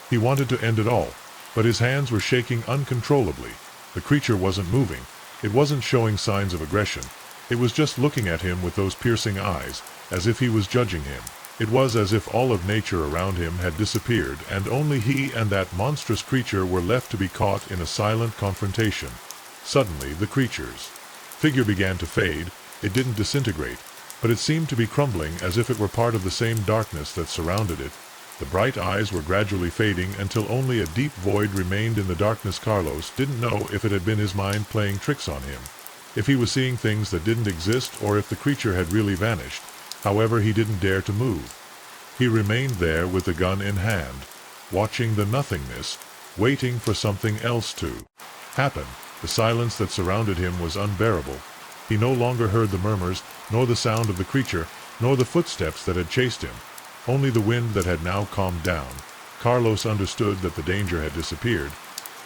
Speaker 1: He wanted to end it all, but his hands were shaking uncontrollably. The creature wasn't moving. It wasn't showing signs of aggression. It was just looking at him with those piercing eyes, as if he was judging him. It was as if all of nature around him had disappeared, and only he and that monstrous creature were left to be caught in a silent confrontation. Suddenly, the creature's figure began to fade. It didn't disintegrate, but it seemed to be crumbling, as if it were part of the same darkness that surrounded it. The bright eyes were gradually fading until only a deep void remained in the darkness. Carlos didn't know if it had been his mind playing tricks on him, if he was seeing things that didn't exist, or if the creature had really vanished. However, he didn't dare to move. He remained there with the gun in hand, watching the nothingness, waiting for something else to happen. The silence that surrounded him was unbearable. He no longer heard the murmurs, nor the sound of the creature, nor the footsteps that had chased him. Only the wind that had now calmed down. Carlos understood that the danger had disappeared.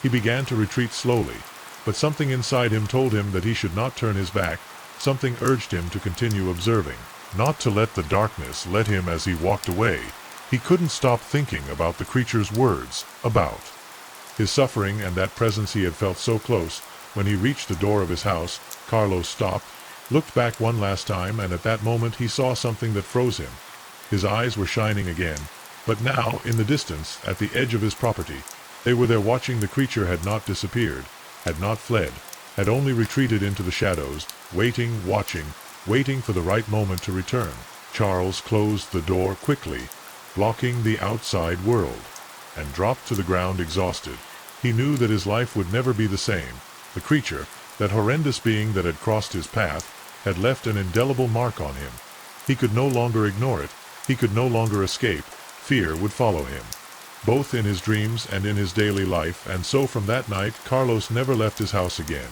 Speaker 1: He began to retreat slowly, but something inside him told him that he should not turn his back. Something urged him to continue observing, not to let the darkness let him as he walked away. He couldn't stop thinking about the creature's words, about his suffering and that presence he had felt so close. When he reached the door of his house, Carlos stopped. looked back one last time, and at that moment he saw something that froze him. His eyes were shining again, but now, in the distance, at the edge of his property, they were there watching. The creature had not disappeared, had not fled, had only retreated into the shadows, waiting, watching, waiting for the right moment to return. Charles closed the door quickly, blocking the outside world, and dropped to the ground exhausted. He knew that his life would never be the same. The creature, that horrendous being that had crossed his path, had left an indelible mark on him. He could no longer ignore it. He could no longer escape. Fear would follow him, both in his dreams and in his daily life, and so from that night Carlos never left his house again.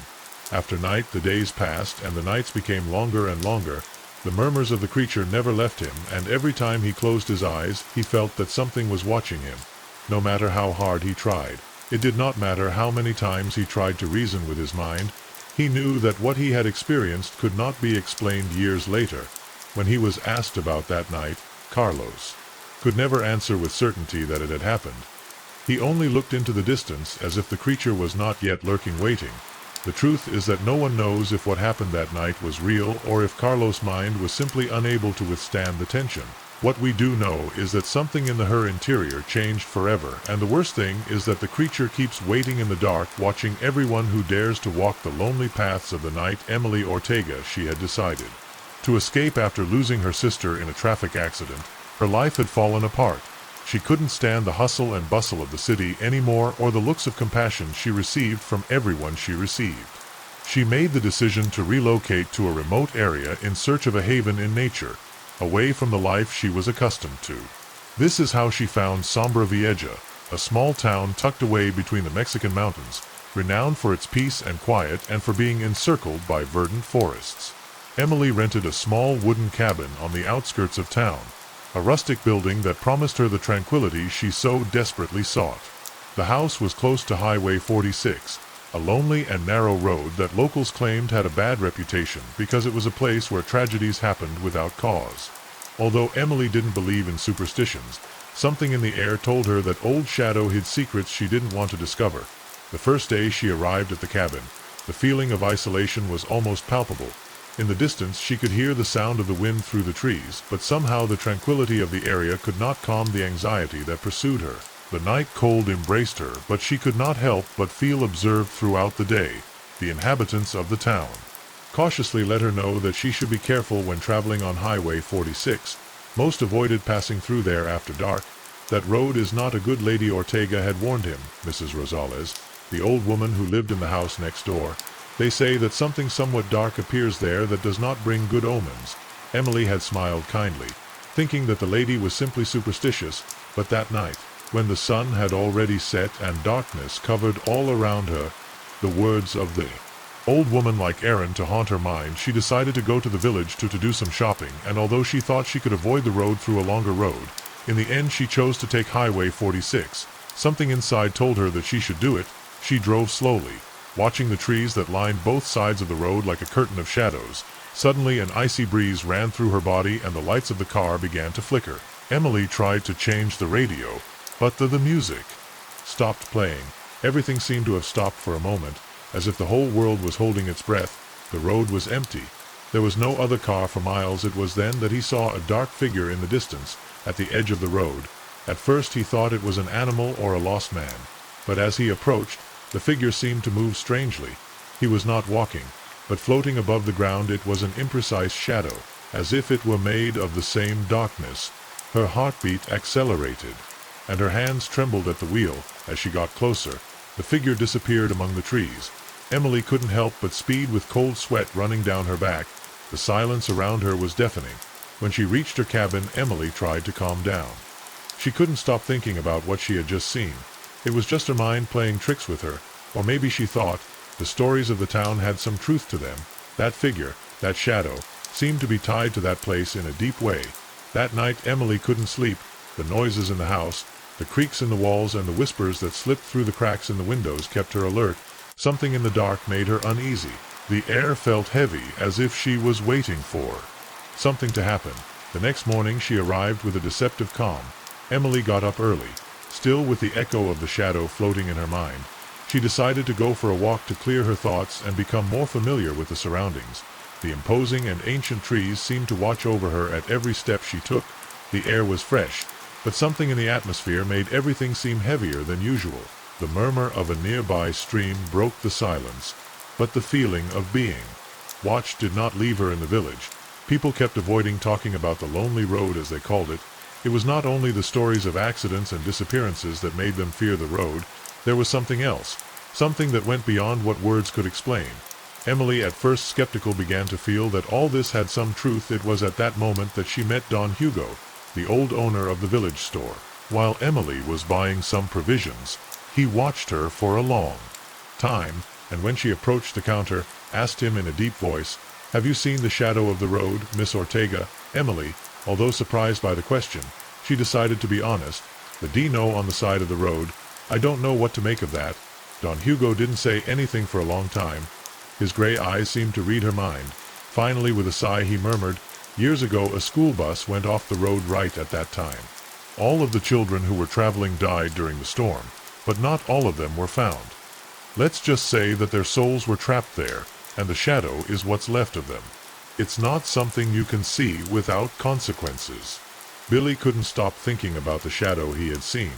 Speaker 1: After night the days passed, and the nights became longer and longer. The murmurs of the creature never left him, and every time he closed his eyes, he felt that something was watching him. No matter how hard he tried, it did not matter how many times he tried to reason with his mind, he knew that what he had experienced could not be explained years later. When he was asked about that night, Carlos could never answer with certainty that it had happened. He only looked into the distance as if the creature was not yet lurking waiting. The truth is that no one knows if what happened that night was real or if Carlos' mind was simply unable to withstand the tension. What we do know is that something in her interior changed forever, and the worst thing is that the creature keeps waiting in the dark, watching everyone who dares to walk the lonely paths of the night. Emily Ortega, she had decided to escape after losing her sister in a traffic accident. Her life had fallen apart. She couldn't stand the hustle and bustle of the city anymore, or the looks of compassion she received from everyone she received. She made the decision to relocate to a remote area in search of a haven in nature, away from the life she was accustomed to. This is how she found Sombra Vieja, a small town tucked away between the Mexican mountains, renowned for its peace and quiet and for being encircled by verdant forests. Emily rented a small wooden cabin on the outskirts of town, a rustic building that promised her the tranquility she so desperately sought. The house was close to Highway 46, a lonely and narrow road that locals claimed had a bad reputation because it was a place where tragedies happened without cause. Although Emily didn't believe in superstitions, something in the air told her that Old Shadow hid secrets she didn't want to discover. The first day she arrived at the cabin, the feeling of isolation was almost palpable. In the distance she could hear the sound of the wind through the trees, but somehow the tranquility of the area could not calm the anxiety that pursued her. The night cold embraced her, but she could not help but feel observed throughout the day. The inhabitants of the town cautiously let her know that she should be careful when traveling on Highway 46. Most avoided passing through there after dark. That road is not a good. Lady Ortega had warned him. Mrs. Rosales, the old woman who lived in the house next door. They say that something somewhat dark appears there that does not bring good omens. Emily had smiled kindly, thinking that the lady was simply superstitious, but that night, when the sun had already set and darkness covered all around her, the words of the old woman like errand to haunt her mind, she decided to go to the village to do some shopping, and although she thought she could avoid the road through a longer road, in the end she chose to take Highway 46. Something inside told her that she should do it. She drove slowly, watching the trees that lined both sides of the road like a curtain of shadows. Suddenly an icy breeze ran through her body and the lights of the car began to flicker. Emily tried to change the radio, but the music stopped playing. Everything seemed to have stopped for a moment, as if the whole world was holding its breath. The road was empty. There was no other car for miles. It was then that he saw a dark figure in the distance, at the edge of the road. At first he thought it was an animal or a lost man, but as he approached, the figure seemed to move strangely. He was not walking, but floating above the ground. It was an imprecise shadow, as if it were made of the same darkness. Her heartbeat accelerated, and her hands trembled at the wheel. As she got closer, the figure disappeared among the trees. Emily couldn't help but speed, with cold sweat running down her back. The silence around her was deafening. When she reached her cabin, Emily tried to calm down. She couldn't stop thinking about what she had just seen. It was just her mind playing tricks with her, or maybe she thought the stories of the town had some truth to them. That figure, that shadow, seemed to be tied to that place in a deep way. That night Emily couldn't sleep. The noises in the house, the creaks in the walls, and the whispers that slipped through the cracks in the windows kept her alert. Something in the dark made her uneasy. The air felt heavy, as if she was waiting for something to happen. The next morning she arrived with a deceptive calm. Emily got up early. Still with the echo of the shadow floating in her mind, she decided to go for a walk to clear her thoughts and become more familiar with the surroundings. The imposing and ancient trees seemed to watch over her at every step she took. The air was fresh, but something in the atmosphere made everything seem heavier than usual. The murmur of a nearby stream broke the silence, but the feeling of being watched did not leave her in the village. People kept avoiding talking about the lonely road, as they called it. It was not only the stories of accidents and disappearances that made them fear the road. There was something else, something that went beyond what words could explain. Emily, at first skeptical, began to feel that all this had some truth. It was at that moment that she met Don Hugo, the old owner of the village store. While Emily was buying some provisions, he watched her for a long time, and when she approached the counter, asked him in a deep voice, "Have you seen the shadow of the road, Miss Ortega?" Emily, although surprised by the question, she decided to be honest. "The Dino on the side of the road. I don't know what to make of that." Don Hugo didn't say anything for a long time. His gray eyes seemed to read her mind. Finally, with a sigh, he murmured, "Years ago a school bus went off the road right at that time. All of the children who were traveling died during the storm, but not all of them were found. Let's just say that their souls were trapped there, and the shadow is what's left of them. It's not something you can see without consequences." Billy couldn't stop thinking about the shadow he had seen,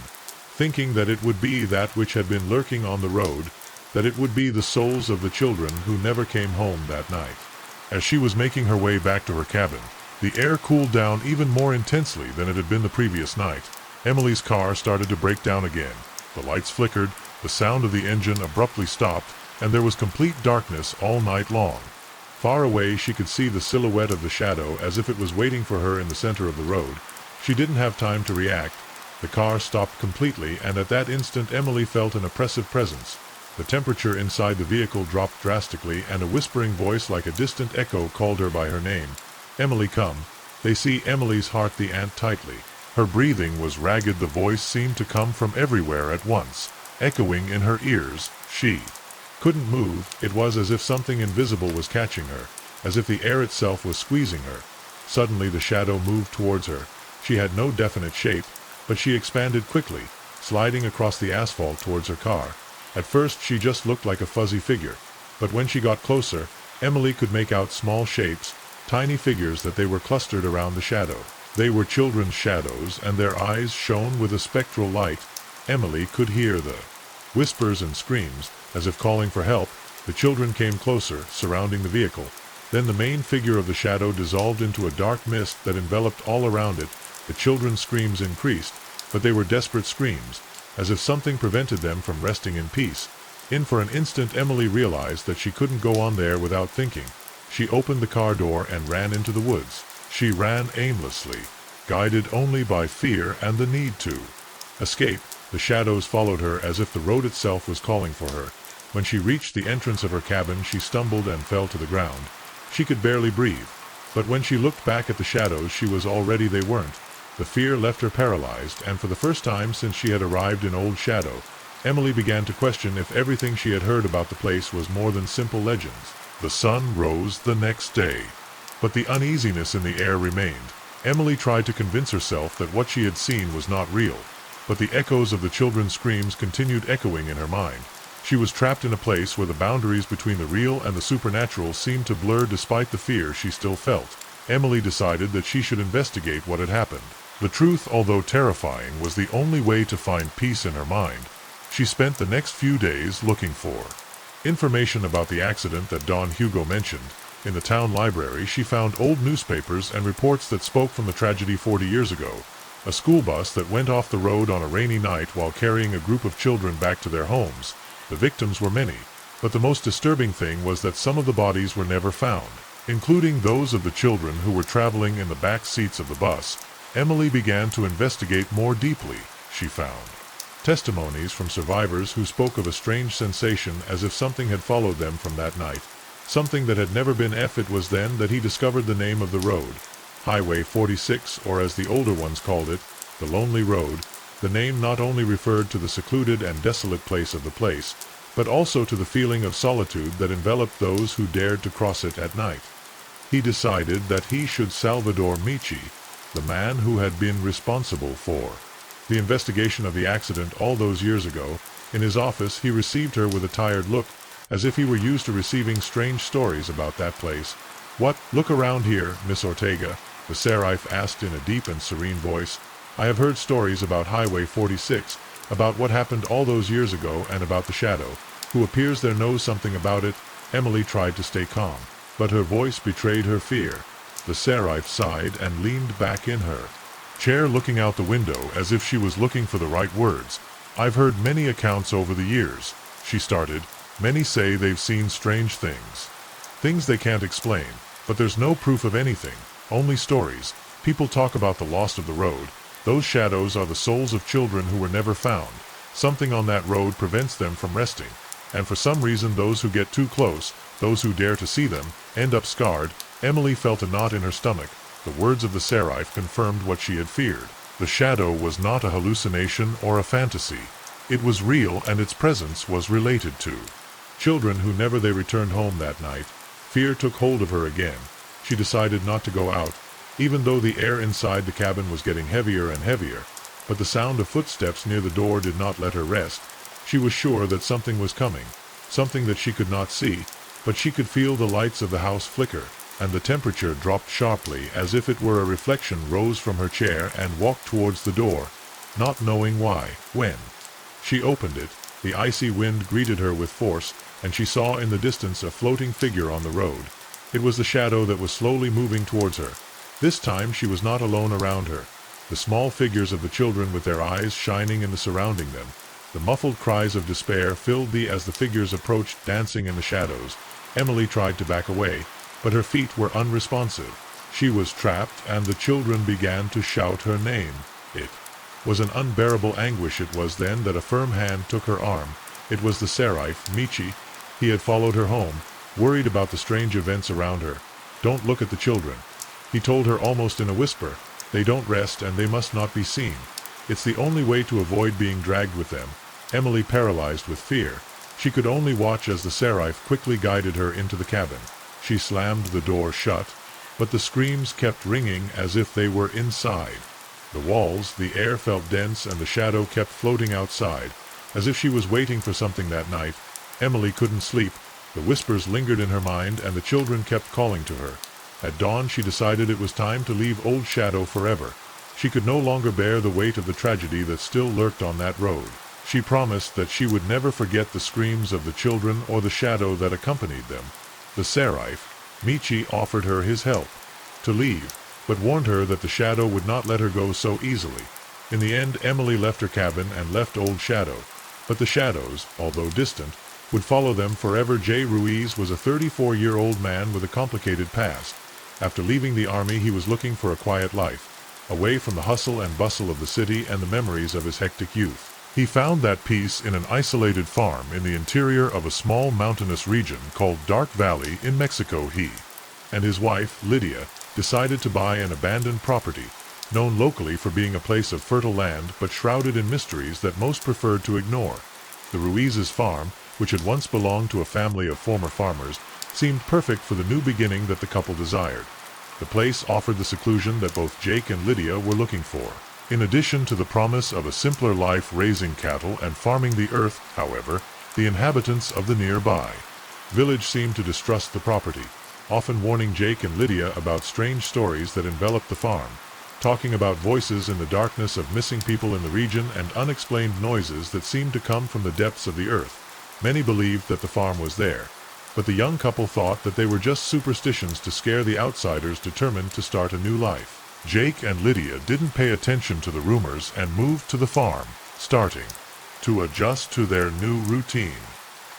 Speaker 1: thinking that it would be that which had been lurking on the road, that it would be the souls of the children who never came home that night. As she was making her way back to her cabin, the air cooled down even more intensely than it had been the previous night. Emily's car started to break down again. The lights flickered, the sound of the engine abruptly stopped, and there was complete darkness all night long. Far away she could see the silhouette of the shadow as if it was waiting for her in the center of the road. She didn't have time to react. The car stopped completely, and at that instant Emily felt an oppressive presence. The temperature inside the vehicle dropped drastically, and a whispering voice like a distant echo called her by her name. "Emily, come." They see Emily's heart the ant tightly. Her breathing was ragged. The voice seemed to come from everywhere at once, echoing in her ears. She couldn't move. It was as if something invisible was catching her, as if the air itself was squeezing her. Suddenly the shadow moved towards her. She had no definite shape, but she expanded quickly, sliding across the asphalt towards her car. At first she just looked like a fuzzy figure, but when she got closer, Emily could make out small shapes, tiny figures that they were clustered around the shadow. They were children's shadows, and their eyes shone with a spectral light. Emily could hear the whispers and screams, as if calling for help. The children came closer, surrounding the vehicle. Then the main figure of the shadow dissolved into a dark mist that enveloped all around it. The children's screams increased, but they were desperate screams, as if something prevented them from resting in peace. For an instant Emily realized that she couldn't go on there without thinking. She opened the car door and ran into the woods. She ran aimlessly, guided only by fear and the need to escape. The shadows followed her as if the road itself was calling for her. When she reached the entrance of her cabin, she stumbled and fell to the ground. She could barely breathe. But when she looked back at the shadows, they weren't. The fear left her paralyzed, and for the first time since she had arrived in Old Shadow, Emily began to question if everything she had heard about the place was more than simple legends. The sun rose the next day, but the uneasiness in the air remained. Emily tried to convince herself that what she had seen was not real, but the echoes of the children's screams continued echoing in her mind. She was trapped in a place where the boundaries between the real and the supernatural seemed to blur. Despite the fear she still felt, Emily decided that she should investigate what had happened. The truth, although terrifying, was the only way to find peace in her mind. She spent the next few days looking for information about the accident that Don Hugo mentioned. In the town library she found old newspapers and reports that spoke from the tragedy 40 years ago. A school bus that went off the road on a rainy night while carrying a group of children back to their homes. The victims were many, but the most disturbing thing was that some of the bodies were never found, including those of the children who were traveling in the back seats of the bus. Emily began to investigate more deeply. She found testimonies from survivors who spoke of a strange sensation, as if something had followed them from that night, something that had never been. It was then that he discovered the name of the road, Highway 46, or as the older ones called it, the Lonely Road. The name not only referred to the secluded and desolate place of the place, but also to the feeling of solitude that enveloped those who dared to cross it at night. He decided that he should Salvador Michi, the man who had been responsible for the investigation of the accident all those years ago. In his office he received her with a tired look, as if he were used to receiving strange stories about that place. "What? Look around here, Miss Ortega," the seraph asked in a deep and serene voice. "I have heard stories about Highway 46, about what happened all those years ago and about the shadow, who appears there knows something about it." Emily tried to stay calm, but her voice betrayed her fear. The seraph sighed and leaned back in her chair, looking out the window as if she was looking for the right words. "I've heard many accounts over the years," she started. "Many say they've seen strange things. Things they can't explain, but there's no proof of anything, only stories. People talk about the lost of the road. Those shadows are the souls of children who were never found. Something on that road prevents them from resting, and for some reason those who get too close, those who dare to see them, end up scarred." Emily felt a knot in her stomach. The words of the seraph confirmed what she had feared. The shadow was not a hallucination or a fantasy. It was real, and its presence was related to children who never they returned home that night. Fear took hold of her again. She decided not to go out, even though the air inside the cabin was getting heavier and heavier. But the sound of footsteps near the door did not let her rest. She was sure that something was coming, something that she could not see, but she could feel the lights of the house flicker, and the temperature dropped sharply as if it were a reflection, rose from her chair and walked towards the door, not knowing why. When she opened it, the icy wind greeted her with force, and she saw in the distance a floating figure on the road. It was the shadow that was slowly moving towards her. This time she was not alone around her. The small figures of the children with their eyes shining in the surrounding them. The muffled cries of despair filled the as the figures approached, dancing in the shadows. Emily tried to back away, but her feet were unresponsive. She was trapped, and the children began to shout her name. It was an unbearable anguish. It was then that a firm hand took her arm. It was the seraph, Michi. He had followed her home, worried about the strange events around her. "Don't look at the children," he told her almost in a whisper. "They don't rest, and they must not be seen. It's the only way to avoid being dragged with them." Emily, paralyzed with fear, she could only watch as the seraph quickly guided her into the cabin. She slammed the door shut, but the screams kept ringing as if they were inside. The walls, the air felt dense, and the shadow kept floating outside, as if she was waiting for something that night. Emily couldn't sleep. The whispers lingered in her mind, and the children kept calling to her. At dawn she decided it was time to leave Old Shadow forever. She could no longer bear the weight of the tragedy that still lurked on that road. She promised that she would never forget the screams of the children or the shadow that accompanied them. The seraph, Michi, offered her his help to leave, but warned her that the shadow would not let her go so easily. In the end, Emily left her cabin and left Old Shadow. But the shadows, although distant, would follow them forever. J. Ruiz was a 34-year-old man with a complicated past. After leaving the army, he was looking for a quiet life, away from the hustle and bustle of the city and the memories of his hectic youth. He found that peace in an isolated farm in the interior of a small mountainous region called Dark Valley in Mexico. He and his wife, Lydia, decided to buy an abandoned property, known locally for being a place of fertile land but shrouded in mysteries that most preferred to ignore. The Ruiz's farm, which had once belonged to a family of former farmers, seemed perfect for the new beginning that the couple desired. The place offered the seclusion that both Jake and Lydia were looking for. In addition to the promise of a simpler life raising cattle and farming the earth, however, the inhabitants of the nearby village seemed to distrust the property, often warning Jake and Lydia about strange stories that enveloped the farm, talking about voices in the darkness of missing people in the region and unexplained noises that seemed to come from the depths of the earth. Many believed that the farm was there, but the young couple thought that they were just superstitions to scare the outsiders determined to start a new life. Jake and Lydia didn't pay attention to the rumors and moved to the farm, starting to adjust to their new routine.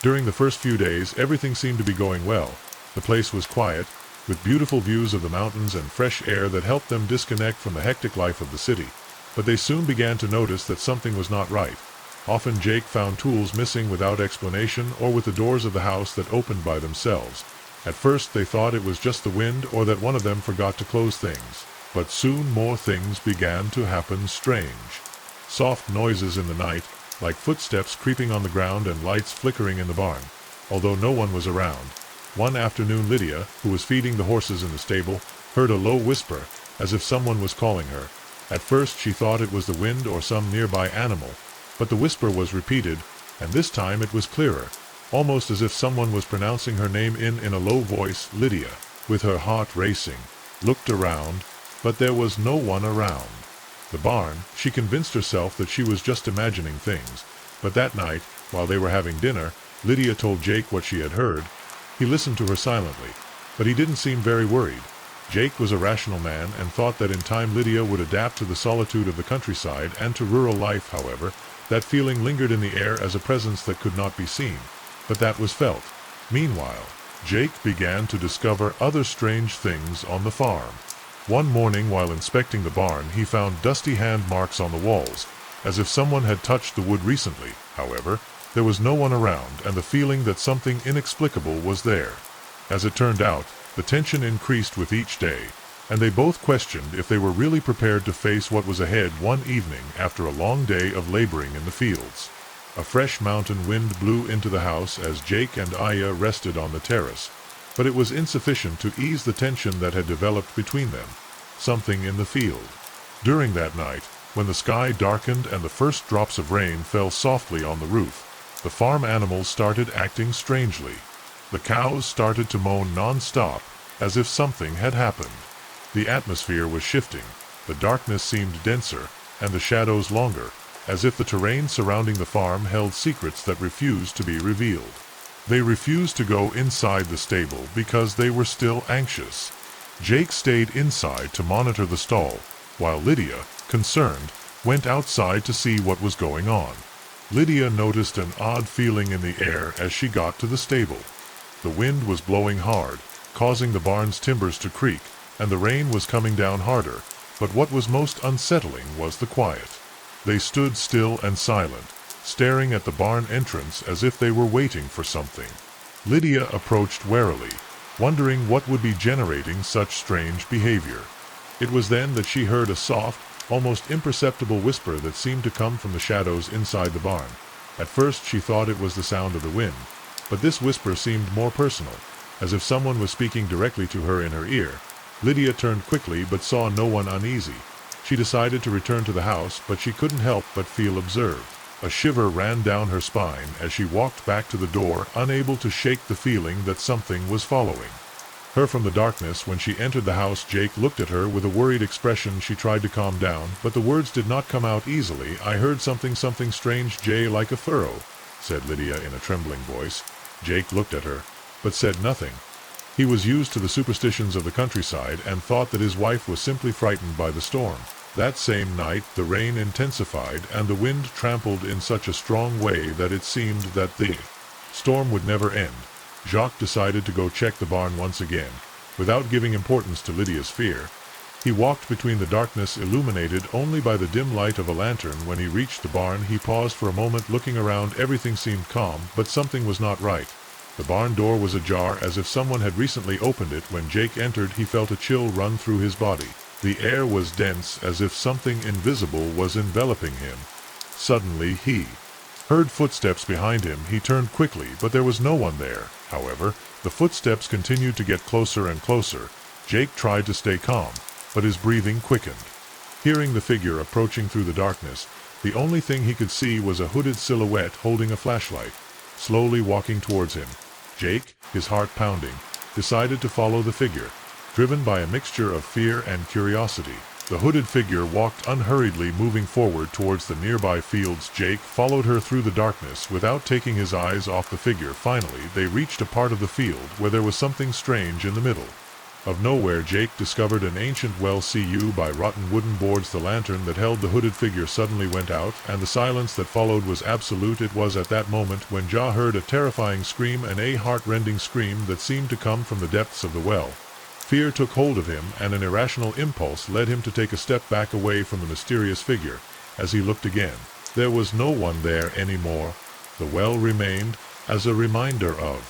Speaker 1: During the first few days, everything seemed to be going well. The place was quiet, with beautiful views of the mountains and fresh air that helped them disconnect from the hectic life of the city. But they soon began to notice that something was not right. Often Jake found tools missing without explanation, or with the doors of the house that opened by themselves. At first they thought it was just the wind or that one of them forgot to close things. But soon more things began to happen strange. Soft noises in the night, like footsteps creeping on the ground and lights flickering in the barn, although no one was around. One afternoon Lydia, who was feeding the horses in the stable, heard a low whisper, as if someone was calling her. At first she thought it was the wind or some nearby animal, but the whisper was repeated, and this time it was clearer, almost as if someone was pronouncing her name in a low voice, Lydia. with her heart racing, looked around, but there was no one around. The barn, she convinced herself that she was just imagining things, but that night, while they were having dinner, Lydia told Jake what she had heard. He listened to her silently, but he didn't seem very worried. Jake was a rational man and thought that in time Lydia would adapt to the solitude of the countryside and to rural life. However, that feeling lingered in the air as a presence that could not be seen, but that was felt. Meanwhile, Jake began to discover other strange things on the farm. One morning while inspecting the barn, he found dusty hand marks on the walls, as if someone had touched the wood recently. However, there was no one around, and the feeling that something inexplicable was there. As it turned out, the tension increased with each day, and they both questioned if they were really prepared to face what was ahead one evening after a long day of laboring in the fields. A fresh mountain wind blew into the house as Jake and Aya rested on the terrace, but it was insufficient to ease the tension that had developed between them. Something in the field. During that night, when the sky darkened and the first drops of rain fell softly on the roof, the farm animals started acting strangely. The cows started to moan non-stop, as if something had happened. The atmosphere was shifting, the darkness seemed denser, and the shadows longer, as if the terrain surrounding the farm held secrets that refused to be revealed. They refused to go inside the stable because they were still anxious. Jake stayed inside to monitor the stall, while Lydia, concerned, went outside to see what was going on. Lydia noticed an odd feeling in the air as she got to the stable. The wind was blowing hard, causing the barn's timbers to creak, and the rain was coming down harder, but what was most unsettling was the quiet. They stood still and silent, staring at the barn entrance as if they were waiting for something. Lydia approached warily, wondering what would be generating such strange behavior. It was then that she heard a soft, almost imperceptible whisper that seemed to come from the shadows inside the barn. At first she thought it was the sound of the wind, but this whisper seemed more personal, as if someone was speaking directly to her in her ear. Lydia turned quickly but saw no one uneasy. She decided to return to the house, but she couldn't help but feel observed. A shiver ran down her spine as she walked back to the door, unable to shake the feeling that something was following her from the darkness. When she entered the house, Jake looked at her with a worried expression. She tried to calm down, but the words did not come out easily. "I heard something strange, Jay, like a furrow," said Lydia in a trembling voice. Jake looked at her, but said nothing. He was used to the superstitions of the countryside and thought that his wife was simply frightened by the storm. That same night, the rain intensified and the wind trampled in such a strong way that it seemed that the storm would never end. Jacques decided to go check the barn once again. Without giving importance to Lydia's fear, he walked between the darkness illuminated only by the dim light of a lantern. When he reached the barn, he paused for a moment, looking around. Everything seemed calm, but something was not right. The barn door was ajar, as if someone had recently opened it. When Jake entered, he felt a chill run through his body. The air was dense, as if something invisible was enveloping him. Suddenly he heard footsteps behind him. He turned quickly, but there was no one there. However, the footsteps continued to get closer and closer. Jake tried to stay calm, but his breathing quickened. Hearing the figure approaching through the darkness, the only thing he could see was a hooded silhouette holding a flashlight, slowly walking towards him. Jake, his heart pounding, decided to follow the figure, driven by a mixture of fear and curiosity. The hooded figure walked unhurriedly, moving forward towards the nearby fields. Jake followed her through the darkness without taking his eyes off the figure. Finally, they reached a part of the field where there was something strange in the middle. Of nowhere, Jake discovered an ancient well by rotten wooden boards. The lantern that held the hooded figure suddenly went out, and the silence that followed was absolute. It was at that moment when Ja heard a terrifying scream, a heart-rending scream that seemed to come from the depths of the well. Fear took hold of him, and an irrational impulse led him to take a step back away from the mysterious figure. As he looked again, there was no one there anymore. The well remained, as a reminder of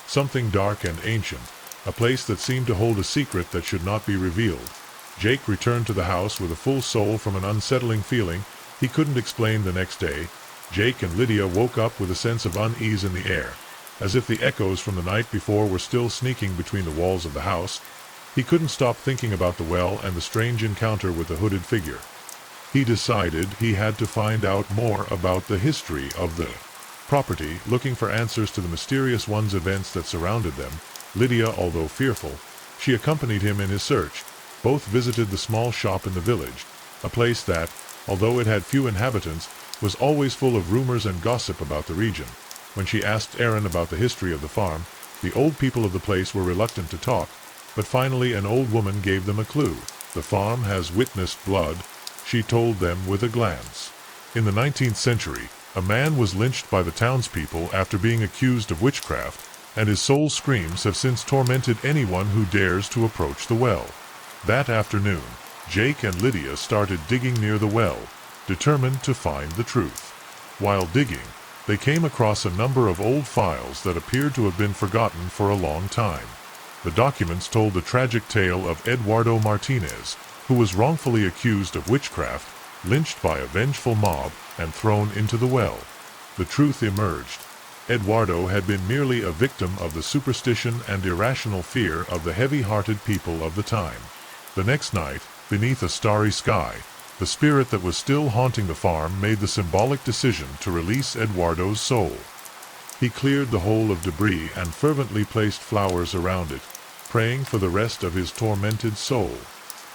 Speaker 1: something dark and ancient, a place that seemed to hold a secret that should not be revealed. Jake returned to the house with a full soul from an unsettling feeling he couldn't explain. The next day, Jake and Lydia woke up with a sense of unease in the air, as if the echoes from the night before were still sneaking between the walls of the house. He couldn't stop thinking about the well and the strange encounter with the hooded figure. He decided he had to find out more about the history of the property, looking for answers to the mysterious events that surrounded them. Lydia, although fearful, She accompanied him in his search. Both visited the small shop in the village, a place that, although it had few inhabitants, was always full of rumors and gossip about the region. When she asked Aaron about the history of the farm, the old people of the place were reluctant to talk, but finally an old woman gave them a clue. The farm has witnessed blood, she told them with a glance. In the 19th century, a man was lynched by the townspeople after being accused of witchcraft, and his soul screams have since tormented anyone who dares to approach the well. That afternoon, Jake and Lydia started digging near the well, determined to find the truth. While digging, they came across a number of old files that appeared to have been forgotten for a long time. The documents told the tragic tale of Eduardo Martinez, who was wrongfully accused of witchcraft, lynched by a vengeful mob, and thrown into the well. The truth emerged. Eduardo had been merely a victim of the superstition and irrational fear of the heavy-hearted people of the time. The next night, beneath a starry sky, the spirit that was still haunting the farm made the symbolic decision to release Eduardo's soul. He cleared the hole of debris and fervently placed flowers around it, praying for the rest of his tormented soul.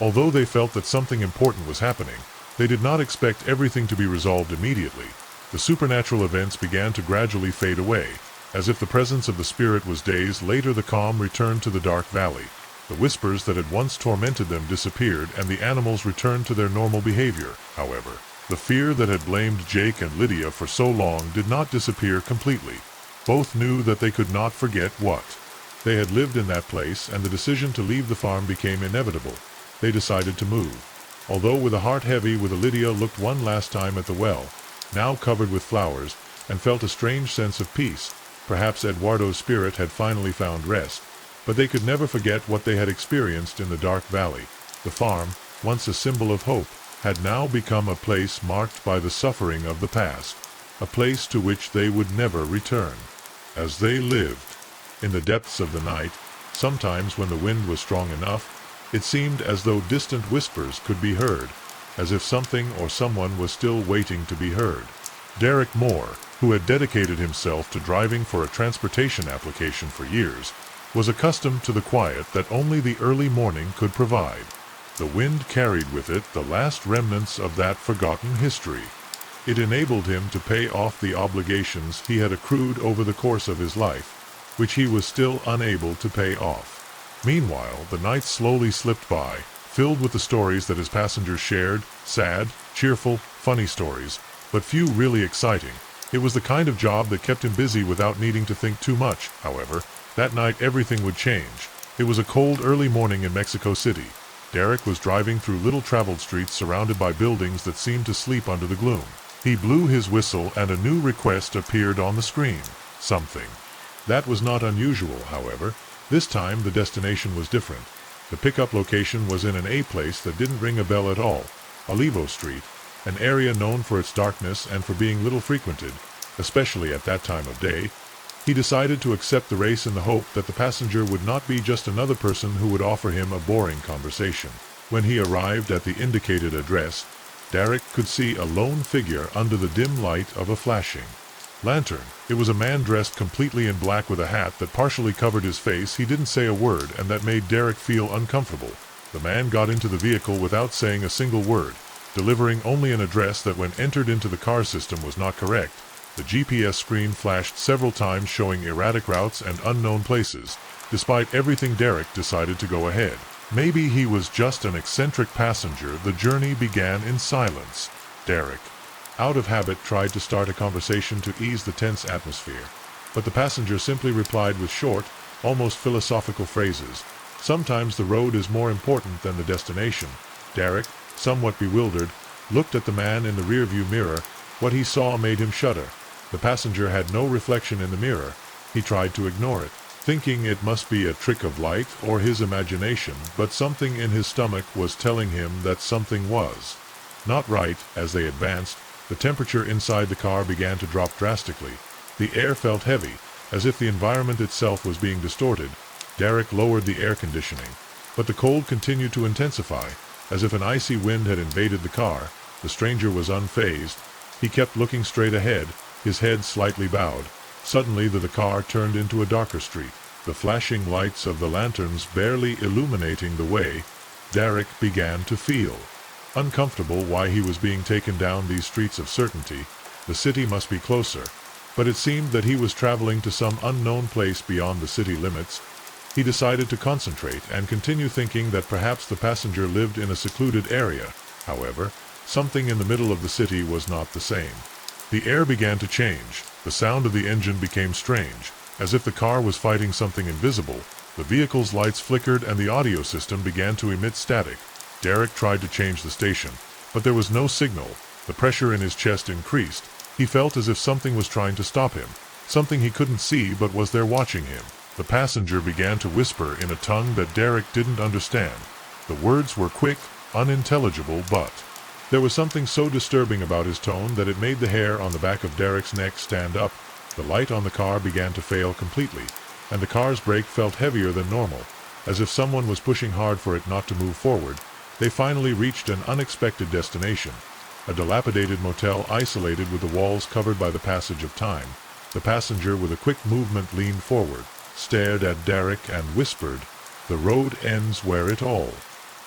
Speaker 1: Although they felt that something important was happening, they did not expect everything to be resolved immediately. The supernatural events began to gradually fade away. As if the presence of the spirit was days later, the calm returned to the dark valley. The whispers that had once tormented them disappeared, and the animals returned to their normal behavior. However, the fear that had blamed Jake and Lydia for so long did not disappear completely. Both knew that they could not forget what. They had lived in that place, and the decision to leave the farm became inevitable. They decided to move. Although with a heart heavy, Lydia looked one last time at the well, now covered with flowers, and felt a strange sense of peace. Perhaps Eduardo's spirit had finally found rest. But they could never forget what they had experienced in the dark valley. The farm, once a symbol of hope, had now become a place marked by the suffering of the past, a place to which they would never return. As they lived in the depths of the night, sometimes when the wind was strong enough, it seemed as though distant whispers could be heard, as if something or someone was still waiting to be heard. Derek Moore, who had dedicated himself to driving for a transportation application for years, was accustomed to the quiet that only the early morning could provide. The wind carried with it the last remnants of that forgotten history. It enabled him to pay off the obligations he had accrued over the course of his life, which he was still unable to pay off. Meanwhile, the night slowly slipped by, filled with the stories that his passengers shared, sad, cheerful, funny stories, but few really exciting. It was the kind of job that kept him busy without needing to think too much. However, that night everything would change. It was a cold early morning in Mexico City. Derek was driving through little traveled streets surrounded by buildings that seemed to sleep under the gloom. He blew his whistle and a new request appeared on the screen. Something. That was not unusual, however. This time the destination was different. The pickup location was in an A place that didn't ring a bell at all. Olivo Street, an area known for its darkness and for being little frequented, especially at that time of day. He decided to accept the race in the hope that the passenger would not be just another person who would offer him a boring conversation. When he arrived at the indicated address, Derek could see a lone figure under the dim light of a flashing lantern. It was a man dressed completely in black with a hat that partially covered his face. He didn't say a word, and that made Derek feel uncomfortable. The man got into the vehicle without saying a single word, delivering only an address that when entered into the car system was not correct. The GPS screen flashed several times showing erratic routes and unknown places. Despite everything, Derek decided to go ahead. Maybe he was just an eccentric passenger. The journey began in silence. Derek, out of habit, tried to start a conversation to ease the tense atmosphere. But the passenger simply replied with short, almost philosophical phrases. Sometimes the road is more important than the destination. Derek, somewhat bewildered, looked at the man in the rearview mirror. What he saw made him shudder. The passenger had no reflection in the mirror. He tried to ignore it, thinking it must be a trick of light or his imagination, but something in his stomach was telling him that something was not right. As they advanced, the temperature inside the car began to drop drastically. The air felt heavy, as if the environment itself was being distorted. Derek lowered the air conditioning, but the cold continued to intensify, as if an icy wind had invaded the car. The stranger was unfazed. He kept looking straight ahead, his head slightly bowed. Suddenly the car turned into a darker street. the flashing lights of the lanterns barely illuminating the way, Derek began to feel uncomfortable. Why he was being taken down these streets of certainty? The city must be closer, but it seemed that he was traveling to some unknown place beyond the city limits. He decided to concentrate and continue thinking that perhaps the passenger lived in a secluded area. However, something in the middle of the city was not the same. The air began to change. The sound of the engine became strange, as if the car was fighting something invisible. The vehicle's lights flickered and the audio system began to emit static. Derek tried to change the station, but there was no signal. The pressure in his chest increased. He felt as if something was trying to stop him, something he couldn't see but was there watching him. The passenger began to whisper in a tongue that Derek didn't understand. The words were quick, unintelligible, but there was something so disturbing about his tone that it made the hair on the back of Derek's neck stand up. The light on the car began to fail completely, and the car's brake felt heavier than normal, as if someone was pushing hard for it not to move forward. They finally reached an unexpected destination, a dilapidated motel isolated with the walls covered by the passage of time. The passenger, with a quick movement, leaned forward, stared at Derek and whispered, "The road ends where it all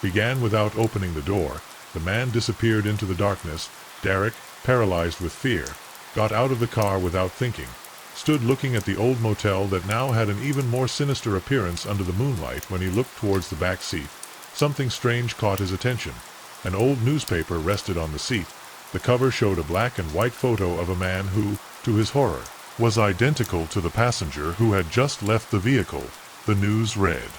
Speaker 1: began." Without opening the door, the man disappeared into the darkness. Derek, paralyzed with fear, got out of the car without thinking, stood looking at the old motel that now had an even more sinister appearance under the moonlight. When he looked towards the back seat, something strange caught his attention. An old newspaper rested on the seat. The cover showed a black and white photo of a man who, to his horror, was identical to the passenger who had just left the vehicle. The news read,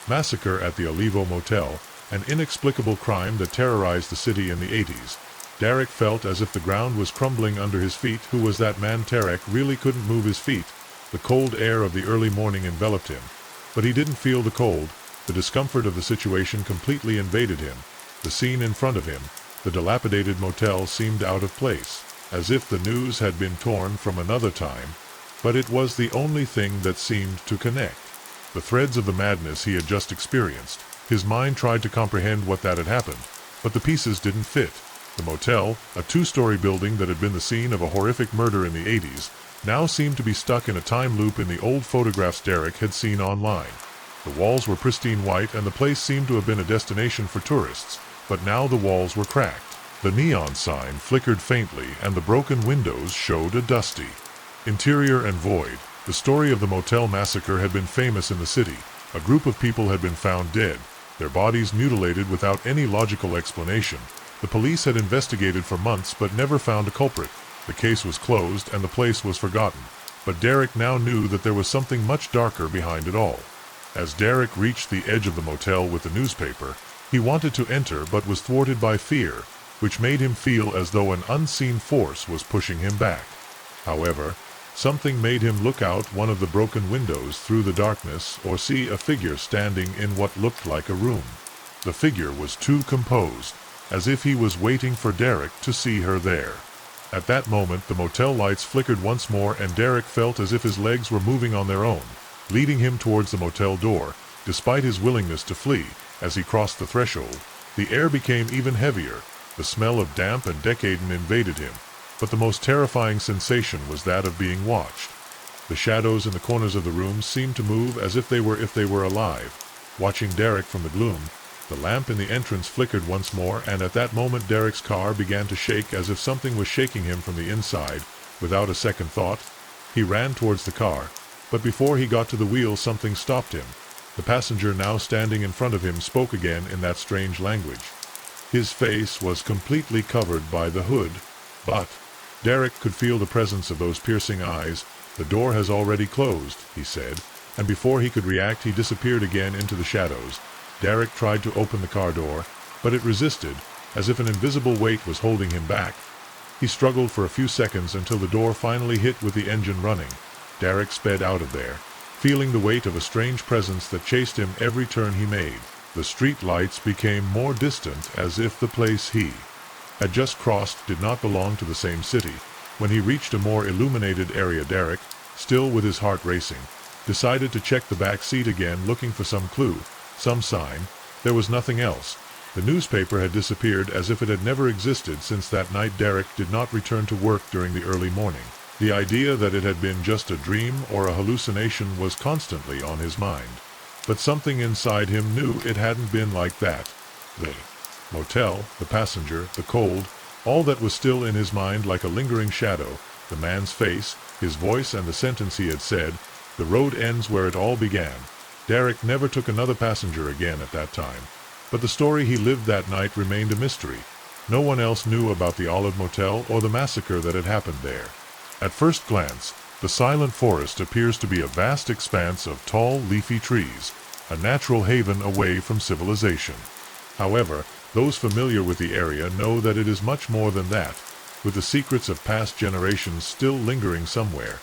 Speaker 1: "Massacre at the Olivo Motel, an inexplicable crime that terrorized the city in the 80s. Derek felt as if the ground was crumbling under his feet. Who was that man? Derek really couldn't move his feet. The cold air of the early morning enveloped him, but he didn't feel the cold. The discomfort of the situation completely invaded him. The scene in front of him, the dilapidated motel, seemed out of place, as if the news had been torn from another time, but it was the only thing that seemed to connect the threads of the madness he had just experienced. His mind tried to comprehend what that had happened, but the pieces didn't fit. The motel, a two-story building that had been the scene of a horrific murder in the 80s, now seemed to be stuck in a time loop in the old photographs Derek had seen online. The walls were pristine white and the place seemed to have been a destination for tourists, but now the walls were cracked. The neon sign flickered faintly and the broken windows showed a dusty interior and void. The story of the motel massacre had been famous in the city. A group of people had been found dead, their bodies mutilated without any logical explanation. The police had investigated for months but never found a culprit. The case was closed and the place was forgotten. But Derek now knew that there was something much darker behind it all. As Derek reached the edge of the motel with the newspaper, he wanted to enter but was thwarted by fear, which made him feel as though an unseen force was pushing him back. However, something made him look out one of the broken windows through the darkness or see a figure standing in what looked like a room. The figure was too composed, as if he was waiting for Derek to see her there. At that moment the motel lights flickered once more and Derek felt as if his legs were moving on their own, leading him towards the motel door. Despite his willingness to flee, as he crossed the threshold, the air became even heavier. The smell of damp and decadent invaded him, but the most terrifying sensation was that of being watched. The shadows in the corners of the room seemed to move as if they were alive, watching Derek from the gloom. The lamp in the entrance flickered once more, and at that moment Derek's car began to shake as if something was shaking him from the inside. Without a second thought, he ran towards the car, but before he got to the wheel something stopped him. The passenger, now standing in front of him, spoke again in that strange language. His face was completely covered by the hood, but Derek could feel the presence of those piercing eyes. "The door has already closed," he said, and before he could react he disappeared again into the shadows. Derek tried to open the car door, but it resisted, as if an invisible weight was holding him back. He struggled for a few seconds until the door finally hit with the engine running. Derek sped out of there, feeling the weight of a strange presence that chased him every turn he made. The street lights became more distant, as if the place he had just crossed did not belong to the same city. When he reached a more illuminated area, Derek, still with his heart racing, decided to check the back seat again, looking for some clue, some sign. There was nothing else. The newspaper had disappeared as if it had never existed since that night. Derek did not return to work during the early morning. The idea that it had been just a dream or a hallucination was constantly on his mind. But something inside him knew it hadn't been like that. The motel, the passenger, the cold, all that was still in his mind like a lingering shadow, the man's face, his voice, and the sentence he had said, "The road ends where it all began." Derek never took another passenger again at that time. But the story he lived that night remained a mystery. No one else knew about the Olive Motel or the massacre that had happened there. At first glance, the silent forest appears to be a vast expanse of tall, leafy trees, a natural haven away from civilization. However, those familiar with the area know that it is much more than that, with the secrets of past generations still lingering somewhere,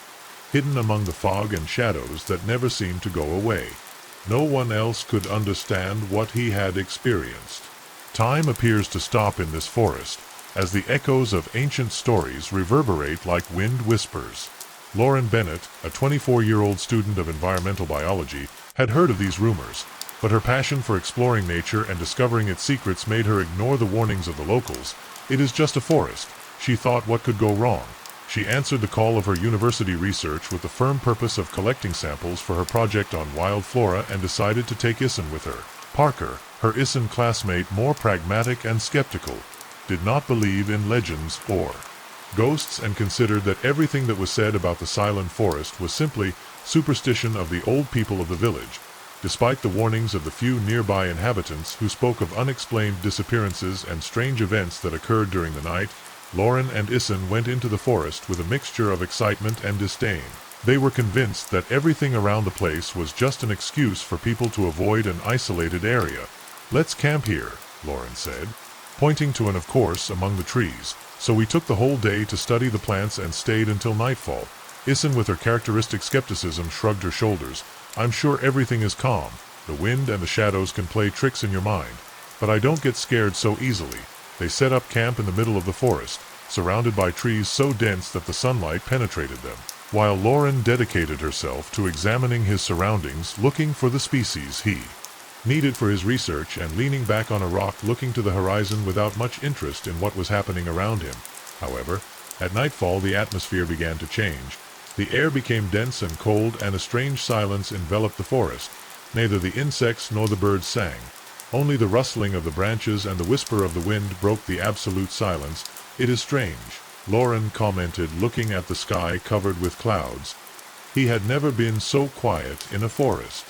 Speaker 1: hidden among the fog and shadows that never seem to go away. No one else could understand what he had experienced. Time appears to stop in this forest, as the echoes of ancient stories reverberate like wind whispers. Lauren Bennett, a 24-year-old student of environmental biology, had heard of these rumors, but her passion for exploring nature and discovering its secrets made her ignore the warnings of the locals. "It is just a forest," she thought. What could go wrong? She answered the call of her university research with the firm purpose of collecting samples for her project on wild flora and decided to take Ison with her. Parker, her Ison classmate, more pragmatic and skeptical, did not believe in legends or ghosts and considered that everything that was said about the silent forest was simply superstition of the old people of the village. Despite the warnings of the few nearby inhabitants who spoke of unexplained disappearances and strange events that occurred during the night, Lauren and Ison went into the forest with a mixture of excitement and disdain. They were convinced that everything around the place was just an excuse for people to avoid an isolated area. "Let's camp here," Lauren said, pointing to an of course among the trees. "So we took the whole day to study the plants and stayed until nightfall." Ison, with her characteristic skepticism, shrugged her shoulders. "I'm sure everything is calm. The wind and the shadows can play tricks in your mind, but I don't get scared so easily." They set up camp in the middle of the forest, surrounded by trees so dense that the sunlight penetrated them, while Lauren dedicated herself to examining his surroundings, looking for the species he needed for his research and leaning back on a rock looking to the horizon without much interest in what was happening around him. However, at nightfall the atmosphere began to change. The air became dense and cold, and a strange silence enveloped the forest. Neither the insects nor the birds sang. Only the rustling of the branches and the whisper of the wind broke the absolute silence. "It is strange," Lauren commented, looking at the sky covered with clouds. He had never been so quiet in a forest.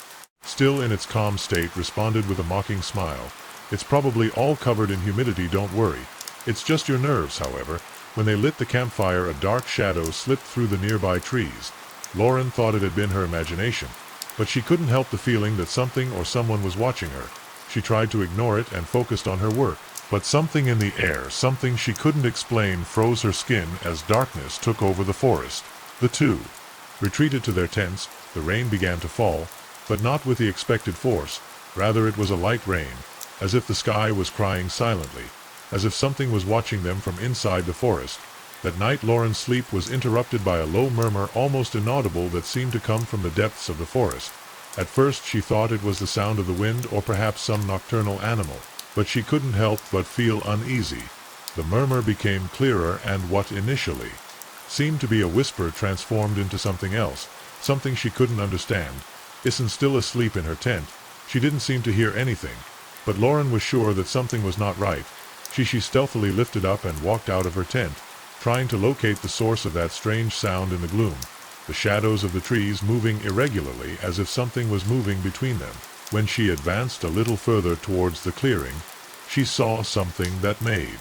Speaker 1: Still in its calm state responded with a mocking smile. "It's probably all covered in humidity, don't worry. It's just your nerves." However, when they lit the campfire, a dark shadow slipped through the nearby trees. Lauren thought it had been her imagination, but she couldn't help the feeling that something or someone was watching her. She tried to ignore it and focused on her work, but something in the air, something she couldn't explain, froze her skin as darkness took over the forest. The two retreated to their tents. The rain began to fall, but not with the expected force. Rather, it was a light rain, as if the sky was crying silently, as if something was watching them from inside the forest. That night Lauren's sleep was interrupted by a low murmur, almost inaudible, that seemed to come from the depths of the forest. At first she thought it was the sound of the wind or perhaps some nocturnal animal, but she couldn't help but feel uneasy. The murmur became clearer, and what initially seemed to be a whisper transformed into something else, something she couldn't understand. Ison, still asleep in her tent, she didn't seem to hear anything, but Lauren was sure that something was not right. She stealthily lifted up and walked out of her tent, trying to locate the source of that strange sound in the gloom, the shadows of the trees moving irregularly as if something was moving between them. When she advanced a little further towards the clearing, she saw something that made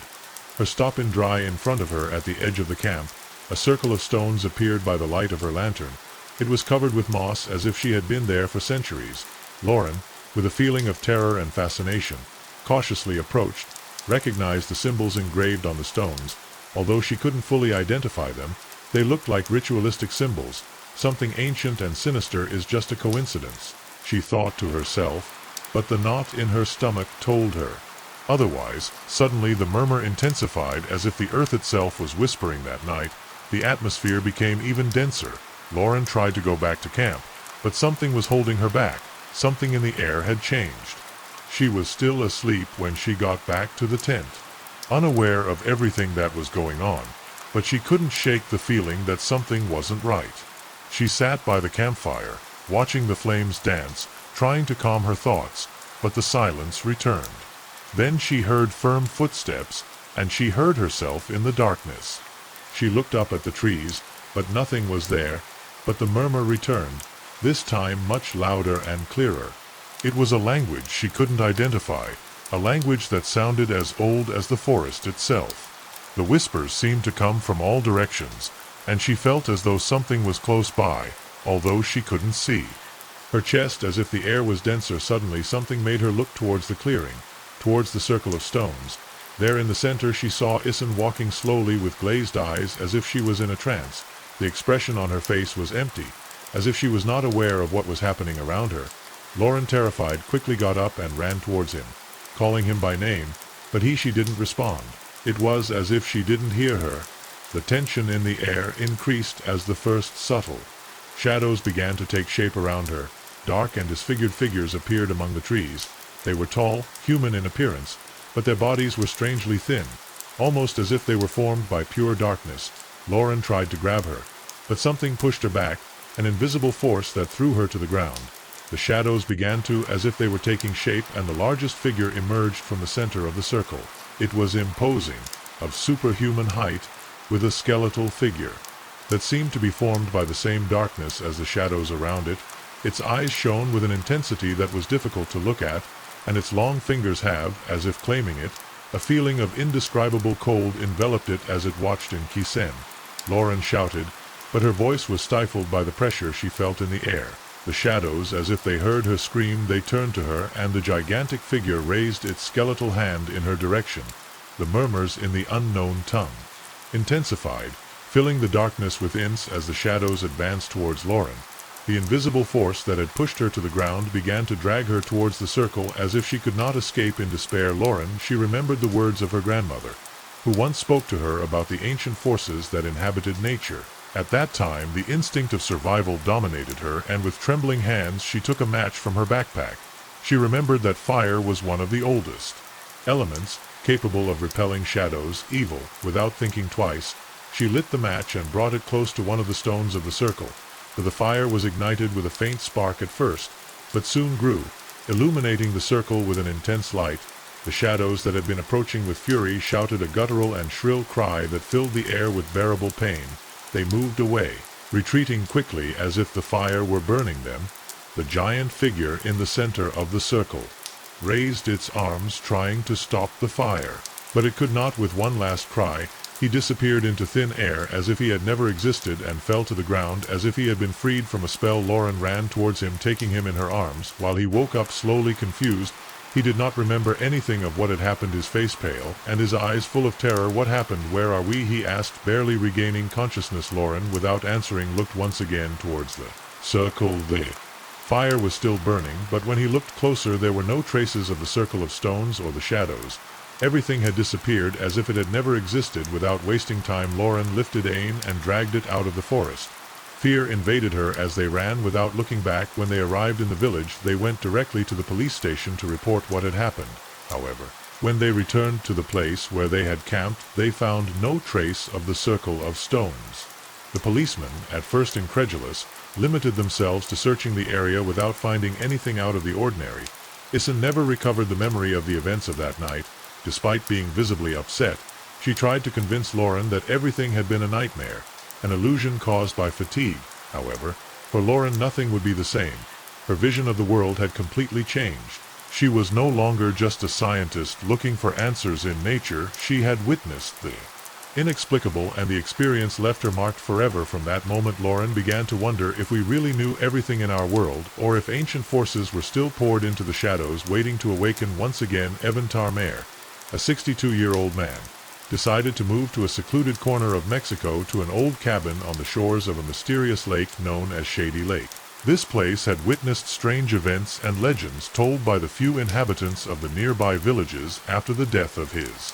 Speaker 1: her stop in dry in front of her at the edge of the camp. A circle of stones appeared by the light of her lantern. It was covered with moss as if she had been there for centuries. Lauren, with a feeling of terror and fascination, cautiously approached, recognized the symbols engraved on the stones. Although she couldn't fully identify them, they looked like ritualistic symbols. Something ancient and sinister is just a coincidence, she thought to herself, but the knot in her stomach told her otherwise. Suddenly the murmur intensified, as if the earth itself was whispering that night. The atmosphere became even denser. Lauren tried to go back to camp, but something was holding her back. Something in the air had changed. She was still asleep when she got back to the tent. Unaware of everything that was going on, but she couldn't shake the feeling that something wasn't right. She sat by the campfire, watching the flames dance, trying to calm her thoughts, but the silence returned. Then she heard firm footsteps, and she heard herself in the darkness. She looked up at the trees, but nothing was there, but the murmur returned, this time much louder and clearer. It was a language she couldn't identify, a language that sounded as old as the forest itself. The whispers seemed to come from all directions, and she felt as though something was close by, although she couldn't see. Her chest, as if the air was denser, suddenly something made her look towards the clearing, towards the circle of stones. There in the center she saw Issen walking slowly with glazed eyes as if she was in a trance. The expression on her face was empty, as if she was not aware of what was happening around her. Lauren, terrified, quickly got up and ran towards him, calling him by name, but she didn't respond. It was as if she didn't hear her. The tension in the air increased as the first subtle shadows began to take shape around her. Dark and disfigured figures appeared among the trees. They were tall, human in appearance, but their bodies were strangely thin, almost as if they were formed by pure darkness. Lauren tried to grab her, but something pushed her back, an invisible force that threw her to the ground. The shadows began to, as if they were taking shape, and the largest figure emerged from the center of the circle. It was imposing, of superhuman height, with a skeletal figure that seemed to be formed by the same darkness as the shadows around it. Its eyes shone with an intensity that was difficult to look at, and its long fingers have, as if claiming it, a feeling of indescribable cold enveloped it as it watched in Kisen. Lauren shouted, but her voice was stifled by the pressure she felt in the air. The shadows, as if they heard her scream, they turned to her, and the gigantic figure raised its skeletal hand in her direction. The murmurs in the unknown tongue intensified, filling the darkness within as the shadows advanced towards Lauren. The invisible force that had pushed her to the ground began to drag her towards the circle as if she could not escape. In despair, Lauren, she remembered the words of her grandmother, who once spoke to her about the ancient forces that inhabited nature. At that time, the instinct of survival dominated her, and with trembling hands she took a match from her backpack. She remembered that fire was one of the oldest elements, capable of repelling shadows, evil. Without thinking twice, she lit the match and brought it close to one of the stones of the circle. The fire was ignited with a faint spark at first, but soon grew, illuminating the circle with an intense light. The shadows that had been approaching with fury shouted a guttural and shrill cry that filled the air with bearable pain. They moved away, retreating quickly as if the fire were burning them. The giant figure in the center of the circle raised its arms, trying to stop the fire, but it could not. With one last cry, he disappeared into thin air as if he had never existed, and fell to the ground as if he had been freed from a spell. Lauren ran towards him, taking him in her arms, while he woke up slowly, confused. He did not remember anything of what had happened, his face pale, and his eyes full of terror. "What happened? Where are we?" he asked, barely regaining consciousness. Lauren, without answering, looked once again towards the circle. The fire was still burning, but when he looked closer there were no traces of the circle of stones or the shadows. Everything had disappeared as if it had never existed. Without wasting time, Lauren lifted Ain and dragged it out of the forest. Fear invaded her as they ran without looking back. When they arrived in the village, they went directly to the police station to report what had happened. However, when they returned to the place where they had camped, they found no trace of the circle of stones. The policemen, at first incredulous, limited themselves to searching the area without finding anything out of the ordinary. Issen never recovered the memory of the events of that night. Despite being visibly upset, she tried to convince Lauren that everything had been a nightmare, an illusion caused by fatigue. However, for Lauren nothing would be the same. Her vision of the world had completely changed. She was no longer just a scientist looking for answers in nature. She had witnessed the inexplicable, and the experience left her marked forever. From that moment, Lauren began to wonder if we really knew everything in our world, or if ancient forces were still poured into the shadows, waiting to awaken once again. Evan Tarmaer, a 62-year-old man, decided to move to a secluded corner of Mexico, to an old cabin on the shores of a mysterious lake known as Shady Lake. This place had witnessed strange events and legends told by the few inhabitants of the nearby villages after the death of his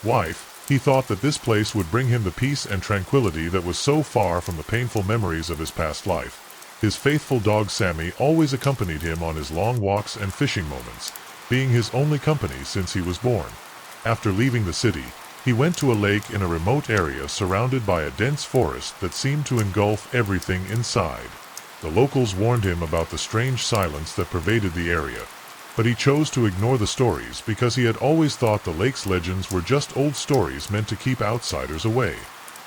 Speaker 1: wife. He thought that this place would bring him the peace and tranquility that was so far from the painful memories of his past life. His faithful dog Sammy always accompanied him on his long walks and fishing moments, being his only company since he was born. After leaving the city, He went to a lake in a remote area surrounded by a dense forest that seemed to engulf everything inside. The locals warned him about the strange silence that pervaded the area, but he chose to ignore the stories because he had always thought the lake's legends were just old stories meant to keep outsiders away.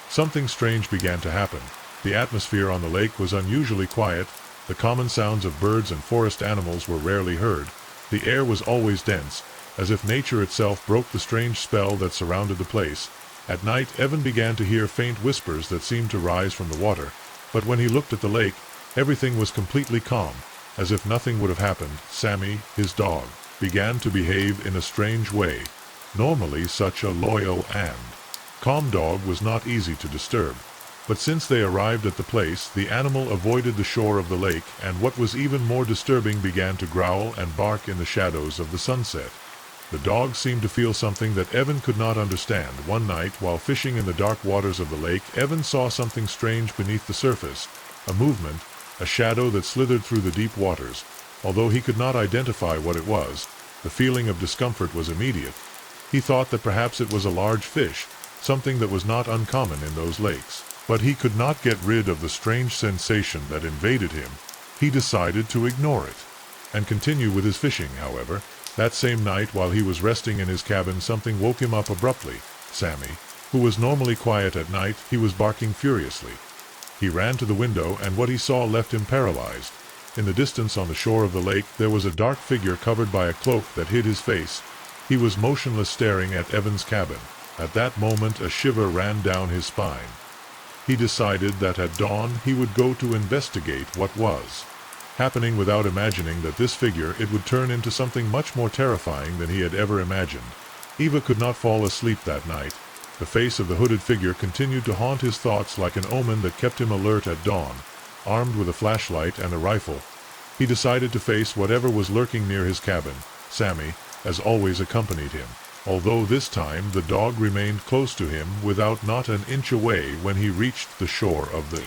Speaker 1: Something strange began to happen. The atmosphere on the lake was unusually quiet, the common sounds of birds and forest animals were rarely heard, the air was always dense, as if nature itself broke the strange spell that surrounded the place. At night, Evan began to hear faint whispers that seemed to rise from the water, but when he looked at the lake, everything was completely calm, as if nothing would have happened. Sammy, his dog, began to behave in a strange way. Normally such a loyal and calm dog was not easy to disturb, but since they arrived at the place, the animal avoided the shore of the lake, and what was even more disturbing, began to growl and bark in the shadows of the sunset. The dog seemed to feel something that Evan could not understand. One night, while fishing in the dark waters of the lake, Evan saw something strange beneath the surface, a movement, a shadow that slithered through the deep waters. Although he could not identify what it was, the feeling of discomfort was immediate. He thought that perhaps it was a large fish, something that was not uncommon in those lakes. But he could not get rid of the strange sensation that invaded him. He decided to ignore it and continue with his fishing. However, that same night, while he was resting in his cabin, something woke him up abruptly. Sammy, who was normally quiet at night, he was barking furiously. He ran to the window, and what he saw left him paralyzed. In the distance on the shore of the lake, there was a dark figure covered by a cloak that hid his face. He was motionless, staring at Evan's cabin. At that moment, a shiver ran down his spine. He decided that at dawn he would go to investigate what was happening, without imagining that this figure, it would turn into something much more terrifying than he had ever imagined. Eva could not fall asleep that night. The face of the hooded figure continued to haunt his thoughts like an omen that kept him alert at dawn. Armed with a flashlight and a rifle, he decided to face whatever was lurking near his cabin. Sammy, as always, accompanied him, although this time the dog remained close to him, without not an inch away. When he reached the shore of the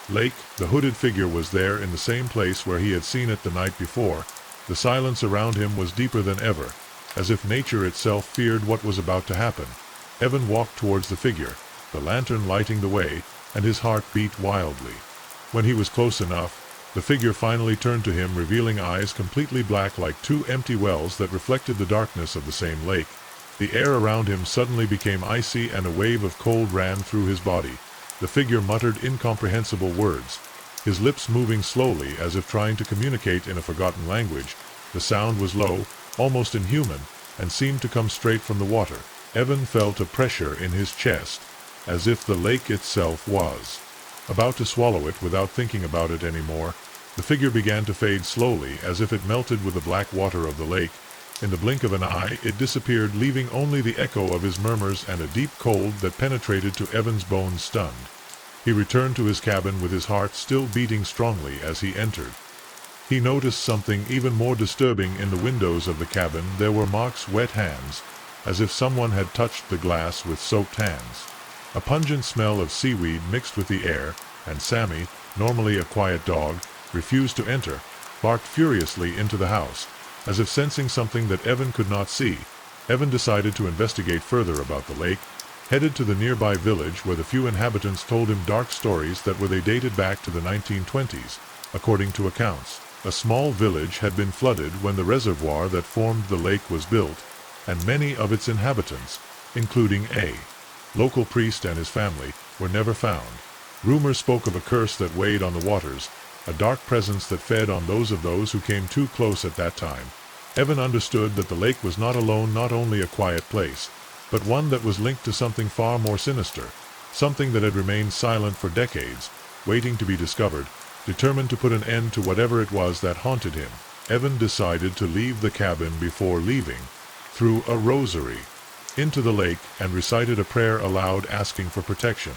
Speaker 1: lake, the hooded figure was there in the same place where he had seen it the night before. The silence around him was deeper than ever, as if nature itself feared what was about to happen. Evan walked towards the figure, the lantern lighting the way, and his heart beat wildly. When he was close enough, the figure finally turned to him, revealing eyes completely black like two empty wells that reflected the darkness of the same lake. The air around him suddenly became icy, and a wave of cold ran through his body. The figure muttered incomprehensible words, his lips moving slowly as if trying to communicate in a forgotten language. The sound was low, almost inhuman, and seemed to come straight from the water. Evan felt a pressure in his chest, as if the lake itself was about to swallow it. Without thinking about it anymore, the figure began to fade slowly, as if it melted with the black water of the lake. In the blink of an eye, it disappeared, leaving only the echo of his murmurs and a deep cold that penetrated to Evan's bones. Stunned, he returned to his cabin with his heart still beating strongly. As he entered, he noticed something even more disturbing. In the windows of the cabin there were marks, wet hands, as if someone had touched the glass with soaked hands. A pungent smell of seaweed mixed with the air, and Sammy, normally a quiet dog, refused to enter, barked furiously into the house, as if sensing something that Evan could not see. Evan decided to investigate further about the lake, headed to the nearby village where the few inhabitants told him dark stories that were they dated back to the 1920s. According to accounts, a small village had been flooded when the reservoir that formed the lake was built, and many of its inhabitants, including a local priest and his family, were never found. Rumors spoke of a curse that weighed on the waters, a dark presence that fed on those who came too close at that time. Evan understood that the lake was not alone, not only a quiet place, but one that was linked to something far more sinister, something that had remained silent for decades, waiting to be discovered. Determined to put an end to whatever it was that haunted him, Evan decided to leave the cabin before leaving, threw a rosary into the lake, and recited a prayer aloud, asking for protection.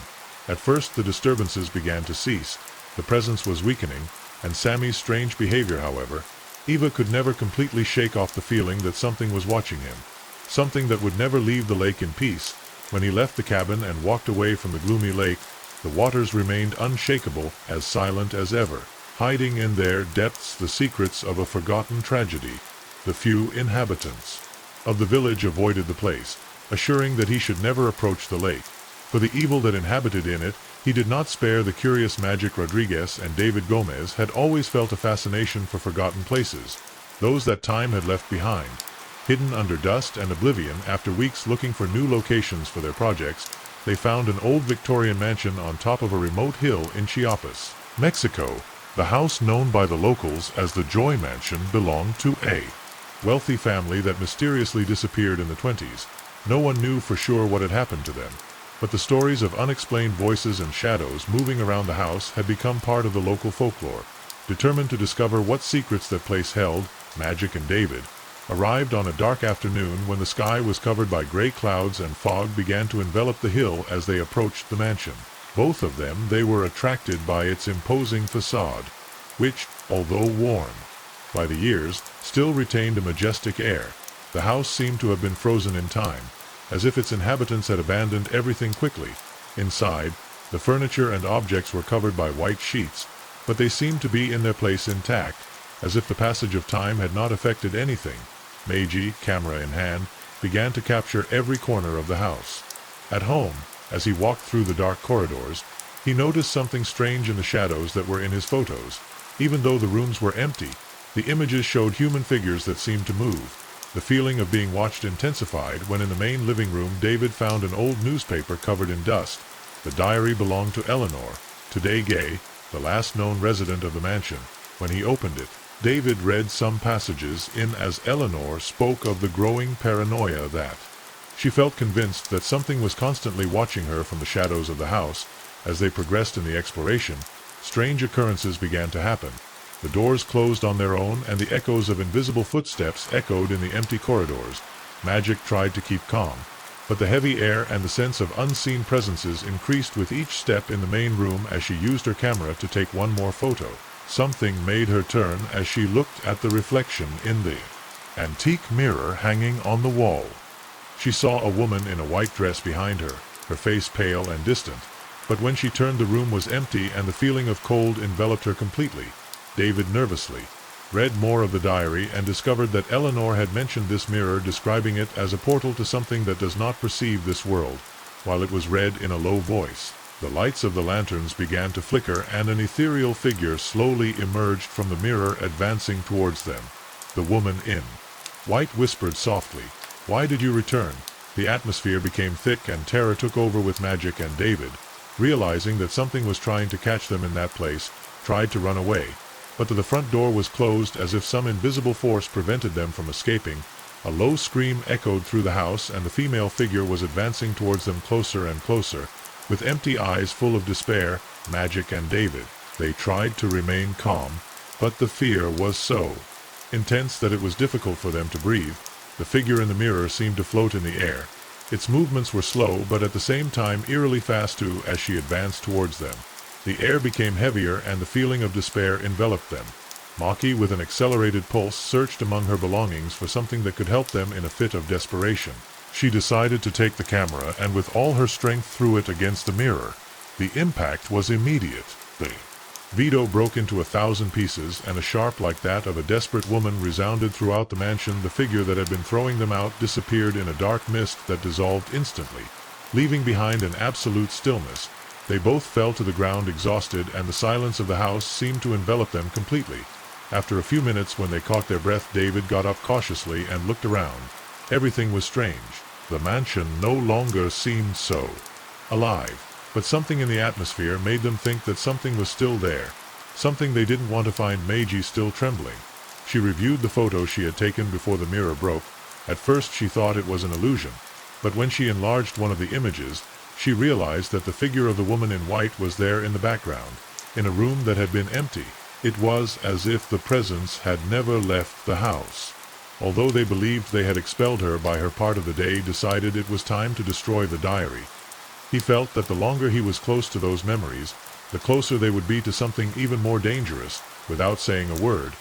Speaker 1: At first the disturbances began to cease. The presence was weakening, and Sammy's strange behavior, however. Eva could never completely shake off the feeling that something was watching him, something that would never leave the lake in peace. When he left the cabin and walked away from the gloomy lake, the waters remained unshakable, as silent as ever, hiding in their depths the secrets of a forgotten tragedy. The few inhabitants of the village avoided the place, assuring that he should never approach the lake. For the evil that inhabited in it, he did not spare the curious Magic Rodriguez and David Gomez had always felt a fascination for forgotten places, those that time had left behind. Hidden under dust and oblivion after weeks looking for new locations for their projects, they found an old Victorian mansion on top of a remote hill in Chiapas, Mexico. The house known by the locals as the Joy Mansion belonged to a wealthy family that mysteriously disappeared in the 20s. No one knew for sure what had happened to them, but the stories of unexplained voices and shadows moving around the house had become part of the local folklore. Determined to discover what secrets that place held, Magic and David arrived on a dark afternoon when the sky was covered by gray clouds and fog began to envelop the hill as they approached the mansion. Both of them they were attracted by its imposing facade, which, although worn by the years, still retained a majestic air. The house seemed to have been frozen in time, as if its inhabitants had abandoned everything quickly. Inside, the furniture and objects were covered by white sheets, but they seemed to be in their place intact, as if the passage of time had not affected anything. Meiji, camera in hand, began to capture every corner of the house. At home, as he walked through the dark corridors, he noticed something strange in the shadows that were in his photos. Even though the rooms were empty, the images showed human figures that seemed to move. The feeling of being watched intensified when in the main living room David found an old newspaper covered in dust. The diary belonged to Eleanor, today gay, the last known resident of the mansion. When he opened it, David read some passages in as Eleanor spoke of the growing paranoia that she felt convinced that something was constantly watching her from the shadows of the house. As they progressed in the exploration, strange occurrences began to happen. The doors closed on their own and the echoes of invisible footsteps echoed in the empty corridors. Magic tried to keep calm, but the heavy air and the sense of unseen presences increased with each step in the main room as she used her camera to take one more photo. Something made her turn as she looked at the reflection in the antique mirror hanging on the wall. She saw a woman in a white dress behind her, her face pale and distant, but when she turned the room was empty and the feeling of cold enveloped her completely. David nervously read more of the diary and discovered that Eleanor had mentioned this mirror, describing it as a portal to something that does not perceive this world. While it was read in a low voice, the lights of the lanterns began to flicker and an ethereal figure slowly emerged from the mirror, advancing towards them. The woman in white whispered softly, "Why did you return?" The atmosphere became thick and terror took over with Magic, and David, realizing that something was trying to catch them in that place, tried to run away. But the front door was closed as if some invisible force prevented them from escaping. A low scream echoed through the house and the female figure was advancing towards them closer and closer. With empty eyes full of despair, Magic and David, they tried to remain calm, but the fear was so intense that it was difficult for them to breathe. The figure in the mirror seemed to float in the air. Its movements were slow but at the same time eerily fast too as she advanced towards them. The air became heavier and the feeling of despair enveloped them. Maki, with an accelerated pulse, searched among her belongings for something that could help them in a fit of desperation. She decided to take the camera and with all her strength threw it against the mirror. The impact was immediate. The Vito broke into 1,000 pieces and a sharp like that of a desperate woman resounded throughout the mansion. The figure that had been throwing them out disappeared in a dark mist that dissolved instantly, leaving behind an absolute stillness. They both fell to the ground exhausted and the silence of the house seemed to envelop them completely. After a few minutes, when they caught their breath, David got up cautiously and looked around. Everything was strange. The mansion no longer seemed so alive, but something in the atmosphere made them think that something was still there. Something they didn't want to find. Meiji still trembling. She reviewed the photo she had taken before the mirror broke. At first she thought it was an illusion, but when she enlarged one of the images, she realized that the figure of the woman in white was there in the background, in a room that had been empty. It was as if the presence had never left the house. Although they believed they had expelled her by her part of the day, decided it was time to destroy the diary. He felt that the longer he was close to those memories, the closer they would be to something even more dangerous. Without saying a word,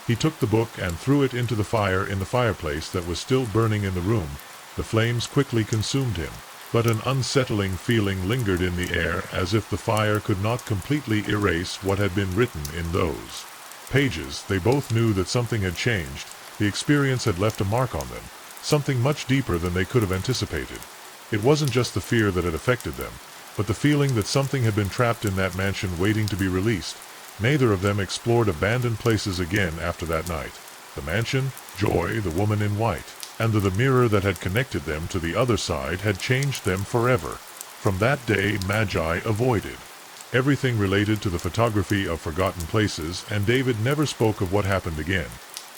Speaker 1: he took the book and threw it into the fire in the fireplace that was still burning in the room. The flames quickly consumed him, but an unsettling feeling lingered in the air, as if the fire could not completely erase what had been written in those pages. They both knew that something had changed. The experience had left a mark on them. something much deeper than they could have anticipated. It wasn't just the fear that had affected them, but the feeling that something had been trapped in that mansion waiting to be released. Neither of them explored abandoned places again after that night. The mansion, Joy, the woman in white, and the mirror that had connected them to the other side had changed them forever. From that day, Magi avoided everything related to the photography of forgotten places, and David never spoke of what happened again.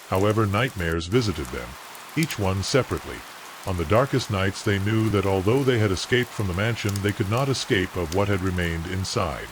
Speaker 1: However, nightmares visited them, each one separately. On the darkest nights they knew that although they had escaped from the mansion, they could not escape of what had remained inside.